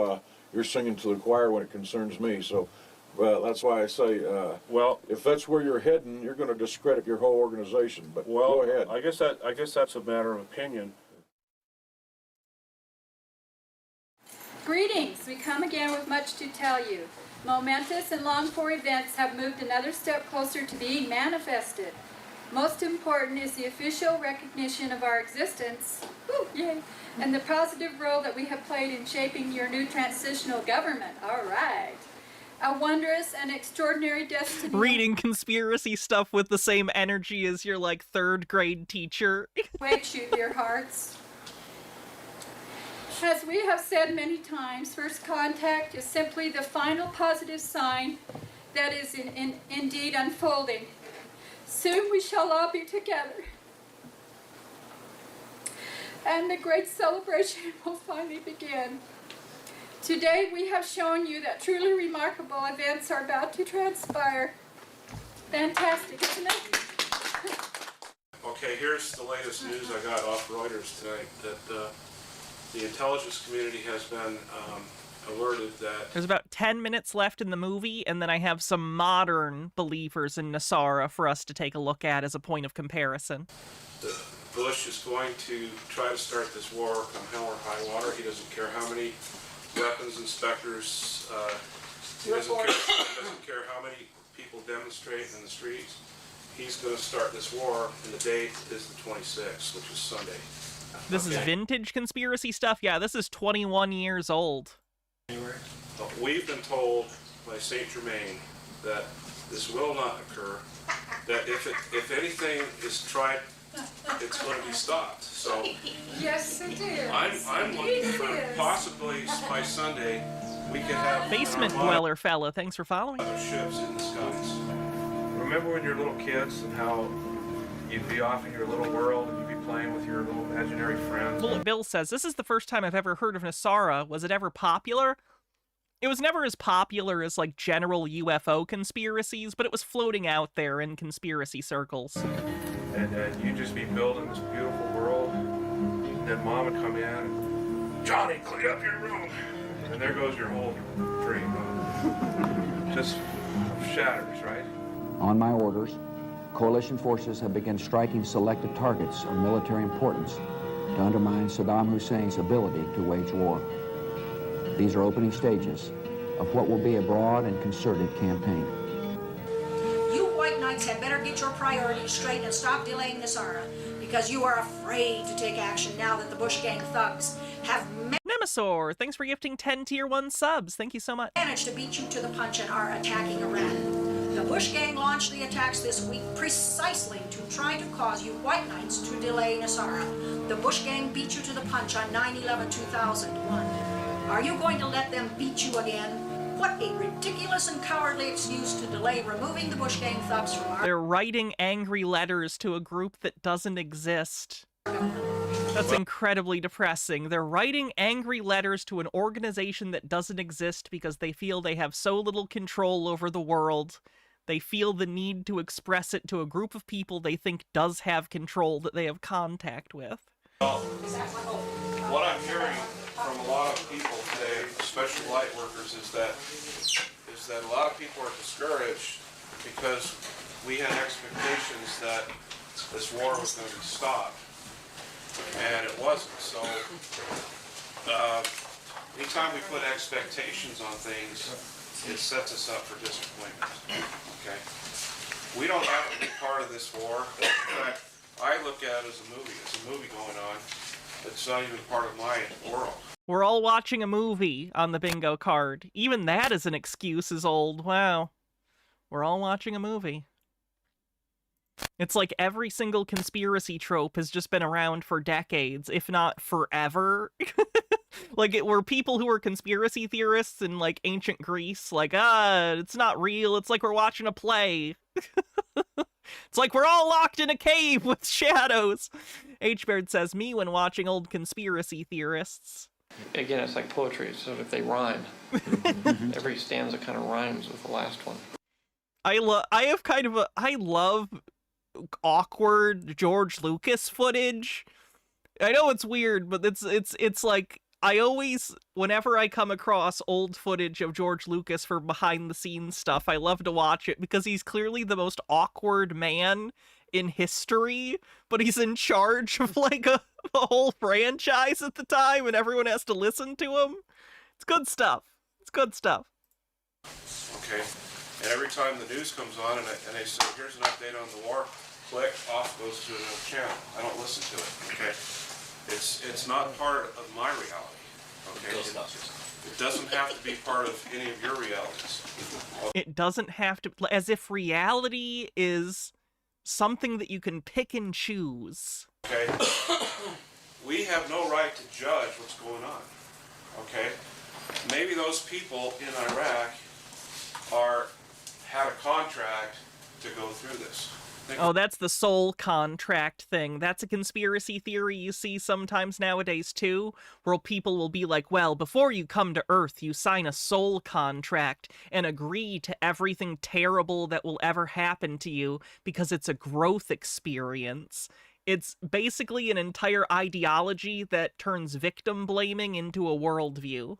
[SPEAKER 5] you're singing to the choir when it concerns me, so... Well, that's why I say,
[SPEAKER 11] well,
[SPEAKER 5] if that's where you're heading, you're going to discredit your whole organization. But
[SPEAKER 11] well,
[SPEAKER 5] go ahead.
[SPEAKER 11] I guess that's a matter of opinion.
[SPEAKER 17] Greetings. We come again with much to tell you. Momentous and longed-for events have moved another step closer to being manifested. Most important is the official recognition of our existence, yay, and the positive role that we have played in shaping your new transitional government. All right. A wondrous and extraordinary destiny.
[SPEAKER 1] Reading conspiracy stuff with the same energy as your, like, third grade teacher.
[SPEAKER 17] Wakes you, dear hearts. As we have said many times, first contact is simply the final positive sign that is indeed unfolding. Soon we shall all be together. And the great celebration will finally begin. Today we have shown you that truly remarkable events are about to transpire. Fantastic, isn't it?
[SPEAKER 2] Okay, here's the latest news I got off Reuters tonight, that the intelligence community has been alerted that...
[SPEAKER 1] There's about 10 minutes left in the movie, and then I have some modern believers in NESARA for us to take a look at as a point of comparison.
[SPEAKER 2] Bush is going to try to start this war come hell or high water. He doesn't care how many weapons inspectors, he doesn't care how many people demonstrate in the streets. He's going to start this war, and the date is the 26th, which is Sunday.
[SPEAKER 1] This is vintage conspiracy stuff? Yeah, this is 21 years old.
[SPEAKER 2] We've been told by Saint Germain that this will not occur, that if anything is tried, it's going to be stopped. So
[SPEAKER 17] Yes, it is.
[SPEAKER 2] I'm looking for possibly by Sunday we could have
[SPEAKER 1] Basement dweller fella, thanks for following.
[SPEAKER 2] ships in the skies. Remember when you were little kids and how you'd be off in your little world and you'd be playing with your little imaginary friends?
[SPEAKER 1] Bullet Bill says, this is the first time I've ever heard of NESARA. Was it ever popular? It was never as popular as, like, general UFO conspiracies, but it was floating out there in conspiracy circles.
[SPEAKER 2] And you'd just be building this beautiful world, and then Mom would come in and, Johnny, clean up your room! And there goes your whole dream. Just shatters, right?
[SPEAKER 6] On my orders, coalition forces have begun striking selected targets of military importance to undermine Saddam Hussein's ability to wage war. These are opening stages of what will be a broad and concerted campaign.
[SPEAKER 4] You white knights had better get your priorities straight and stop delaying NESARA, because you are afraid to take action now that the Bush Gang thugs have
[SPEAKER 1] Nemesaur, thanks for gifting 10 Tier 1 subs. Thank you so much.
[SPEAKER 4] managed to beat you to the punch and are attacking Iran. The Bush Gang launched the attacks this week precisely to try to cause you white knights to delay NESARA. The Bush Gang beat you to the punch on 9/11/2001. Are you going to let them beat you again? What a ridiculous and cowardly excuse to delay removing the Bush Gang thugs from our...
[SPEAKER 1] They're writing angry letters to a group that doesn't exist. That's incredibly depressing. They're writing angry letters to an organization that doesn't exist because they feel they have so little control over the world. They feel the need to express it to a group of people they think does have control that they have contact with.
[SPEAKER 2] Well, what I'm hearing from a lot of people today, especially light workers, is that a lot of people are discouraged because we had expectations that this war was going to be stopped, and it wasn't. So anytime we put expectations on things, it sets us up for disappointment. Okay, we don't have to be part of this war. In fact, I look at it as a movie. It's a movie going on. It's not even part of my world.
[SPEAKER 1] We're all watching a movie on the bingo card. Even that is an excuse as old. Wow. We're all watching a movie. It's like every single conspiracy trope has just been around for decades, if not forever. Like, it were people who were conspiracy theorists in, like, ancient Greece. Like, it's not real. It's like we're watching a play. It's like we're all locked in a cave with shadows. H-Beard says, me when watching old conspiracy theorists.
[SPEAKER 8] Again, it's like poetry, so if they rhyme. Every stanza kind of rhymes with the last one. I love awkward George Lucas footage. I know it's weird, but it's like, I always, whenever I come across old footage of George Lucas for behind-the-scenes stuff, I love to watch it because he's clearly the most awkward man in history, but he's in charge of, like, a whole franchise at the time, and everyone has to listen to him. It's good stuff. It's good stuff.
[SPEAKER 2] Okay, and every time the news comes on and they say, here's an update on the war, click, off goes to another channel. I don't listen to it, okay? It's not part of my reality, okay? It doesn't have to be part of any of your realities.
[SPEAKER 1] It doesn't have to, as if reality is something that you can pick and choose.
[SPEAKER 2] Okay? We have no right to judge what's going on, okay? Maybe those people in Iraq had a contract to go through this.
[SPEAKER 1] Oh, that's the soul contract thing. That's a conspiracy theory you see sometimes nowadays, too, where people will be like, well, before you come to Earth, you sign a soul contract and agree to everything terrible that will ever happen to you because it's a growth experience. It's basically an entire ideology that turns victim blaming into a worldview.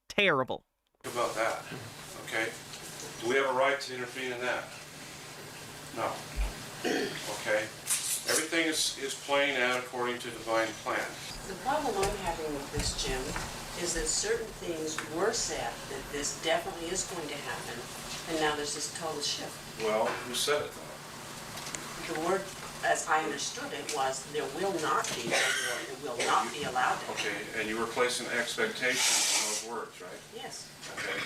[SPEAKER 1] Terrible.
[SPEAKER 2] Think about that, okay? Do we have a right to intervene in that? No. Okay? Everything is playing out according to divine plan.
[SPEAKER 10] The problem I'm having with this, Jim, is that certain things were said that this definitely is going to happen, and now there's this total shift.
[SPEAKER 2] Well, who said it, though?
[SPEAKER 10] The word as I understood it, was there will not be a war. It will not be allowed to.
[SPEAKER 2] Okay, and you were placing expectations on those words, right?
[SPEAKER 10] Yes.
[SPEAKER 2] Okay,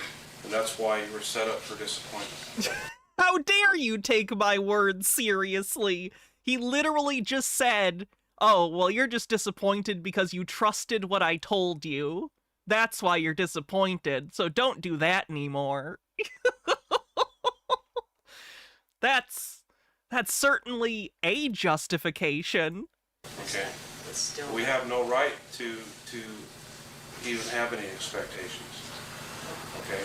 [SPEAKER 2] and that's why you were set up for disappointment.
[SPEAKER 1] How dare you take my words seriously? He literally just said, oh, well, you're just disappointed because you trusted what I told you. That's why you're disappointed, so don't do that anymore. That's certainly a justification.
[SPEAKER 2] Okay. We have no right to even have any expectations. Okay.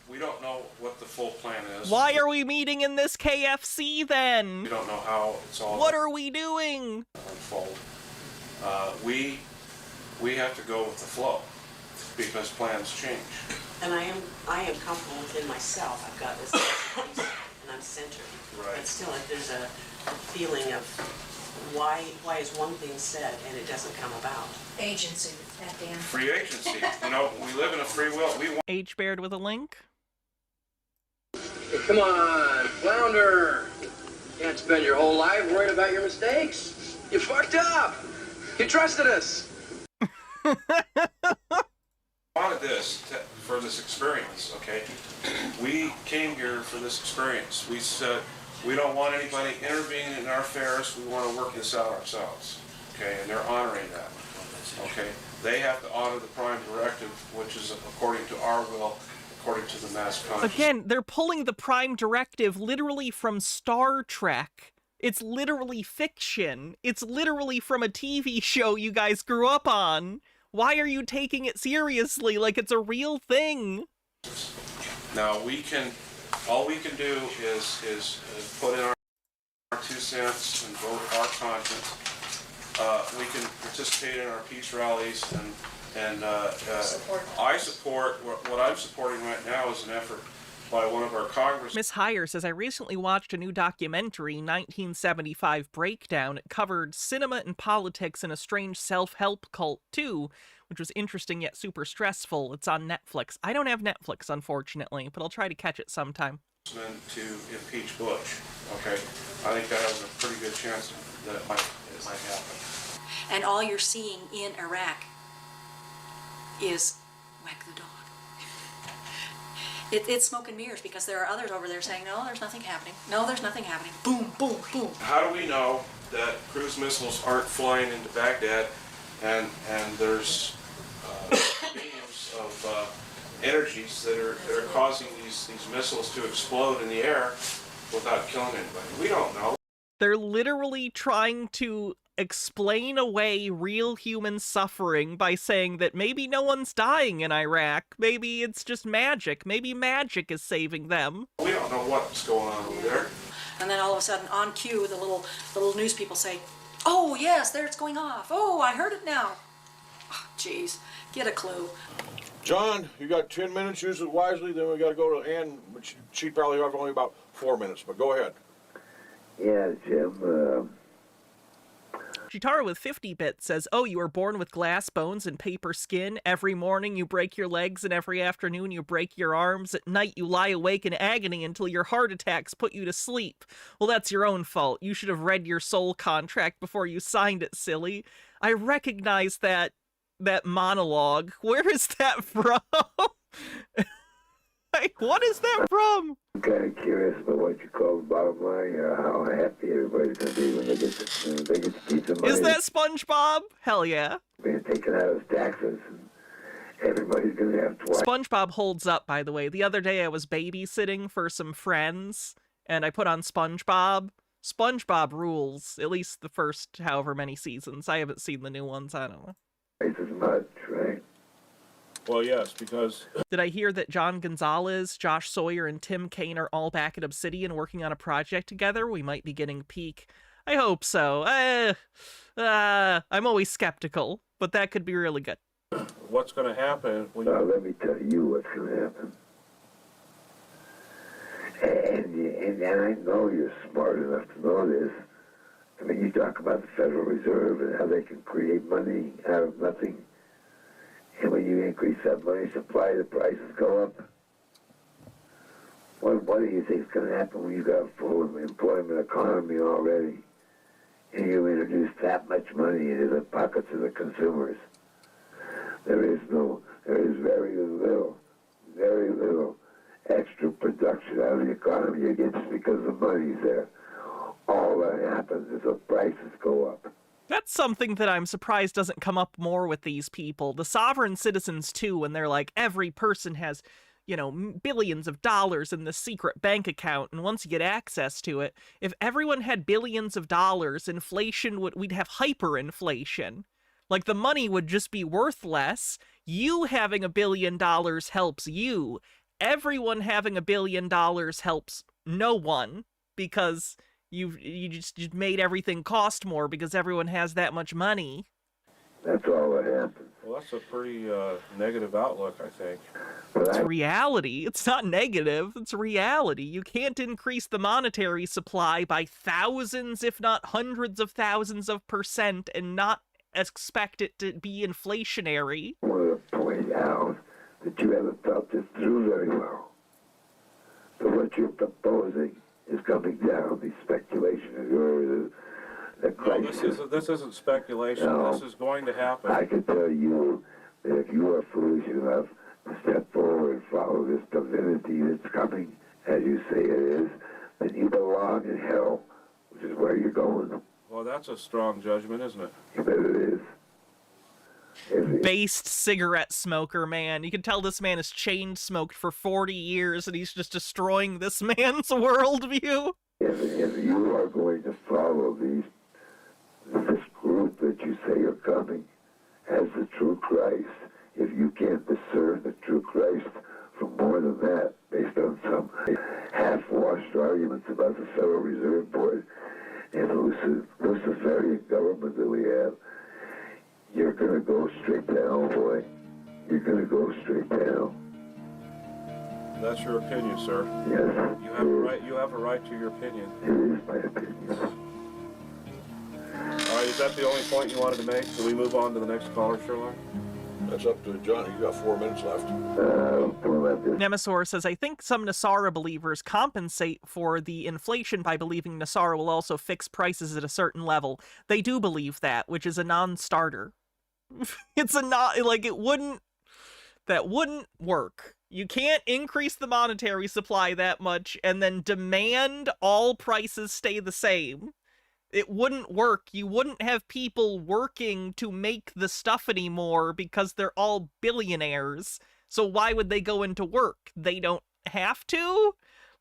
[SPEAKER 2] We don't know what the full plan is.
[SPEAKER 1] Why are we meeting in this KFC then?
[SPEAKER 2] We don't know how it's all.
[SPEAKER 1] What are we doing?
[SPEAKER 2] Unfold. We have to go with the flow because plans change.
[SPEAKER 10] And I am comfortable within myself. I've got this piece, and I'm centered.
[SPEAKER 2] Right.
[SPEAKER 10] But still, if there's a feeling of why is one thing said and it doesn't come about?
[SPEAKER 13] Agency, that damn.
[SPEAKER 2] Free agency. You know, we live in a free will. We want.
[SPEAKER 1] H Baird with a link.
[SPEAKER 3] Hey, come on, flounder. Can't spend your whole life worried about your mistakes. You fucked up. You trusted us.
[SPEAKER 2] Wanted this for this experience, okay? We came here for this experience. We said we don't want anybody intervening in our affairs. We want to work this out ourselves, okay? And they're honoring that, okay? They have to honor the prime directive, which is according to our will, according to the mass conscience.
[SPEAKER 1] Again, they're pulling the prime directive literally from Star Trek. It's literally fiction. It's literally from a TV show you guys grew up on. Why are you taking it seriously like it's a real thing?
[SPEAKER 2] Now all we can do is put in our 2 cents and vote our conscience. We can participate in our peace rallies and I support what I'm supporting right now is an effort by one of our congressmen.
[SPEAKER 1] Miss Heyer says, I recently watched a new documentary, 1975 Breakdown. It covered cinema and politics and a strange self-help cult, too, which was interesting yet super stressful. It's on Netflix. I don't have Netflix, unfortunately, but I'll try to catch it sometime.
[SPEAKER 2] To impeach Bush, okay? I think that has a pretty good chance that it might happen.
[SPEAKER 13] And all you're seeing in Iraq is whack the dog. It's smoke and mirrors because there are others over there saying, no, there's nothing happening. No, there's nothing happening. Boom, boom, boom.
[SPEAKER 2] How do we know that cruise missiles aren't flying into Baghdad and there's beams of energies that are causing these missiles to explode in the air without killing anybody? We don't know.
[SPEAKER 1] They're literally trying to explain away real human suffering by saying that maybe no one's dying in Iraq. Maybe it's just magic. Maybe magic is saving them.
[SPEAKER 2] We don't know what's going on over there.
[SPEAKER 13] And then all of a sudden, on cue, the little news people say, oh, yes, there it's going off. Oh, I heard it now. Oh, jeez, get a clue.
[SPEAKER 5] John, you got 10 minutes, use it wisely, then we got to go to Ann, but she probably have only about 4 minutes, but go ahead.
[SPEAKER 18] Yeah, Jim,
[SPEAKER 1] Jitara with 50 bits says, oh, you were born with glass bones and paper skin. Every morning you break your legs and every afternoon you break your arms. At night you lie awake in agony until your heart attacks put you to sleep. Well, that's your own fault. You should have read your soul contract before you signed it, silly. I recognize that monologue. Where is that from? What is that from?
[SPEAKER 18] I'm kind of curious about what you call the bottom line, how happy everybody's going to be when they get the piece of money.
[SPEAKER 1] Is that SpongeBob? Hell yeah.
[SPEAKER 18] Being taken out as taxes, and everybody's going to have to watch.
[SPEAKER 1] SpongeBob holds up, by the way. The other day I was babysitting for some friends, and I put on SpongeBob. SpongeBob rules, at least the first however many seasons. I haven't seen the new ones, I don't know.
[SPEAKER 18] This is much, right?
[SPEAKER 5] Well, yes, because...
[SPEAKER 1] Did I hear that John Gonzalez, Josh Sawyer, and Tim Kaine are all back at Obsidian working on a project together? We might be getting peak. I hope so. I'm always skeptical, but that could be really good.
[SPEAKER 11] What's going to happen when
[SPEAKER 18] Now, let me tell you what's going to happen. And I know you're smart enough to know this. I mean, you talk about the Federal Reserve and how they can create money out of nothing. And when you increase that money supply, the prices go up. What do you think is going to happen when you've got a full employment economy already, and you introduce that much money into the pockets of the consumers? There is very little extra production out of the economy again just because the money's there. All that happens is the prices go up.
[SPEAKER 1] That's something that I'm surprised doesn't come up more with these people. The sovereign citizens, too, when they're like, every person has, billions of dollars in this secret bank account, and once you get access to it, if everyone had billions of dollars, we'd have hyperinflation. Like, the money would just be worth less. You having $1 billion helps you. Everyone having $1 billion helps no one, because you just made everything cost more because everyone has that much money.
[SPEAKER 18] That's all that happens.
[SPEAKER 11] Well, that's a pretty negative outlook, I think.
[SPEAKER 1] It's reality. It's not negative. It's reality. You can't increase the monetary supply by thousands, if not hundreds of thousands of % and not expect it to be inflationary.
[SPEAKER 18] I want to point out that you haven't thought this through very well. So what you're proposing is coming down. The speculation of yours, the crisis.
[SPEAKER 11] No, this isn't speculation.
[SPEAKER 18] No,
[SPEAKER 11] this is going to happen.
[SPEAKER 18] I can tell you that if you are foolish enough to step forward and follow this divinity that's coming, as you say it is, then you belong in hell, which is where you're going.
[SPEAKER 11] Well, that's a strong judgment, isn't it?
[SPEAKER 18] I bet it is.
[SPEAKER 1] Based cigarette smoker, man. You can tell this man has chain smoked for 40 years and he's just destroying this man's worldview.
[SPEAKER 18] If you are going to follow this group that you say are coming as the true Christ, if you can't discern the true Christ from more than that, based on some half-washed arguments about the Federal Reserve Board and the Luciferian government that we have, you're going to go straight down, boy. You're going to go straight down.
[SPEAKER 11] That's your opinion, sir.
[SPEAKER 18] Yes.
[SPEAKER 11] You have a right. You have a right to your opinion.
[SPEAKER 18] It is my opinion.
[SPEAKER 11] All right. Is that the only point you wanted to make? Can we move on to the next caller, Sherlock?
[SPEAKER 5] That's up to Johnny. You got 4 minutes left.
[SPEAKER 1] Nemesaur says, I think some NESARA believers compensate for the inflation by believing NESARA will also fix prices at a certain level. They do believe that, which is a non-starter. It's a not, like, that wouldn't work. You can't increase the monetary supply that much and then demand all prices stay the same. It wouldn't work. You wouldn't have people working to make the stuff anymore because they're all billionaires. So why would they go into work? They don't have to?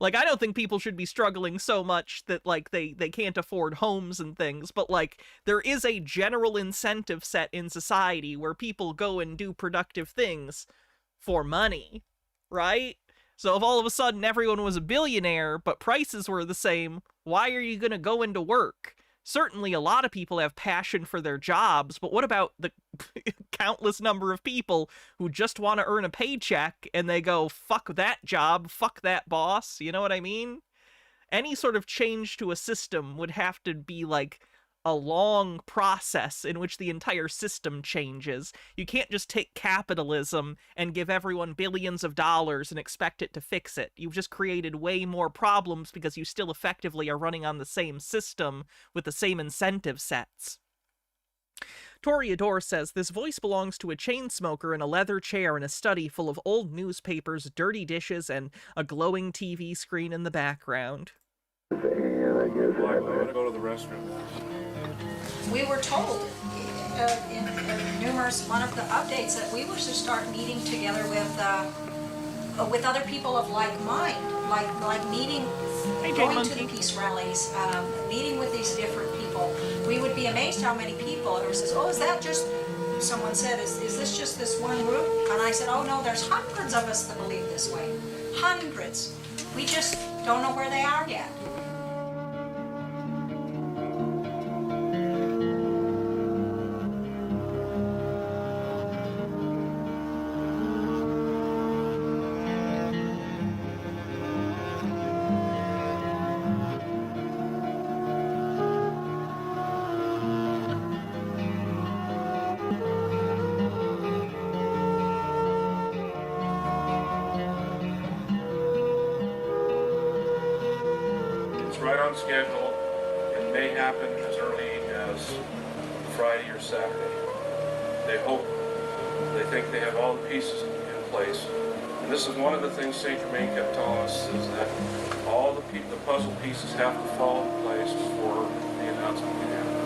[SPEAKER 1] Like, I don't think people should be struggling so much that, like, they can't afford homes and things, but, like, there is a general incentive set in society where people go and do productive things for money, right? So if all of a sudden everyone was a billionaire, but prices were the same, why are you going to go into work? Certainly a lot of people have passion for their jobs, but what about the countless number of people who just want to earn a paycheck and they go, fuck that job, fuck that boss, you know what I mean? Any sort of change to a system would have to be like a long process in which the entire system changes. You can't just take capitalism and give everyone billions of dollars and expect it to fix it. You've just created way more problems because you still effectively are running on the same system with the same incentive sets. Toreador says, this voice belongs to a chain smoker in a leather chair in a study full of old newspapers, dirty dishes, and a glowing TV screen in the background.
[SPEAKER 11] I want to go to the restroom.
[SPEAKER 13] We were told in numerous one of the updates that we were to start meeting together with other people of like mind, like meeting, going to the peace rallies, meeting with these different people. We would be amazed how many people. It says, "Oh, is that just?" Someone said, "Is this just this one group?" And I said, "Oh no, there's hundreds of us that believe this way. Hundreds. We just don't know where they are yet."
[SPEAKER 2] on schedule. It may happen as early as Friday or Saturday. They think they have all the pieces in place. And this is one of the things St. Germain kept telling us, is that all the puzzle pieces have to fall in place before the announcement can happen.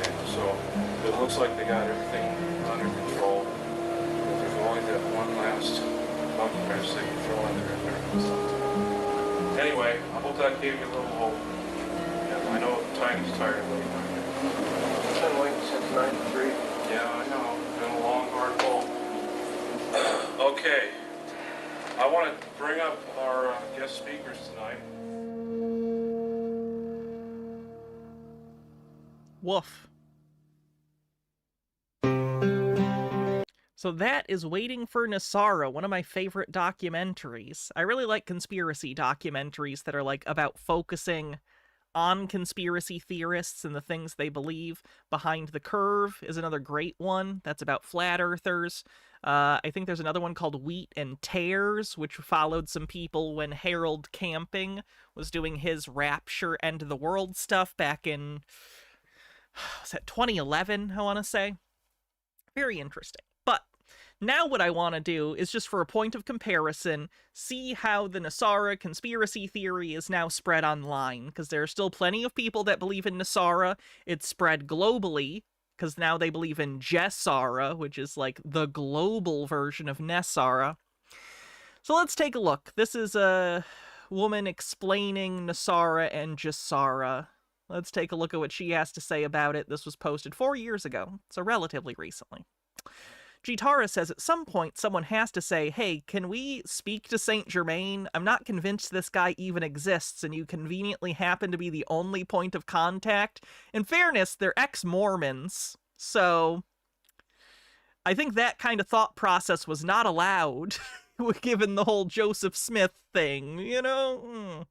[SPEAKER 2] And so it looks like they got everything under control. But there's only that one last monkey wrench they can throw in there. Anyway, I hope that gave you a little hope. And I know Tiny's tired of waiting. It's been waiting since '93. Yeah, I know. It's been a long, hard pull. Okay. I want to bring up our guest speakers tonight.
[SPEAKER 1] Woof. So that is Waiting for NESARA, one of my favorite documentaries. I really like conspiracy documentaries that are like about focusing on conspiracy theorists and the things they believe. Behind the Curve is another great one that's about flat earthers. I think there's another one called Wheat and Tares, which followed some people when Harold Camping was doing his Rapture End of the World stuff back in, was that 2011, I want to say? Very interesting. But now what I want to do is, just for a point of comparison, see how the NESARA conspiracy theory is now spread online, because there are still plenty of people that believe in NESARA. It's spread globally, because now they believe in GESARA, which is like the global version of NESARA. So let's take a look. This is a woman explaining NESARA and GESARA. Let's take a look at what she has to say about it. This was posted 4 years ago, so relatively recently. Gitara says at some point someone has to say, hey, can we speak to St. Germain? I'm not convinced this guy even exists, and you conveniently happen to be the only point of contact. In fairness, they're ex-Mormons, so I think that kind of thought process was not allowed, given the whole Joseph Smith thing, you know?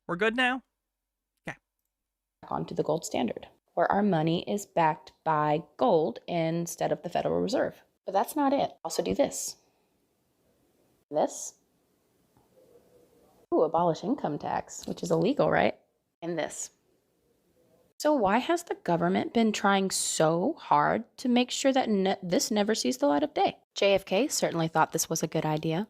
[SPEAKER 1] We're good now? Okay.
[SPEAKER 7] Onto the gold standard, where our money is backed by gold instead of the Federal Reserve. But that's not it. Also do this. This. Ooh, abolish income tax, which is illegal, right? And this. So why has the government been trying so hard to make sure that this never sees the light of day? JFK certainly thought this was a good idea.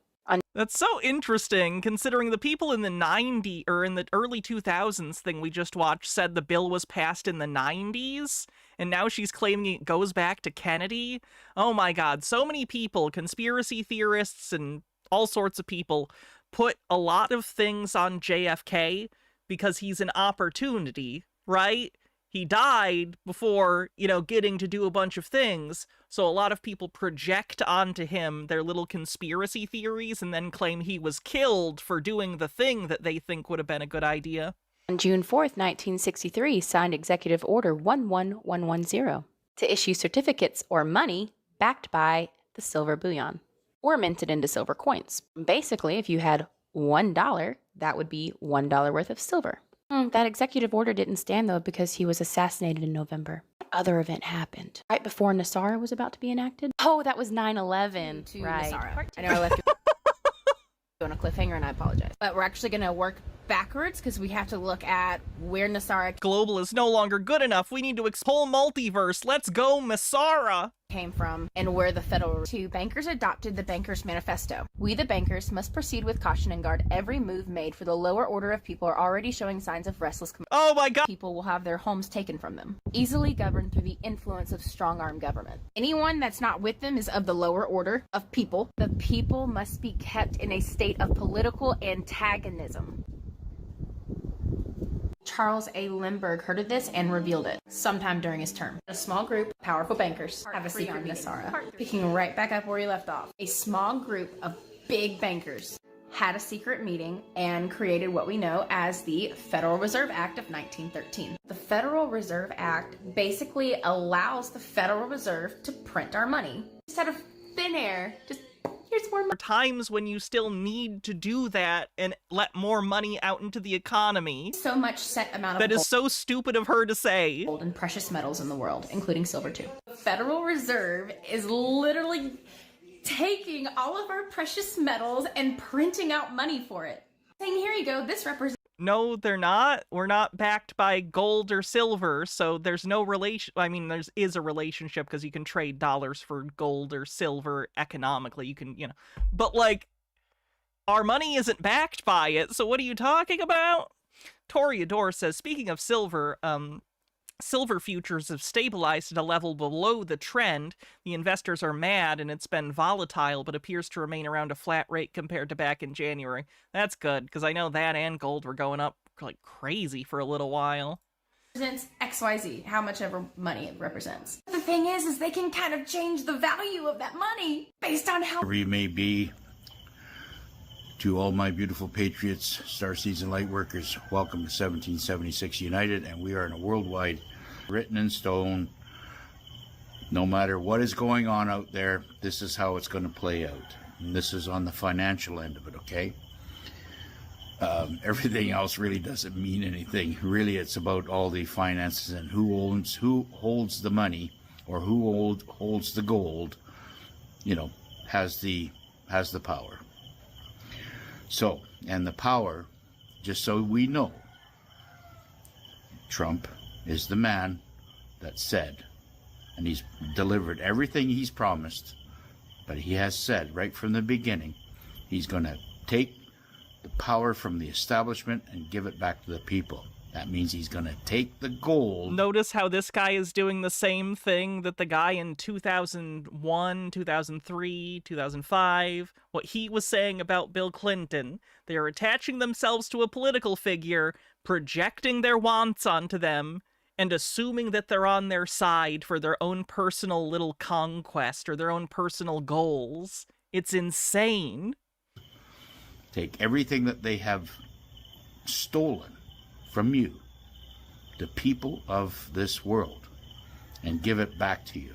[SPEAKER 1] That's so interesting, considering the people in the in the early 2000s thing we just watched said the bill was passed in the 90s, and now she's claiming it goes back to Kennedy. Oh my god, so many people, conspiracy theorists and all sorts of people, put a lot of things on JFK because he's an opportunity, right? He died before, getting to do a bunch of things, so a lot of people project onto him their little conspiracy theories and then claim he was killed for doing the thing that they think would have been a good idea.
[SPEAKER 7] On June 4th, 1963, signed Executive Order 11110 to issue certificates or money backed by the silver bullion, or minted into silver coins. Basically, if you had $1, that would be $1 worth of silver. That executive order didn't stand, though, because he was assassinated in November. What other event happened right before NESARA was about to be enacted? Oh, that was 9/11. Right.
[SPEAKER 19] NESARA. I know I left you on a cliffhanger, and I apologize. But we're actually going to work backwards, because we have to look at where NESARA
[SPEAKER 1] global is no longer good enough. We need to whole multiverse. Let's go, NESARA!
[SPEAKER 19] Came from, and where the federal bankers adopted the Bankers Manifesto. We, the bankers, must proceed with caution and guard every move made, for the lower order of people are already showing signs of restless.
[SPEAKER 1] Oh my god!
[SPEAKER 19] People will have their homes taken from them, easily governed through the influence of strong-arm government. Anyone that's not with them is of the lower order of people. The people must be kept in a state of political antagonism. Charles A. Lindbergh heard of this and revealed it sometime during his term. A small group of powerful bankers have a secret meeting. Picking right back up where he left off. A small group of big bankers had a secret meeting and created what we know as the Federal Reserve Act of 1913. The Federal Reserve Act basically allows the Federal Reserve to print our money. Just out of thin air, just Here's more money.
[SPEAKER 1] Times when you still need to do that and let more money out into the economy.
[SPEAKER 19] So much set amount of
[SPEAKER 1] that is so stupid of her to say.
[SPEAKER 19] Gold and precious metals in the world, including silver too. The Federal Reserve is literally taking all of our precious metals and printing out money for it. Saying, here you go, this represents...
[SPEAKER 1] No, they're not. We're not backed by gold or silver, so there's no relation. I mean, there is a relationship because you can trade dollars for gold or silver economically. You can, but like, our money isn't backed by it, so what are you talking about? Toriador says, speaking of silver, silver futures have stabilized at a level below the trend. The investors are mad and it's been volatile, but appears to remain around a flat rate compared to back in January. That's good, because I know that and gold were going up like crazy for a little while.
[SPEAKER 19] Represents XYZ, how much ever money it represents. The thing is they can kind of change the value of that money based on how...
[SPEAKER 14] Wherever you may be, to all my beautiful patriots, Star Season light workers, welcome to 1776 United, and we are in a worldwide, written in stone. No matter what is going on out there, this is how it's going to play out. And this is on the financial end of it, okay? Everything else really doesn't mean anything. Really, it's about all the finances and who holds the money, or who holds the gold, has the power. So, and the power, just so we know, Trump is the man that said, and he's delivered everything he's promised, but he has said right from the beginning, he's going to take the power from the establishment and give it back to the people. That means he's going to take the gold.
[SPEAKER 1] Notice how this guy is doing the same thing that the guy in 2001, 2003, 2005, what he was saying about Bill Clinton. They are attaching themselves to a political figure, projecting their wants onto them, and assuming that they're on their side for their own personal little conquest or their own personal goals. It's insane.
[SPEAKER 14] Take everything that they have stolen from you, the people of this world, and give it back to you.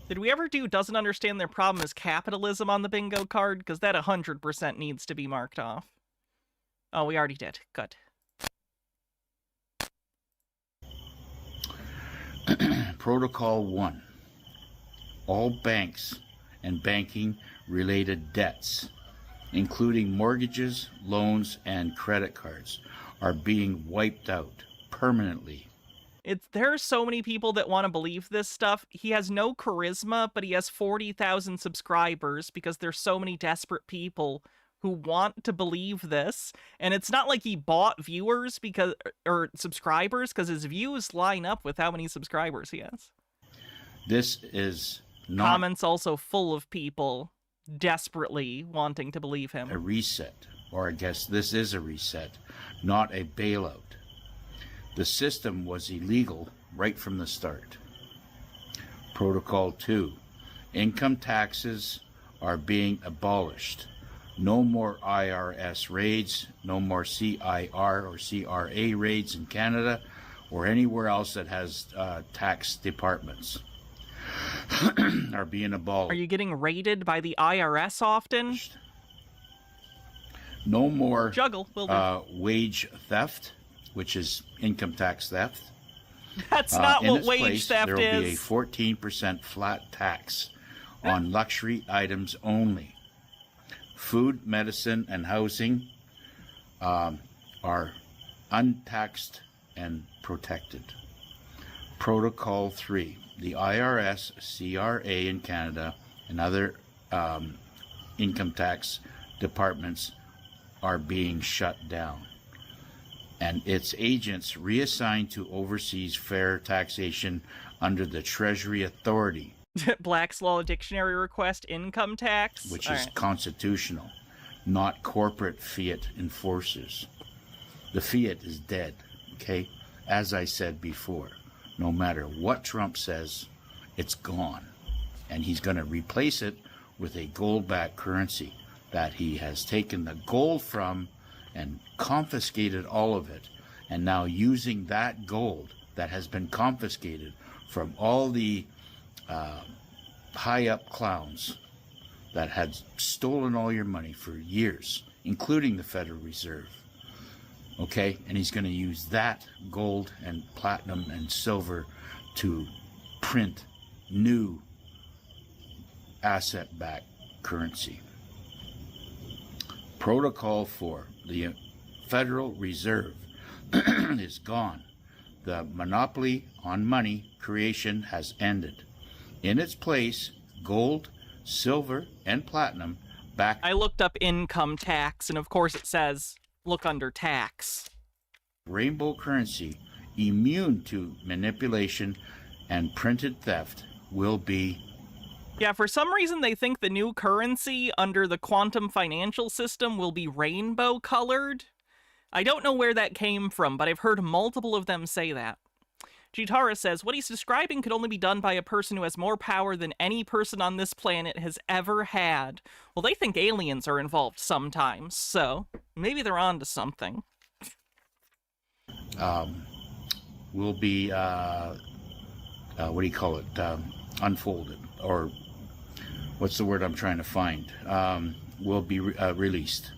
[SPEAKER 1] Did we ever do doesn't understand their problem is capitalism on the bingo card? Because that 100% needs to be marked off. Oh, we already did. Good.
[SPEAKER 14] Protocol 1. All banks and banking-related debts, including mortgages, loans, and credit cards, are being wiped out permanently.
[SPEAKER 1] There are so many people that want to believe this stuff. He has no charisma, but he has 40,000 subscribers because there's so many desperate people who want to believe this. And it's not like he bought viewers or subscribers, because his views line up with how many subscribers he has.
[SPEAKER 14] This is not...
[SPEAKER 1] Comments also full of people desperately wanting to believe him.
[SPEAKER 14] A reset, or I guess this is a reset, not a bailout. The system was illegal right from the start. Protocol 2. Income taxes are being abolished. No more IRS raids, no more CIR or CRA raids in Canada or anywhere else that has tax departments. Are being abolished.
[SPEAKER 1] Are you getting raided by the IRS often?
[SPEAKER 14] No more
[SPEAKER 1] wage
[SPEAKER 14] theft, which is income tax theft.
[SPEAKER 1] That's not what wage theft is.
[SPEAKER 14] There will be a 14% flat tax on luxury items only. Food, medicine, and housing are untaxed and protected. Protocol 3. The IRS, CRA in Canada, and other income tax departments are being shut down, and its agents reassigned to overseas fair taxation under the Treasury Authority.
[SPEAKER 1] Black's Law Dictionary request income tax?
[SPEAKER 14] Which is constitutional, not corporate fiat enforcers. The fiat is dead, okay? As I said before, no matter what Trump says, it's gone. And he's going to replace it with a gold-backed currency that he has taken the gold from and confiscated all of it, and now using that gold that has been confiscated from all the high-up clowns that had stolen all your money for years, including the Federal Reserve. Okay, and he's going to use that gold and platinum and silver to print new asset-backed currency. Protocol 4, the Federal Reserve is gone. The monopoly on money creation has ended. In its place, gold, silver, and platinum back.
[SPEAKER 1] I looked up income tax, and of course it says, look under tax.
[SPEAKER 14] Rainbow currency, immune to manipulation and printed theft, will be.
[SPEAKER 1] Yeah, for some reason they think the new currency under the quantum financial system will be rainbow colored. I don't know where that came from, but I've heard multiple of them say that. Jitara says, what he's describing could only be done by a person who has more power than any person on this planet has ever had. Well, they think aliens are involved sometimes, so maybe they're onto something.
[SPEAKER 14] Will be, what do you call it, unfolded, or what's the word I'm trying to find, will be released.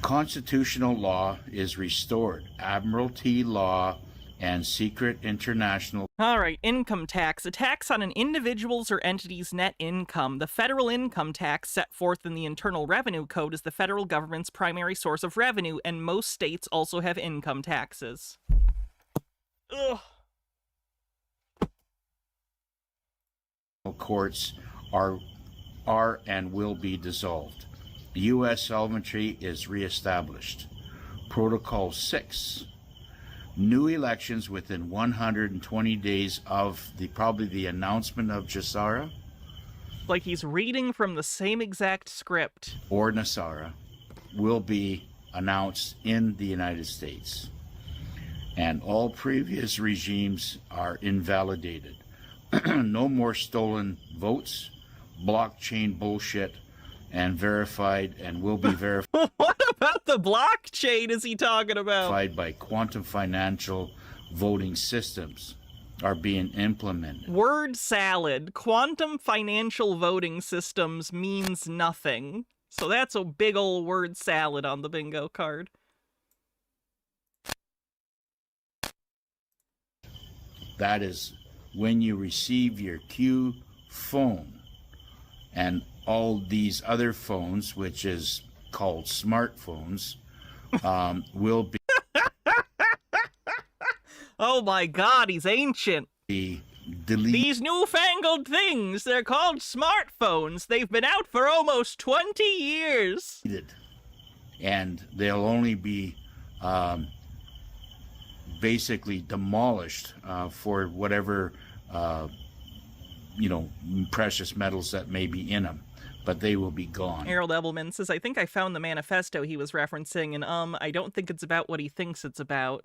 [SPEAKER 14] Constitutional law is restored. Admiralty law and secret international.
[SPEAKER 1] All right, income tax. A tax on an individual's or entity's net income. The federal income tax set forth in the Internal Revenue Code is the federal government's primary source of revenue, and most states also have income taxes. Ugh.
[SPEAKER 14] Courts are and will be dissolved. U.S. sovereignty is reestablished. Protocol 6. New elections within 120 days of probably the announcement of NESARA.
[SPEAKER 1] Like he's reading from the same exact script.
[SPEAKER 14] Or NESARA will be announced in the United States. And all previous regimes are invalidated. No more stolen votes, blockchain bullshit, and verified and will be verified.
[SPEAKER 1] What about the blockchain is he talking about?
[SPEAKER 14] Verified by quantum financial voting systems are being implemented.
[SPEAKER 1] Word salad. Quantum financial voting systems means nothing. So that's a big old word salad on the bingo card.
[SPEAKER 14] That is when you receive your Q phone and all these other phones, which is called smartphones, will be.
[SPEAKER 1] Oh my God, he's ancient.
[SPEAKER 14] Be
[SPEAKER 1] These newfangled things, they're called smartphones. They've been out for almost 20 years.
[SPEAKER 14] And they'll only be basically demolished for whatever, precious metals that may be in them. But they will be gone.
[SPEAKER 1] Harold Evelman says, I think I found the manifesto he was referencing, and I don't think it's about what he thinks it's about.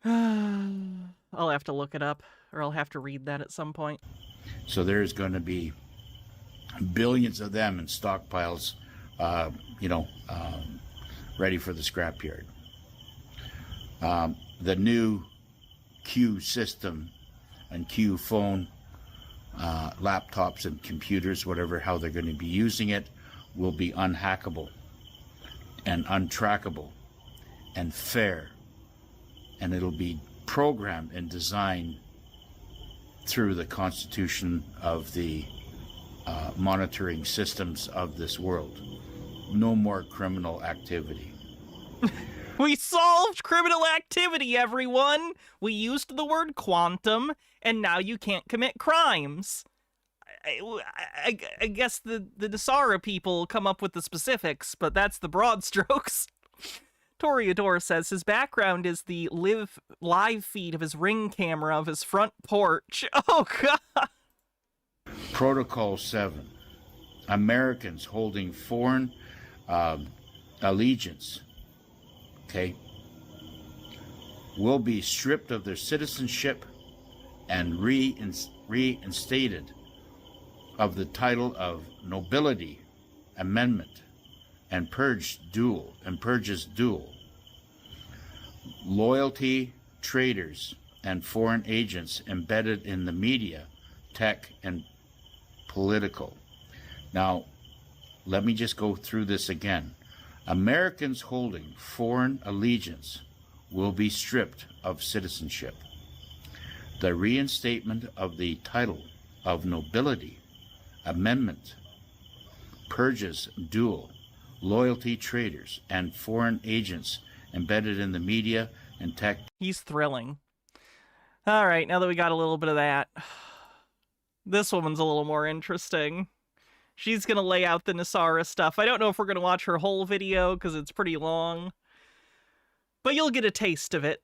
[SPEAKER 1] I'll have to look it up, or I'll have to read that at some point.
[SPEAKER 14] So there's going to be billions of them in stockpiles, ready for the scrapyard. The new Q system and Q phone, laptops and computers, how they're going to be using it, will be unhackable and untrackable and fair. And it'll be programmed and designed through the constitution of the monitoring systems of this world. No more criminal activity.
[SPEAKER 1] We solved criminal activity, everyone! We used the word quantum, and now you can't commit crimes. I guess the NESARA people come up with the specifics, but that's the broad strokes. Toreador says his background is the live feed of his Ring camera of his front porch. Oh, God!
[SPEAKER 14] Protocol 7. Americans holding foreign allegiance, will be stripped of their citizenship and reinstated of the title of nobility amendment and purges dual. Loyalty traders and foreign agents embedded in the media, tech, and political. Now, let me just go through this again. Americans holding foreign allegiance will be stripped of citizenship. The reinstatement of the title of nobility amendment purges dual loyalty traders and foreign agents embedded in the media and tech.
[SPEAKER 1] He's thrilling. All right, now that we got a little bit of that, this woman's a little more interesting. She's going to lay out the NESARA stuff. I don't know if we're going to watch her whole video because it's pretty long, but you'll get a taste of it.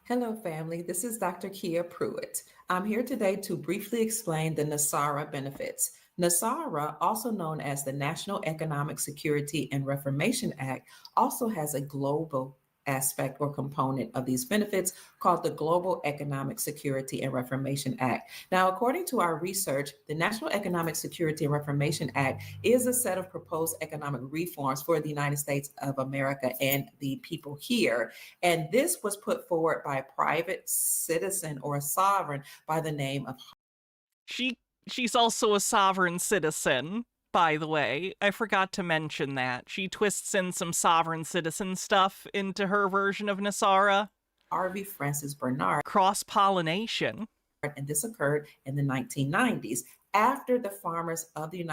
[SPEAKER 12] Hello, family. This is Dr. Kia Pruitt. I'm here today to briefly explain the NESARA benefits. NESARA, also known as the National Economic Security and Reformation Act, also has a global aspect or component of these benefits called the Global Economic Security and Reformation Act. Now, according to our research, the National Economic Security and Reformation Act is a set of proposed economic reforms for the United States of America and the people here. And this was put forward by a private citizen or a sovereign by the name of...
[SPEAKER 1] She's also a sovereign citizen. By the way, I forgot to mention that. She twists in some sovereign citizen stuff into her version of NESARA.
[SPEAKER 12] Harvey Francis Bernard.
[SPEAKER 1] Cross-pollination.
[SPEAKER 12] And this occurred in the 1990s after the farmers of the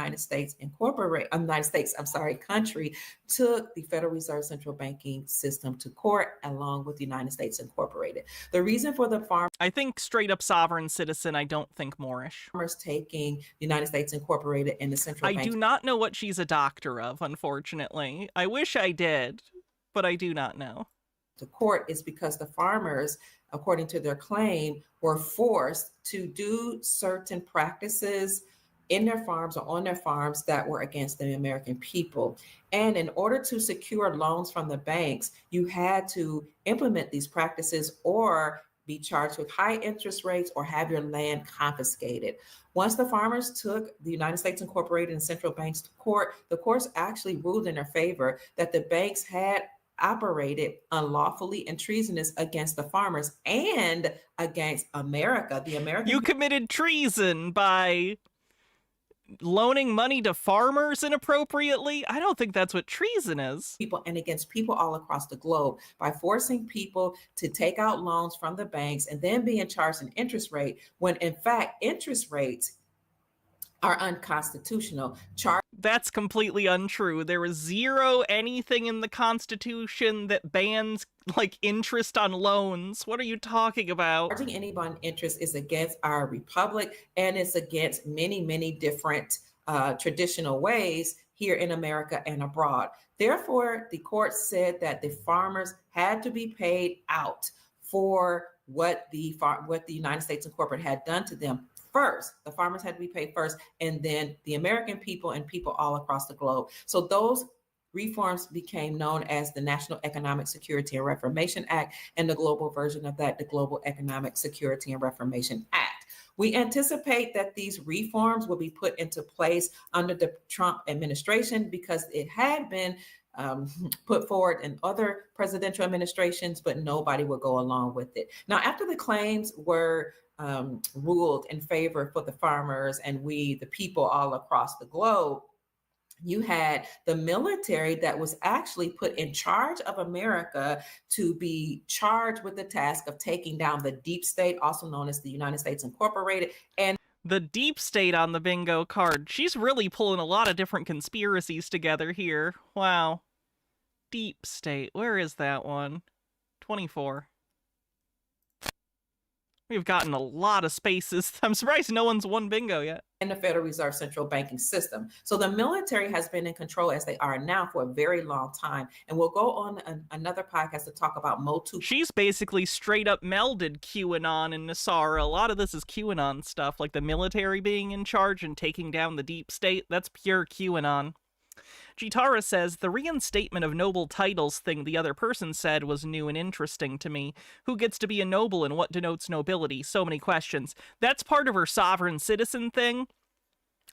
[SPEAKER 12] country took the Federal Reserve central banking system to court along with the United States Incorporated. The reason for the
[SPEAKER 1] I think straight up sovereign citizen, I don't think Moorish.
[SPEAKER 12] Farmers taking the United States Incorporated and the central bank.
[SPEAKER 1] I do not know what she's a doctor of, unfortunately. I wish I did, but I do not know.
[SPEAKER 12] To court is because the farmers, according to their claim, were forced to do certain practices in their farms or on their farms that were against the American people. And in order to secure loans from the banks, you had to implement these practices or be charged with high interest rates or have your land confiscated. Once the farmers took the United States Incorporated and central banks to court, the courts actually ruled in their favor that the banks had operated unlawfully and treasonous against the farmers and against America. The American
[SPEAKER 1] You committed treason by loaning money to farmers inappropriately? I don't think that's what treason is.
[SPEAKER 12] People and against people all across the globe by forcing people to take out loans from the banks and then being charged an interest rate when in fact interest rates are unconstitutional.
[SPEAKER 1] That's completely untrue. There is zero anything in the Constitution that bans like interest on loans. What are you talking about?
[SPEAKER 12] Charging anyone interest is against our republic and it's against many, many different traditional ways here in America and abroad. Therefore, the court said that the farmers had to be paid out for what the United States Incorporated had done to them. First, the farmers had to be paid first, and then the American people and people all across the globe. So those reforms became known as the National Economic Security and Reformation Act, and the global version of that, the Global Economic Security and Reformation Act. We anticipate that these reforms will be put into place under the Trump administration because it had been put forward in other presidential administrations, but nobody would go along with it. Now, after the claims were ruled in favor for the farmers and we, the people all across the globe, you had the military that was actually put in charge of America to be charged with the task of taking down the deep state, also known as the United States Incorporated. And
[SPEAKER 1] the deep state on the bingo card. She's really pulling a lot of different conspiracies together here. Wow. Deep state. Where is that one? 24. We've gotten a lot of spaces. I'm surprised no one's won bingo yet.
[SPEAKER 12] In the Federal Reserve central banking system. So the military has been in control as they are now for a very long time. And we'll go on another podcast to talk about Motu.
[SPEAKER 1] She's basically straight up melded QAnon and NESARA. A lot of this is QAnon stuff, like the military being in charge and taking down the deep state. That's pure QAnon. Chitara says, the reinstatement of noble titles thing the other person said was new and interesting to me. Who gets to be a noble and what denotes nobility? So many questions. That's part of her sovereign citizen thing.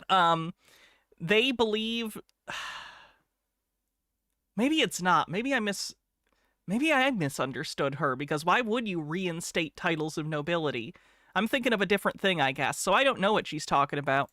[SPEAKER 1] They believe... Maybe it's not. Maybe I misunderstood her, because why would you reinstate titles of nobility? I'm thinking of a different thing, I guess. So I don't know what she's talking about.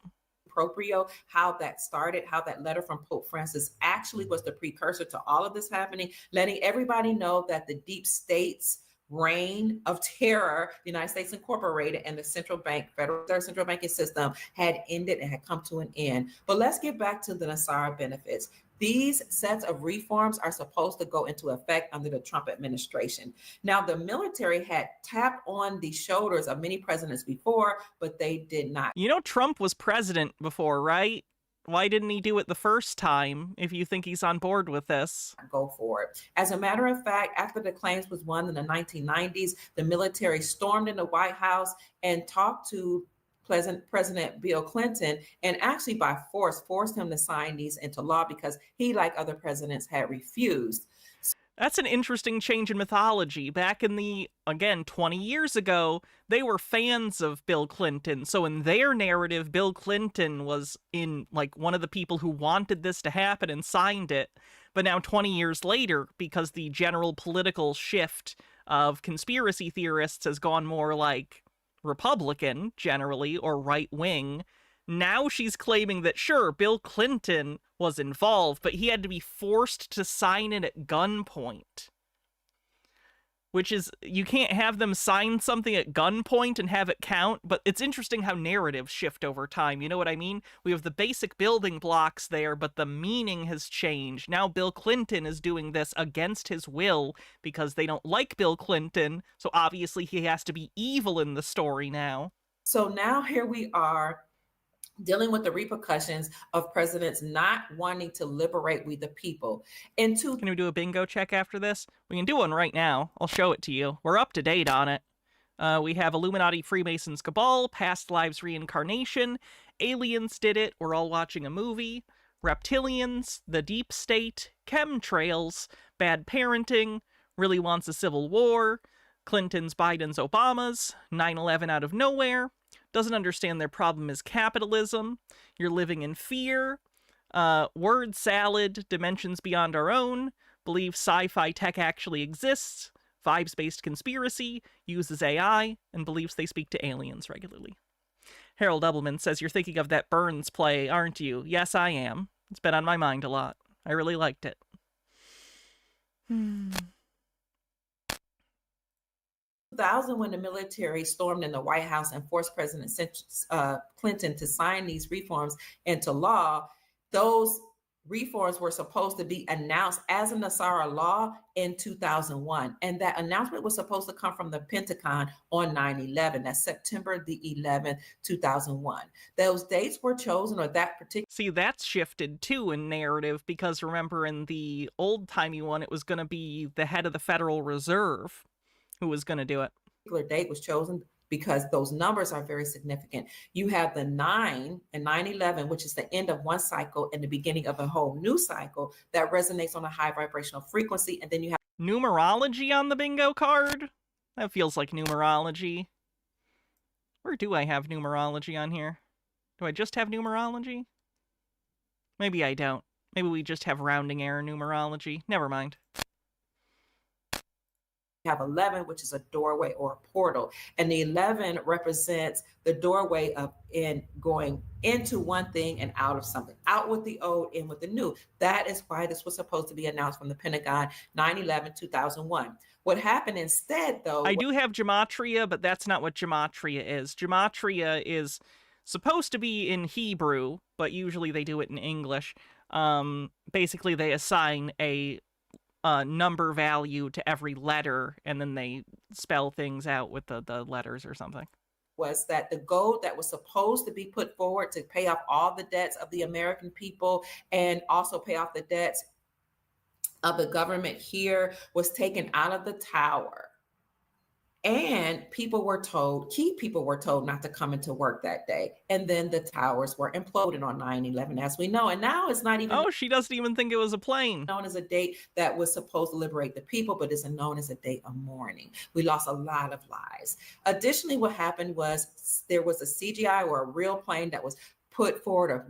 [SPEAKER 12] Proprio, how that started, how that letter from Pope Francis actually was the precursor to all of this happening, letting everybody know that the deep state's reign of terror, the United States Incorporated, and the central bank, Federal Reserve central banking system had ended and had come to an end. But let's get back to the NESARA benefits. These sets of reforms are supposed to go into effect under the Trump administration. Now, the military had tapped on the shoulders of many presidents before, but they did not.
[SPEAKER 1] You know, Trump was president before, right? Why didn't he do it the first time if you think he's on board with this?
[SPEAKER 12] Go for it. As a matter of fact, after the claims was won in the 1990s, the military stormed in the White House and talked to President Bill Clinton, and actually by force forced him to sign these into law because he, like other presidents, had refused.
[SPEAKER 1] That's an interesting change in mythology. Back in the, again, 20 years ago, they were fans of Bill Clinton. So in their narrative, Bill Clinton was one of the people who wanted this to happen and signed it. But now 20 years later, because the general political shift of conspiracy theorists has gone more like Republican, generally, or right-wing, now she's claiming that, sure, Bill Clinton was involved, but he had to be forced to sign it at gunpoint. Which is, you can't have them sign something at gunpoint and have it count, but it's interesting how narratives shift over time, you know what I mean? We have the basic building blocks there, but the meaning has changed. Now Bill Clinton is doing this against his will because they don't like Bill Clinton, so obviously he has to be evil in the story now.
[SPEAKER 12] So now here we are, dealing with the repercussions of presidents not wanting to liberate we the people.
[SPEAKER 1] Can we do a bingo check after this? We can do one right now. I'll show it to you. We're up to date on it. We have Illuminati, Freemasons, Cabal, Past Lives Reincarnation, Aliens did it, we're all watching a movie, Reptilians, The Deep State, Chemtrails, Bad Parenting, Really Wants a Civil War, Clinton's, Biden's, Obama's, 9/11 out of nowhere, doesn't understand their problem is capitalism, you're living in fear, word salad, dimensions beyond our own, believe sci-fi tech actually exists, vibes-based conspiracy, uses AI, and believes they speak to aliens regularly. Harold Doubleman says you're thinking of that Burns play, aren't you? Yes, I am. It's been on my mind a lot. I really liked it.
[SPEAKER 12] 2000, when the military stormed in the White House and forced President Clinton to sign these reforms into law, those reforms were supposed to be announced as a NESARA law in 2001. And that announcement was supposed to come from the Pentagon on 9/11. That's September the 11th, 2001. Those dates were chosen, or that particular...
[SPEAKER 1] See, that's shifted too in narrative, because remember in the old-timey one, it was going to be the head of the Federal Reserve who was going to do it.
[SPEAKER 12] Particular date was chosen because those numbers are very significant. You have the 9 and 9/11, which is the end of one cycle and the beginning of a whole new cycle that resonates on a high vibrational frequency. And then you have
[SPEAKER 1] numerology on the bingo card. That feels like numerology. Where do I have numerology on here? Do I just have numerology? Maybe I don't. Maybe we just have rounding error numerology. Never mind.
[SPEAKER 12] Have 11, which is a doorway or a portal, and the 11 represents the doorway of going into one thing and out of something, out with the old, in with the new. That is why this was supposed to be announced from the Pentagon, 9/11/2001. What happened instead, though,
[SPEAKER 1] I do have gematria, but that's not what gematria is. Gematria is supposed to be in Hebrew, but usually they do it in English. Basically, they assign a number value to every letter, and then they spell things out with the letters or something.
[SPEAKER 12] Was that the gold that was supposed to be put forward to pay off all the debts of the American people and also pay off the debts of the government here was taken out of the tower. And key people were told not to come into work that day. And then the towers were imploded on 9/11, as we know. And now it's not even...
[SPEAKER 1] Oh, she doesn't even think it was a plane.
[SPEAKER 12] ...known as a date that was supposed to liberate the people, but is known as a date of mourning. We lost a lot of lives. Additionally, what happened was there was a CGI or a real plane that was put forward or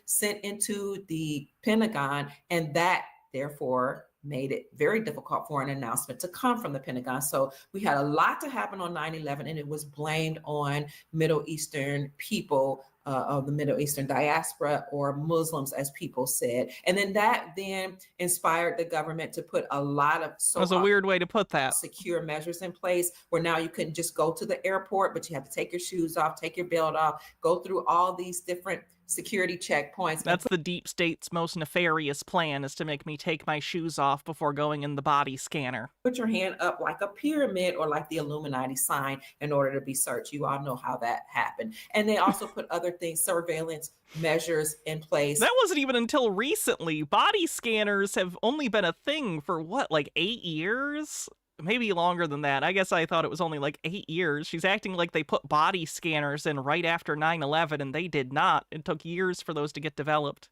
[SPEAKER 12] sent into the Pentagon, and that therefore made it very difficult for an announcement to come from the Pentagon. So we had a lot to happen on 9/11, and it was blamed on Middle Eastern people of the Middle Eastern diaspora, or Muslims, as people said. And then that then inspired the government to put a lot of
[SPEAKER 1] That was a weird way to put that.
[SPEAKER 12] Secure measures in place, where now you couldn't just go to the airport, but you have to take your shoes off, take your belt off, go through all these different security checkpoints.
[SPEAKER 1] That's the deep state's most nefarious plan, is to make me take my shoes off before going in the body scanner.
[SPEAKER 12] Put your hand up like a pyramid or like the Illuminati sign in order to be searched. You all know how that happened. And they also put other things, surveillance measures in place.
[SPEAKER 1] That wasn't even until recently. Body scanners have only been a thing for what, like 8 years? Maybe longer than that. I guess I thought it was only like 8 years. She's acting like they put body scanners in right after 9/11, and they did not. It took years for those to get developed.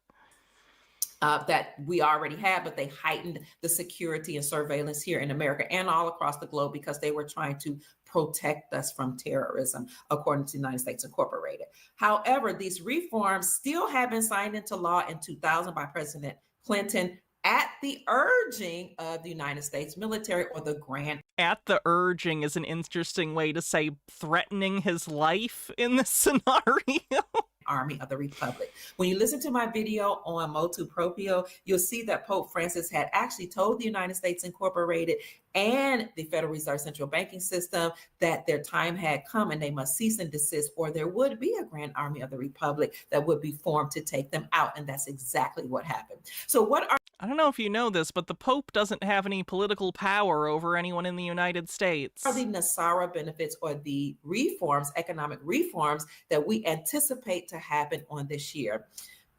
[SPEAKER 12] That we already had, but they heightened the security and surveillance here in America and all across the globe because they were trying to protect us from terrorism, according to the United States Incorporated. However, these reforms still have been signed into law in 2000 by President Clinton, at the urging of the United States military, or the Grand.
[SPEAKER 1] At the urging is an interesting way to say threatening his life in this scenario.
[SPEAKER 12] Army of the Republic. When you listen to my video on motu proprio, you'll see that Pope Francis had actually told the United States Incorporated and the Federal Reserve Central Banking System that their time had come and they must cease and desist, or there would be a Grand Army of the Republic that would be formed to take them out. And that's exactly what happened. So what are...
[SPEAKER 1] I don't know if you know this, but the Pope doesn't have any political power over anyone in the United States.
[SPEAKER 12] Are the NESARA benefits, or the reforms, economic reforms, that we anticipate to happen on this year?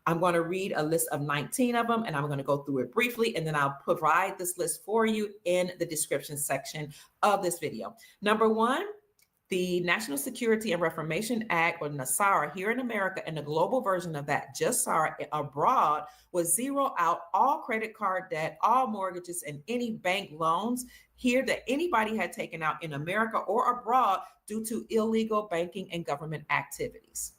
[SPEAKER 12] I'm going to read a list of 19 of them, and I'm going to go through it briefly, and then I'll provide this list for you in the description section of this video. Number one, the National Security and Reformation Act, or NESARA, here in America, and the global version of that, just SARA abroad, was zero out all credit card debt, all mortgages, and any bank loans here that anybody had taken out in America or abroad due to illegal banking and government activities.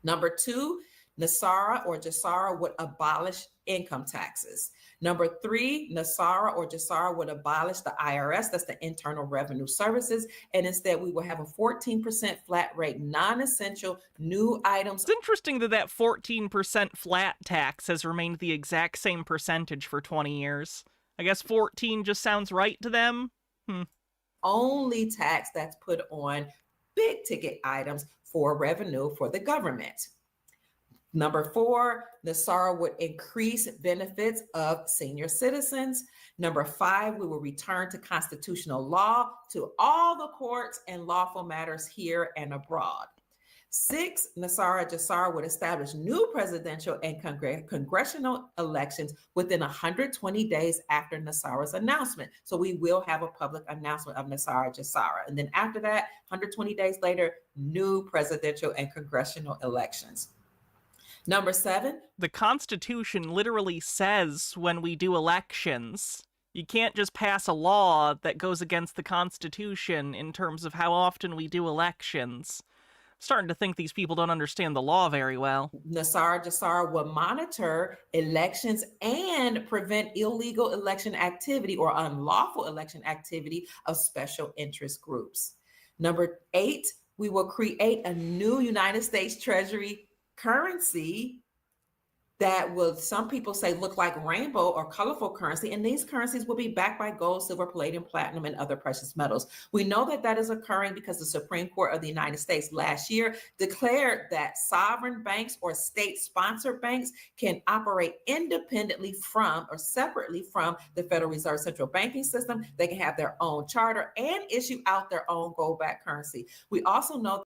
[SPEAKER 12] Number two, NESARA or JSARA would abolish income taxes. Number three, NESARA or JSARA would abolish the IRS, that's the Internal Revenue Services, and instead we will have a 14% flat rate, non-essential new items.
[SPEAKER 1] It's interesting that that 14% flat tax has remained the exact same percentage for 20 years. I guess 14 just sounds right to them.
[SPEAKER 12] Only tax that's put on big ticket items for revenue for the government. Number four, NESARA would increase benefits of senior citizens. Number five, we will return to constitutional law to all the courts and lawful matters here and abroad. Six, NESARA JSARA would establish new presidential and congressional elections within 120 days after NESARA's announcement. So we will have a public announcement of NESARA JSARA. And then after that, 120 days later, new presidential and congressional elections. Number seven,
[SPEAKER 1] the Constitution literally says when we do elections. You can't just pass a law that goes against the Constitution in terms of how often we do elections. I'm starting to think these people don't understand the law very well.
[SPEAKER 12] NESARA JSARA will monitor elections and prevent illegal election activity or unlawful election activity of special interest groups. Number eight, we will create a new United States Treasury currency that will, some people say, look like rainbow or colorful currency, and these currencies will be backed by gold, silver, palladium, platinum, and other precious metals. We know that that is occurring because the Supreme Court of the United States last year declared that sovereign banks or state-sponsored banks can operate independently from or separately from the Federal Reserve Central Banking System. They can have their own charter and issue out their own gold-backed currency. We also know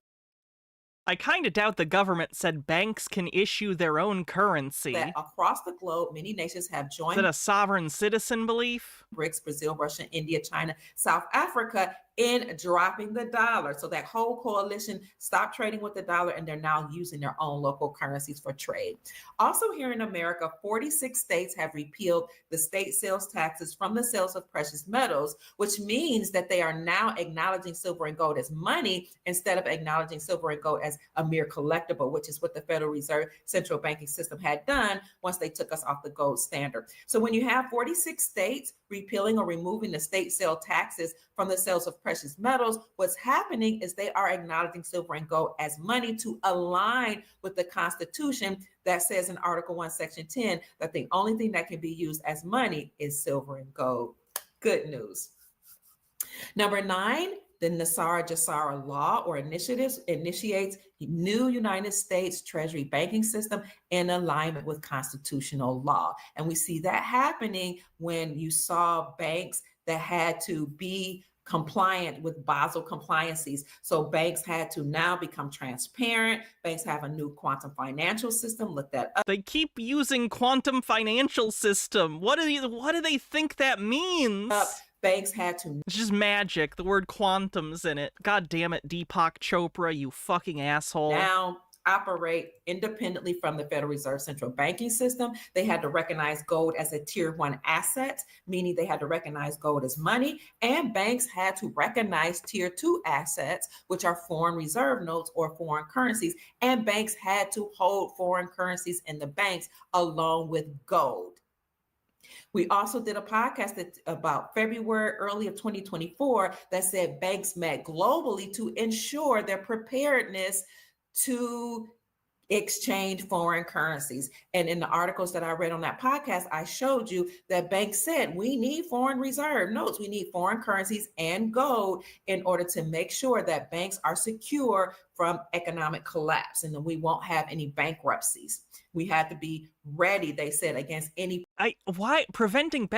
[SPEAKER 1] I kind of doubt the government said banks can issue their own currency.
[SPEAKER 12] that across the globe, many nations have joined.
[SPEAKER 1] Is that a sovereign citizen belief?
[SPEAKER 12] BRICS, Brazil, Russia, India, China, South Africa, in dropping the dollar. So that whole coalition stopped trading with the dollar, and they're now using their own local currencies for trade. Also here in America, 46 states have repealed the state sales taxes from the sales of precious metals, which means that they are now acknowledging silver and gold as money instead of acknowledging silver and gold as a mere collectible, which is what the Federal Reserve central banking system had done once they took us off the gold standard. So when you have 46 states repealing or removing the state sale taxes from the sales of precious metals, what's happening is they are acknowledging silver and gold as money to align with the Constitution that says in Article 1, Section 10, that the only thing that can be used as money is silver and gold. Good news. Number 9, the NESARA law or initiatives initiates new United States Treasury banking system in alignment with constitutional law. And we see that happening when you saw banks that had to be compliant with Basel compliances. So banks had to now become transparent. Banks have a new quantum financial system. Look that up.
[SPEAKER 1] They keep using quantum financial system. What do they think that means?
[SPEAKER 12] Banks had to.
[SPEAKER 1] It's just magic. The word quantum's in it. God damn it, Deepak Chopra, you fucking asshole.
[SPEAKER 12] Now operate independently from the Federal Reserve central banking system. They had to recognize gold as a tier 1 asset, meaning they had to recognize gold as money, and banks had to recognize tier 2 assets, which are foreign reserve notes or foreign currencies, and banks had to hold foreign currencies in the banks along with gold. We also did a podcast about February, early of 2024, that said banks met globally to ensure their preparedness to exchange foreign currencies. And in the articles that I read on that podcast, I showed you that banks said we need foreign reserve notes, we need foreign currencies and gold in order to make sure that banks are secure from economic collapse and that we won't have any bankruptcies. We had to be ready, they said, against any.
[SPEAKER 1] Why preventing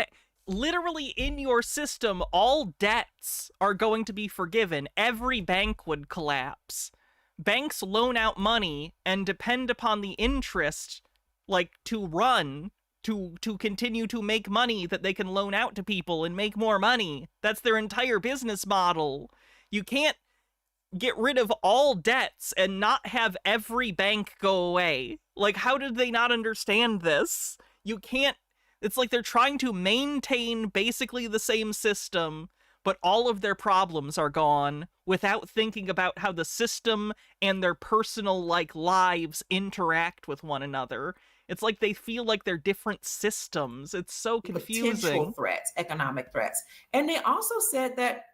[SPEAKER 1] literally in your system, all debts are going to be forgiven. Every bank would collapse. Banks loan out money and depend upon the interest, like, to run, to continue to make money that they can loan out to people and make more money. That's their entire business model. You can't get rid of all debts and not have every bank go away. Like, how did they not understand this? You can't. It's like they're trying to maintain basically the same system, but all of their problems are gone without thinking about how the system and their personal, like, lives interact with one another. It's like they feel like they're different systems. It's so confusing.
[SPEAKER 12] Potential threats, economic threats. And they also said that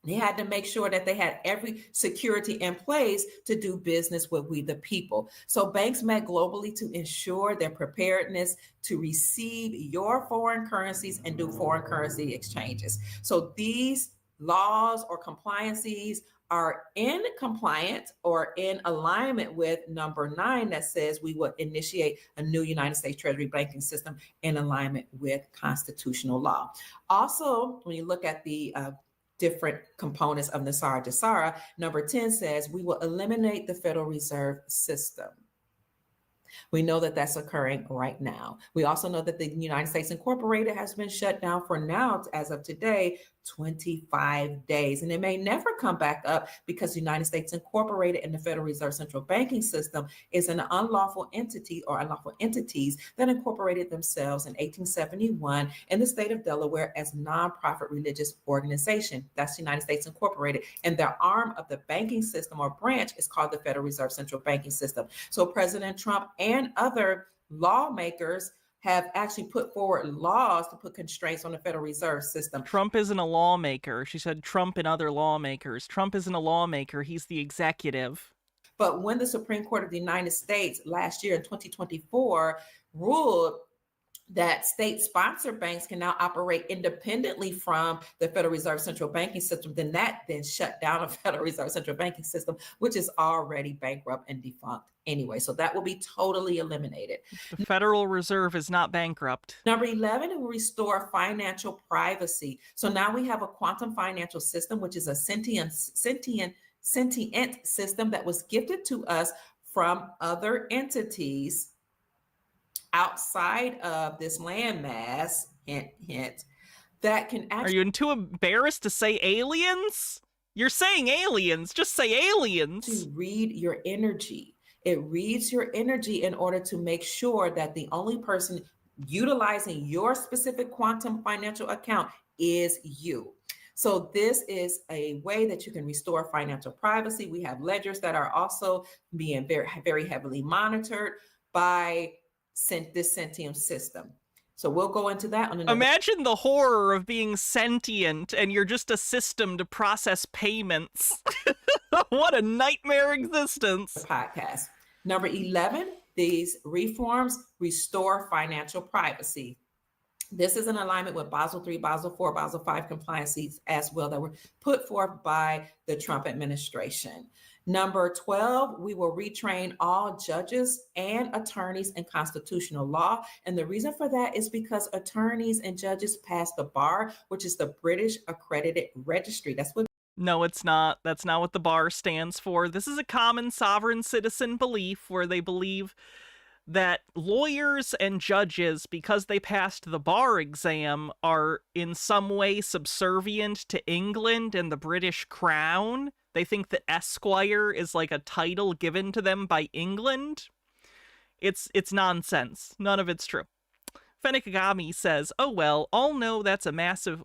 [SPEAKER 12] they had to make sure that they had every security in place to do business with we the people. So banks met globally to ensure their preparedness to receive your foreign currencies and do foreign currency exchanges. So these laws or compliances are in compliance or in alignment with number 9 that says we will initiate a new United States Treasury banking system in alignment with constitutional law. Also, when you look at the different components of NESARA, number 10 says we will eliminate the Federal Reserve System. We know that that's occurring right now. We also know that the United States Incorporated has been shut down for now, as of today, 25 days. And it may never come back up because the United States Incorporated and the Federal Reserve Central Banking System is an unlawful entity or unlawful entities that incorporated themselves in 1871 in the state of Delaware as nonprofit religious organization. That's the United States Incorporated. And their arm of the banking system or branch is called the Federal Reserve Central Banking System. So President Trump and other lawmakers have actually put forward laws to put constraints on the Federal Reserve System.
[SPEAKER 1] Trump isn't a lawmaker. She said Trump and other lawmakers. Trump isn't a lawmaker. He's the executive.
[SPEAKER 12] But when the Supreme Court of the United States last year in 2024 ruled that state-sponsored banks can now operate independently from the Federal Reserve Central Banking System, then that shut down the Federal Reserve Central Banking System, which is already bankrupt and defunct anyway. So that will be totally eliminated.
[SPEAKER 1] The Federal Reserve is not bankrupt.
[SPEAKER 12] Number 11, it will restore financial privacy. So now we have a quantum financial system, which is a sentient system that was gifted to us from other entities outside of this landmass, hint, hint, that can actually...
[SPEAKER 1] Are you too embarrassed to say aliens? You're saying aliens. Just say aliens.
[SPEAKER 12] To read your energy. It reads your energy in order to make sure that the only person utilizing your specific quantum financial account is you. So this is a way that you can restore financial privacy. We have ledgers that are also being very, very heavily monitored by this sentient system. So we'll go into that on another.
[SPEAKER 1] Imagine the horror of being sentient and you're just a system to process payments. What a nightmare existence.
[SPEAKER 12] Podcast. Number 11, these reforms restore financial privacy. This is in alignment with Basel III, Basel IV, Basel V compliances as well that were put forth by the Trump administration. Number 12, we will retrain all judges and attorneys in constitutional law. And the reason for that is because attorneys and judges pass the bar, which is the British Accredited Registry. That's what...
[SPEAKER 1] No, it's not. That's not what the bar stands for. This is a common sovereign citizen belief where they believe that lawyers and judges, because they passed the bar exam, are in some way subservient to England and the British Crown. They think that Esquire is like a title given to them by England. It's nonsense. None of it's true. Fenekagami says, all know that's a massive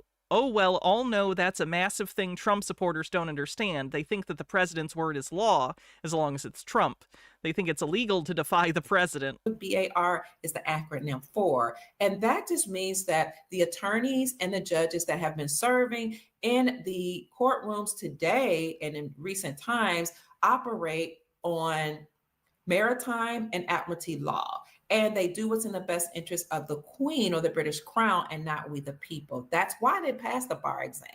[SPEAKER 1] thing Trump supporters don't understand. They think that the president's word is law as long as it's Trump. They think it's illegal to defy the president.
[SPEAKER 12] BAR is the acronym for. And that just means that the attorneys and the judges that have been serving in the courtrooms today and in recent times operate on maritime and admiralty law. And they do what's in the best interest of the Queen or the British Crown and not we the people. That's why they passed the bar exam,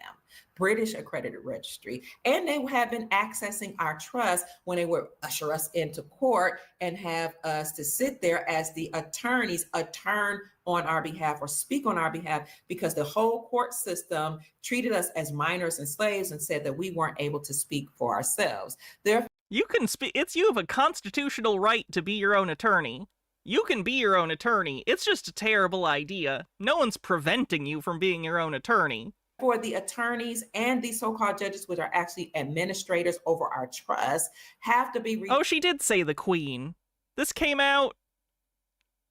[SPEAKER 12] British Accredited Registry. And they have been accessing our trust when they would usher us into court and have us to sit there as the attorneys attorney on our behalf or speak on our behalf, because the whole court system treated us as minors and slaves and said that we weren't able to speak for ourselves. Therefore,
[SPEAKER 1] you can speak. You have a constitutional right to be your own attorney. You can be your own attorney. It's just a terrible idea. No one's preventing you from being your own attorney.
[SPEAKER 12] For the attorneys and the so-called judges, which are actually administrators over our trust, have to be...
[SPEAKER 1] Oh, she did say the Queen. This came out,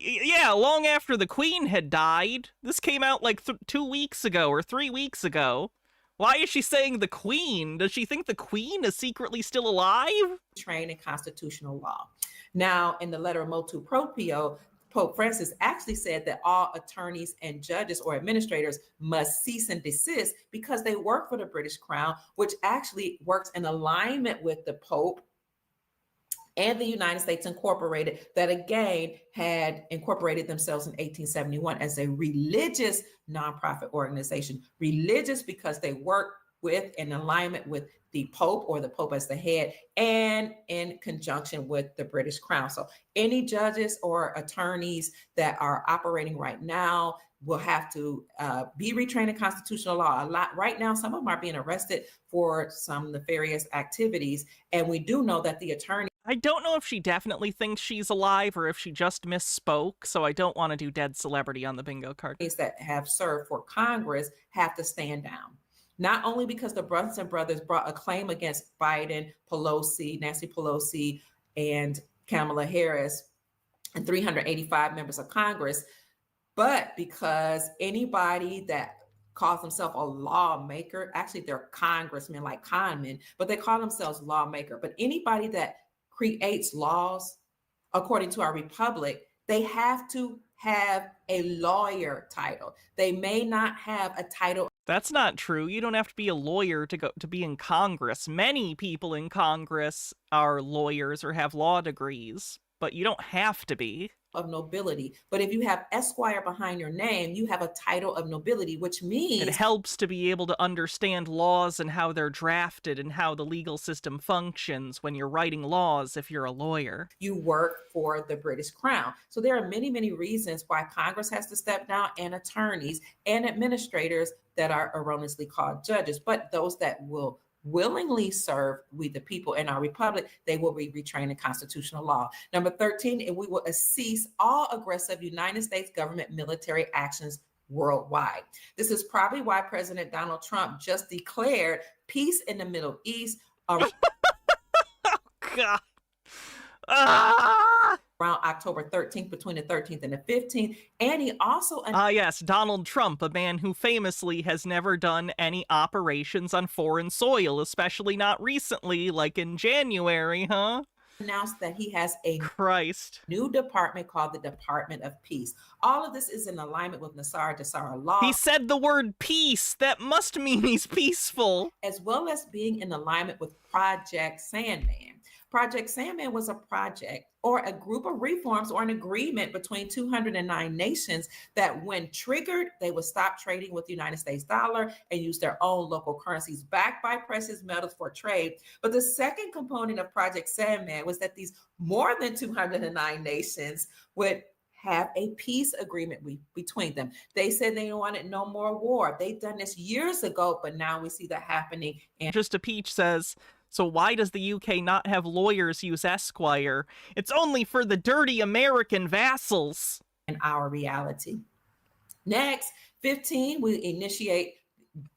[SPEAKER 1] yeah, long after the Queen had died. This came out like 2 weeks ago or 3 weeks ago. Why is she saying the Queen? Does she think the Queen is secretly still alive?
[SPEAKER 12] Trained in constitutional law. Now, in the letter Motu Proprio, Pope Francis actually said that all attorneys and judges or administrators must cease and desist because they work for the British Crown, which actually works in alignment with the Pope and the United States Incorporated, that again had incorporated themselves in 1871 as a religious nonprofit organization. Religious because they work with in alignment with the Pope or the Pope as the head and in conjunction with the British Crown. So any judges or attorneys that are operating right now will have to be retrained in constitutional law. A lot right now, some of them are being arrested for some nefarious activities. And we do know that the attorney...
[SPEAKER 1] I don't know if she definitely thinks she's alive or if she just misspoke, so I don't want to do dead celebrity on the bingo card.
[SPEAKER 12] ...that have served for Congress have to stand down. Not only because the Brunson brothers brought a claim against Biden, Pelosi, Nancy Pelosi, and Kamala Harris, and 385 members of Congress, but because anybody that calls themselves a lawmaker, actually they're congressmen like conmen, but they call themselves lawmaker. But anybody that creates laws, according to our republic, they have to have a lawyer title. They may not have a title.
[SPEAKER 1] That's not true. You don't have to be a lawyer to be in Congress. Many people in Congress are lawyers or have law degrees, but you don't have to be.
[SPEAKER 12] Of nobility. But if you have Esquire behind your name, you have a title of nobility, which means...
[SPEAKER 1] It helps to be able to understand laws and how they're drafted and how the legal system functions when you're writing laws if you're a lawyer.
[SPEAKER 12] You work for the British Crown. So there are many, many reasons why Congress has to step down, and attorneys and administrators that are erroneously called judges. But those that will willingly serve we the people in our republic, they will be retrained in constitutional law. Number 13, and we will cease all aggressive United States government military actions worldwide. This is probably why President Donald Trump just declared peace in the Middle East
[SPEAKER 1] God. Ah!
[SPEAKER 12] around October 13th, between the 13th and the 15th. And he also...
[SPEAKER 1] yes, Donald Trump, a man who famously has never done any operations on foreign soil, especially not recently, like in January, huh?
[SPEAKER 12] Announced that he has a
[SPEAKER 1] Christ.
[SPEAKER 12] new department called the Department of Peace. All of this is in alignment with NESARA law.
[SPEAKER 1] He said the word peace. That must mean he's peaceful.
[SPEAKER 12] As well as being in alignment with Project Sandman. Project Sandman was a project or a group of reforms or an agreement between 209 nations that when triggered, they would stop trading with the United States dollar and use their own local currencies backed by precious metals for trade. But the second component of Project Sandman was that these more than 209 nations would have a peace agreement between them. They said they wanted no more war. They've done this years ago, but now we see that happening. And
[SPEAKER 1] Just a Peach says, so why does the UK not have lawyers use Esquire? It's only for the dirty American vassals.
[SPEAKER 12] In our reality. Next, 15, we initiate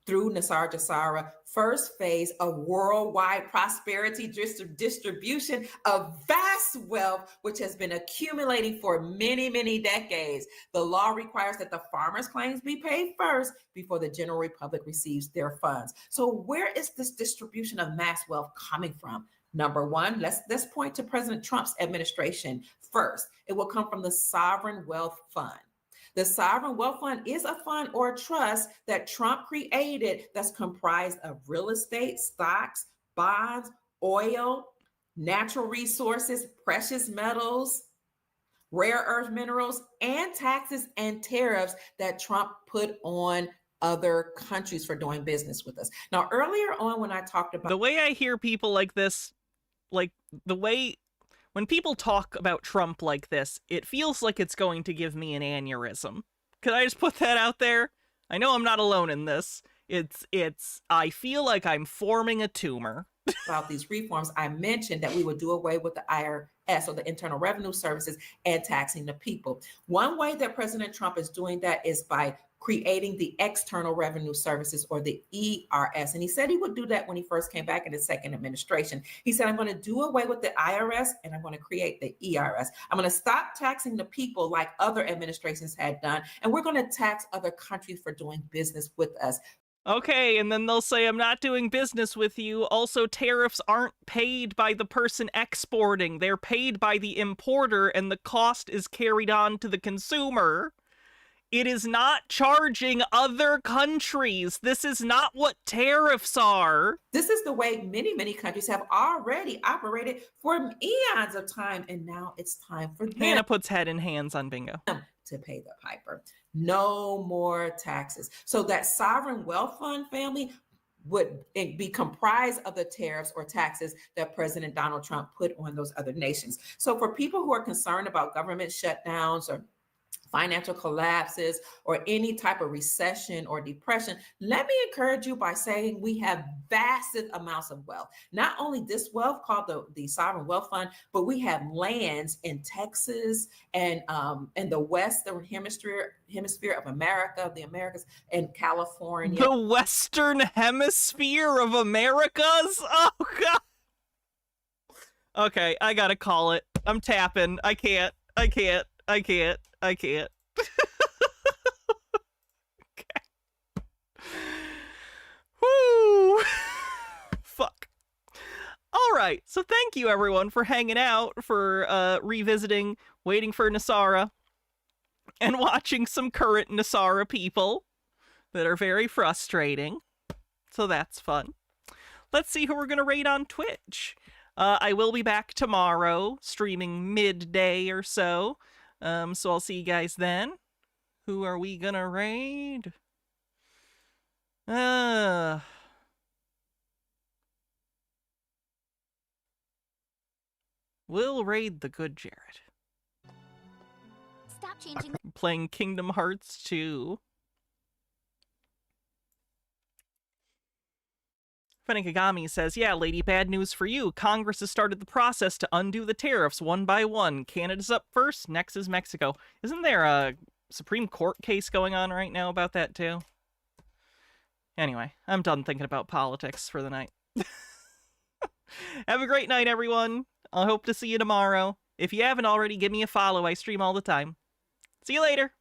[SPEAKER 12] through NESARA first phase of worldwide prosperity distribution of vast wealth, which has been accumulating for many, many decades. The law requires that the farmers' claims be paid first before the general public receives their funds. So where is this distribution of mass wealth coming from? Number one, let's point to President Trump's administration first. It will come from the Sovereign Wealth Fund. The Sovereign Wealth Fund is a fund or a trust that Trump created that's comprised of real estate, stocks, bonds, oil, natural resources, precious metals, rare earth minerals, and taxes and tariffs that Trump put on other countries for doing business with us. Now, earlier on when I talked about...
[SPEAKER 1] The way I hear people like this, like the way... When people talk about Trump like this, it feels like it's going to give me an aneurysm. Could I just put that out there? I know I'm not alone in this. I feel like I'm forming a tumor.
[SPEAKER 12] About these reforms, I mentioned that we would do away with the IRS or the Internal Revenue Services and taxing the people. One way that President Trump is doing that is by creating the External Revenue Services or the ERS. And he said he would do that when he first came back in his second administration. He said, I'm going to do away with the IRS and I'm going to create the ERS. I'm going to stop taxing the people like other administrations had done. And we're going to tax other countries for doing business with us.
[SPEAKER 1] Okay, and then they'll say, I'm not doing business with you. Also, tariffs aren't paid by the person exporting. They're paid by the importer, and the cost is carried on to the consumer. It is not charging other countries. This is not what tariffs are.
[SPEAKER 12] This is the way many, many countries have already operated for eons of time, and now it's time for them.
[SPEAKER 1] Hannah puts head in hands on bingo.
[SPEAKER 12] To pay the piper. No more taxes. So that sovereign wealth fund, family, would be comprised of the tariffs or taxes that President Donald Trump put on those other nations. So for people who are concerned about government shutdowns or financial collapses or any type of recession or depression, let me encourage you by saying we have vast amounts of wealth. Not only this wealth called the Sovereign Wealth Fund, but we have lands in Texas and in the Western Hemisphere of America, the Americas, and California.
[SPEAKER 1] The Western Hemisphere of Americas? Oh, God. Okay, I gotta call it. I'm tapping. I can't. Okay. Woo! Fuck. All right, so thank you everyone for hanging out, for revisiting, waiting for NESARA, and watching some current NESARA people that are very frustrating. So that's fun. Let's see who we're gonna raid on Twitch. I will be back tomorrow, streaming midday or so. So I'll see you guys then. Who are we gonna raid? We'll raid the good Jared.
[SPEAKER 15] Stop changing.
[SPEAKER 1] I'm playing Kingdom Hearts 2. Fenekagami says, yeah, lady, bad news for you. Congress has started the process to undo the tariffs one by one. Canada's up first, next is Mexico. Isn't there a Supreme Court case going on right now about that too. Anyway, I'm done thinking about politics for the night. Have a great night, everyone. I hope to see you tomorrow. If you haven't already, give me a follow. I stream all the time. See you later.